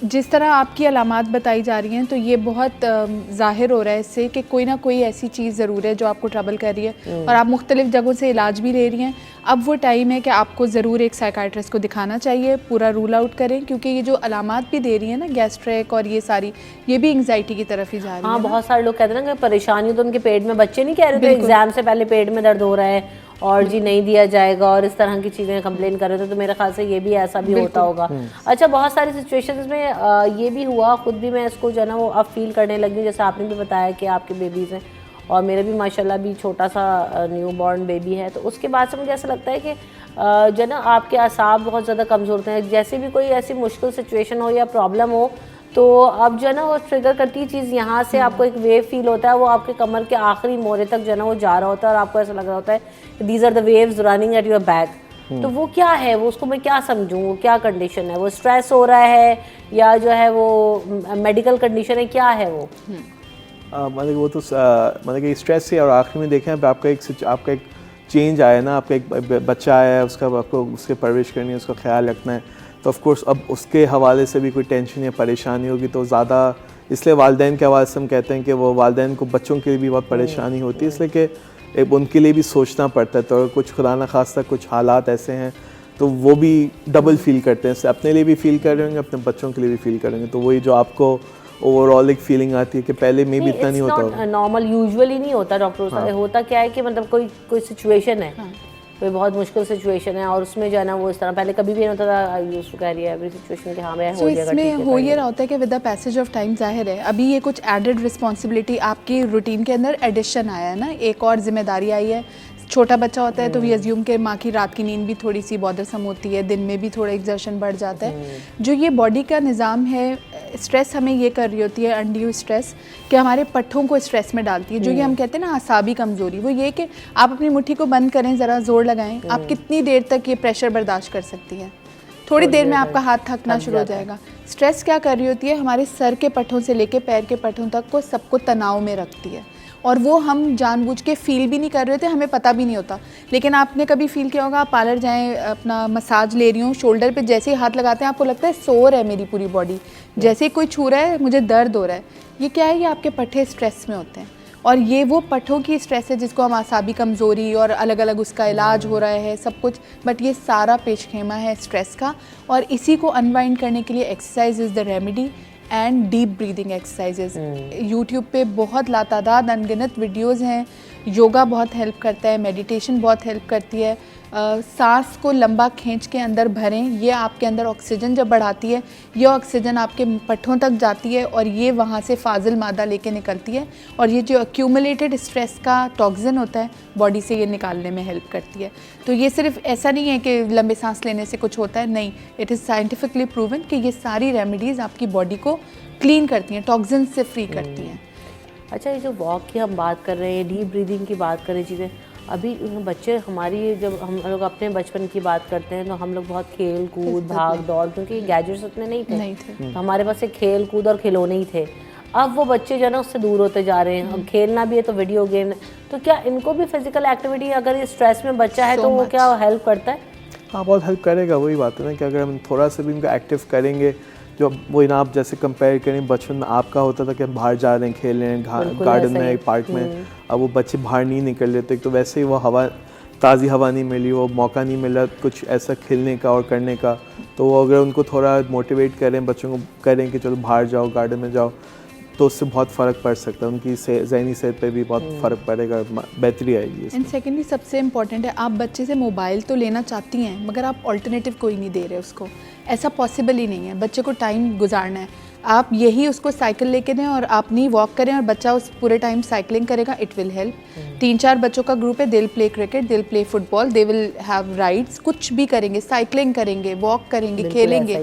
Speaker 7: जिस तरह आपकी अलामात बताई जा रही हैं, तो ये बहुत ज़ाहिर हो रहा है इससे कि कोई ना कोई ऐसी चीज़ ज़रूर है जो आपको ट्रबल कर रही है और आप मुख्तलिफ जगहों से इलाज भी ले रही हैं। अब वो टाइम है कि आपको ज़रूर एक साइकाइट्रिस्ट को दिखाना चाहिए, पूरा रूल आउट करें, क्योंकि ये जो अलामात भी दे रही है ना, गैस्ट्रिक और ये सारी, ये भी एंग्जाइटी की तरफ ही जा रही है।
Speaker 1: हाँ, बहुत सारे लोग कहते हैं ना कि परेशानी तो उनके पेट में, बच्चे नहीं कह रहे थे एग्जाम से पहले पेट में दर्द हो रहा है और जी नहीं दिया जाएगा और इस तरह की चीज़ें कंप्लेन कर रहे थे, तो मेरे ख्याल से ये भी ऐसा भी होता होगा। अच्छा, बहुत सारी सिचुएशंस में ये भी हुआ, खुद भी मैं इसको जो है ना वो अब फील करने लगी, जैसे आपने भी बताया कि आपके बेबीज़ हैं और मेरे भी माशाल्लाह भी छोटा सा न्यू बॉर्न बेबी है, तो उसके बाद से मुझे ऐसा लगता है कि जो है ना आपके असाब बहुत ज़्यादा कमज़ोर होते हैं। जैसे भी कोई ऐसी मुश्किल सिचुएशन हो या प्रॉब्लम हो, तो अब जो है ना वो ट्रिगर करती है चीज़, यहाँ से आपको एक वेव फील होता है, वो आपके कमर के आखिरी मोरे तक जो है ना वो जा रहा होता है और आपको ऐसा लग रहा होता है these are the waves running at your back. तो वो क्या है, वो उसको मैं क्या समझूँ, वो क्या कंडीशन है? वो स्ट्रेस हो रहा है या जो है वो मेडिकल कंडीशन है, क्या है वो?
Speaker 6: मतलब वो तो मतलब कि स्ट्रेस से, और आखिर में देखें आपका एक चेंज आया ना, आपका एक बच्चा आया है, उसका आपको उसके परवरिश करनी है, उसका ख्याल रखना है, तो ऑफ कोर्स अब उसके हवाले से भी कोई टेंशन या परेशानी होगी तो ज़्यादा, इसलिए वालिदैन के हवाले से हम कहते हैं कि वो वालिदैन को बच्चों के लिए भी बहुत परेशानी होती है, इसलिए कि उनके लिए भी सोचना पड़ता है। तो कुछ खुदा न खास्ता कुछ हालात ऐसे हैं तो वो भी डबल फील करते हैं, अपने लिए भी फील कर रहे होंगे, अपने बच्चों के लिए भी फील करेंगे, तो वही जो आपको ओवरऑल एक फीलिंग आती है कि पहले में भी इतना नहीं होता।
Speaker 1: नॉर्मल यूजुअली नहीं होता डॉक्टर साहब। होता क्या है कि मतलब कोई सिचुएशन है, कोई बहुत मुश्किल सिचुएशन है और उसमें जो है ना वो इस तरह पहले कभी भी नहीं होता था। Used to carry every situation कि हाँ मैं हो जाएगा।
Speaker 7: इसमें हो ये रहा होता है कि with the passage of time, जाहिर है अभी ये कुछ एडेड रिस्पॉन्सिबिलिटी आपकी रूटीन के अंदर एडिशन आया है ना, एक और जिम्मेदारी आई है। छोटा बच्चा होता है तो वी अज्यूम के माँ की रात की नींद भी थोड़ी सी बॉदरसम होती है, दिन में भी थोड़ा एक्सर्शन बढ़ जाता है। जो ये बॉडी का निज़ाम है, स्ट्रेस हमें ये कर रही होती है, अनड्यू स्ट्रेस, कि हमारे पट्ठों को स्ट्रेस में डालती है। जो ये हम कहते हैं ना आसाबी कमज़ोरी, वो ये कि आप अपनी मुट्ठी को बंद करें, ज़रा जोर लगाएं, आप कितनी देर तक ये प्रेशर बर्दाश्त कर सकती हैं? थोड़ी देर में आपका हाथ थकना शुरू हो जाएगा। स्ट्रेस क्या कर रही होती है, हमारे सर के पट्ठों से लेके पैर के पट्ठों तक को सबको तनाव में रखती है, और वो हम जानबूझ के फील भी नहीं कर रहे होते, हमें पता भी नहीं होता। लेकिन आपने कभी फील किया होगा, आप पार्लर जाएं, अपना मसाज ले रही हूँ, शोल्डर पे जैसे ही हाथ लगाते हैं आपको लगता है सोर है मेरी पूरी बॉडी, जैसे ही कोई छू रहा है मुझे दर्द हो रहा है। ये क्या है, ये आपके पट्ठे स्ट्रेस में होते हैं, और ये वो पट्ठों की स्ट्रेस है जिसको हम आसाबी कमज़ोरी और अलग अलग उसका इलाज हो रहा है सब कुछ, बट ये सारा पेशखेमा है स्ट्रेस का। और इसी को अनवाइंड करने के लिए exercise is the remedy and deep breathing exercises. YouTube पे बहुत लातादाद अनगिनत वीडियोज़ हैं। योगा बहुत हेल्प करता है, मेडिटेशन बहुत हेल्प करती है, सांस को लंबा खींच के अंदर भरें, ये आपके अंदर ऑक्सीजन जब बढ़ाती है, ये ऑक्सीजन आपके पट्ठों तक जाती है और ये वहाँ से फाजिल मादा लेके निकलती है और ये जो एक्यूमुलेटेड स्ट्रेस का टॉक्सिन होता है बॉडी से ये निकालने में हेल्प करती है। तो ये सिर्फ ऐसा नहीं है कि लंबे सांस लेने से कुछ होता है, नहीं, इट इज़ साइंटिफिकली प्रूवन कि ये सारी रेमेडीज़ आपकी बॉडी को क्लीन करती हैं, टॉक्सिन से फ्री करती हैं।
Speaker 1: अच्छा, ये जो वॉक की हम बात कर रहे हैं, डीप ब्रीदिंग की बात कर रहे हैं, चीज़ें अभी बच्चे हमारी, जब हम लोग अपने बचपन की बात करते हैं तो हम लोग बहुत खेल कूद भाग दौड़, क्योंकि गैजेट्स उतने नहीं थे। तो हमारे पास एक खेल कूद और खिलौने ही थे। अब वो बच्चे जो है ना उससे दूर होते जा रहे हैं। अब खेलना भी है तो वीडियो गेम। तो क्या इनको भी फिजिकल एक्टिविटी, अगर ये स्ट्रेस में बच्चा है तो वो क्या हेल्प करता है?
Speaker 6: हाँ, बहुत हेल्प करेगा। वही बात है ना कि अगर हम थोड़ा सा भी इनको एक्टिव करेंगे, जो वो ना आप जैसे कंपेयर करें, बचपन में आपका होता था कि हम बाहर जा रहे हैं, खेल रहे हैं गार्डन में, पार्क में, अब वो बच्चे बाहर नहीं निकल लेते, तो वैसे ही वो हवा, ताज़ी हवा नहीं मिली, वो मौका नहीं मिला कुछ ऐसा खेलने का और करने का। तो वो अगर उनको थोड़ा मोटिवेट करें, बच्चों को करें कि चलो बाहर जाओ, गार्डन में जाओ, तो उससे बहुत फ़र्क पड़ सकता है, उनकी ज़हनी सेहत पे भी बहुत फ़र्क पड़ेगा, बेहतरी आएगी।
Speaker 7: एंड सेकेंडली सबसे इम्पॉर्टेंट है, आप बच्चे से मोबाइल तो लेना चाहती हैं मगर आप ऑल्टरनेटिव कोई नहीं दे रहे उसको, ऐसा पॉसिबल ही नहीं है। बच्चे को टाइम गुजारना है, आप यही उसको साइकिल लेके दें और आप नहीं वॉक करें और बच्चा उस पूरे टाइम साइकिलिंग करेगा, इट विल हेल्प। 3-4 बच्चों का ग्रुप है, they will play cricket, they will play football, they will have rides, कुछ भी करेंगे, साइकिलिंग करेंगे, वॉक करेंगे, खेलेंगे।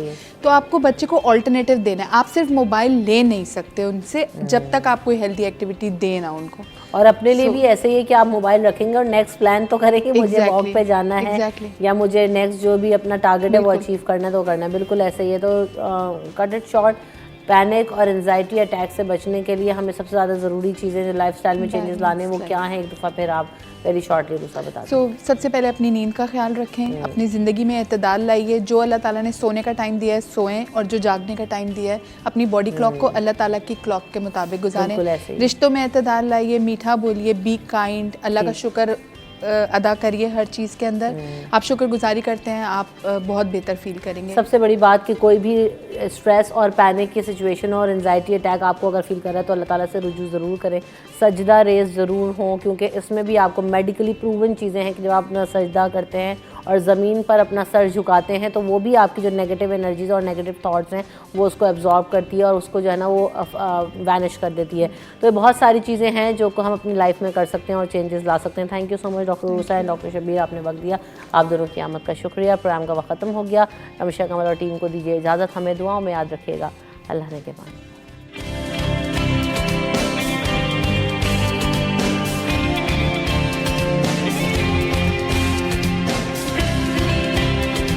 Speaker 7: तो आपको बच्चे को ऑल्टरनेटिव देना है, आप सिर्फ मोबाइल ले नहीं सकते उनसे जब तक आप कोई हेल्दी एक्टिविटी देना उनको।
Speaker 1: और अपने लिए भी ऐसे ही है कि आप मोबाइल रखेंगे और नेक्स्ट प्लान तो करेंगे, मुझे वॉक पे जाना है या मुझे नेक्स्ट जो भी अपना टारगेट है वो अचीव करना है तो करना है, बिल्कुल ऐसे ही है। तो कट इट शॉर्ट, पैनिक और एंजाइटी अटैक से बचने के लिए हमें सबसे ज़्यादा ज़रूरी चीज़ें जो लाइफस्टाइल में चेंजेस लाने वो क्या हैं, एक दफ़ा फिर आप वेरी शॉर्टली दूसरा बता दें।
Speaker 7: सबसे पहले अपनी नींद का ख्याल रखें, अपनी ज़िंदगी में एतदाल लाइए, जो अल्लाह ताला ने सोने का टाइम दिया है सोएं और जो जागने का टाइम दिया है अपनी बॉडी क्लॉक को अल्लाह ताला की क्लॉक के मुताबिक गुजारें। रिश्तों में एतदाल लाइए, मीठा बोलिए, बी काइंड, अल्लाह का शुक्र अदा करिए हर चीज़ के अंदर। आप शुक्रगुजारी करते हैं, आप बहुत बेहतर फील करेंगे।
Speaker 1: सबसे बड़ी बात कि कोई भी स्ट्रेस और पैनिक की सिचुएशन और एंजाइटी अटैक आपको अगर फील कर रहा है तो अल्लाह ताला से रुजू ज़रूर करें, सजदा रेज ज़रूर हो, क्योंकि इसमें भी आपको मेडिकली प्रूवन चीज़ें हैं कि जब आप अपना सजदा करते हैं और ज़मीन पर अपना सर झुकाते हैं तो वो भी आपकी जो नेगेटिव एनर्जीज़ और नेगेटिव थॉट्स हैं वो उसको एब्जॉर्ब करती है और उसको जो है ना वो वैनिश कर देती है। तो ये बहुत सारी चीज़ें हैं जो हम अपनी लाइफ में कर सकते हैं और चेंजेस ला सकते हैं। Thank you so much doctor Rusa and doctor Shabbir, आपने वक्त दिया, आप दोनों की आमद का शुक्रिया। प्रोग्राम का वक्त ख़त्म हो गया। रमशा कमल और टीम को दीजिए इजाज़त, हमें दुआओं में याद रखिएगा। अल्लाह ने के बाद।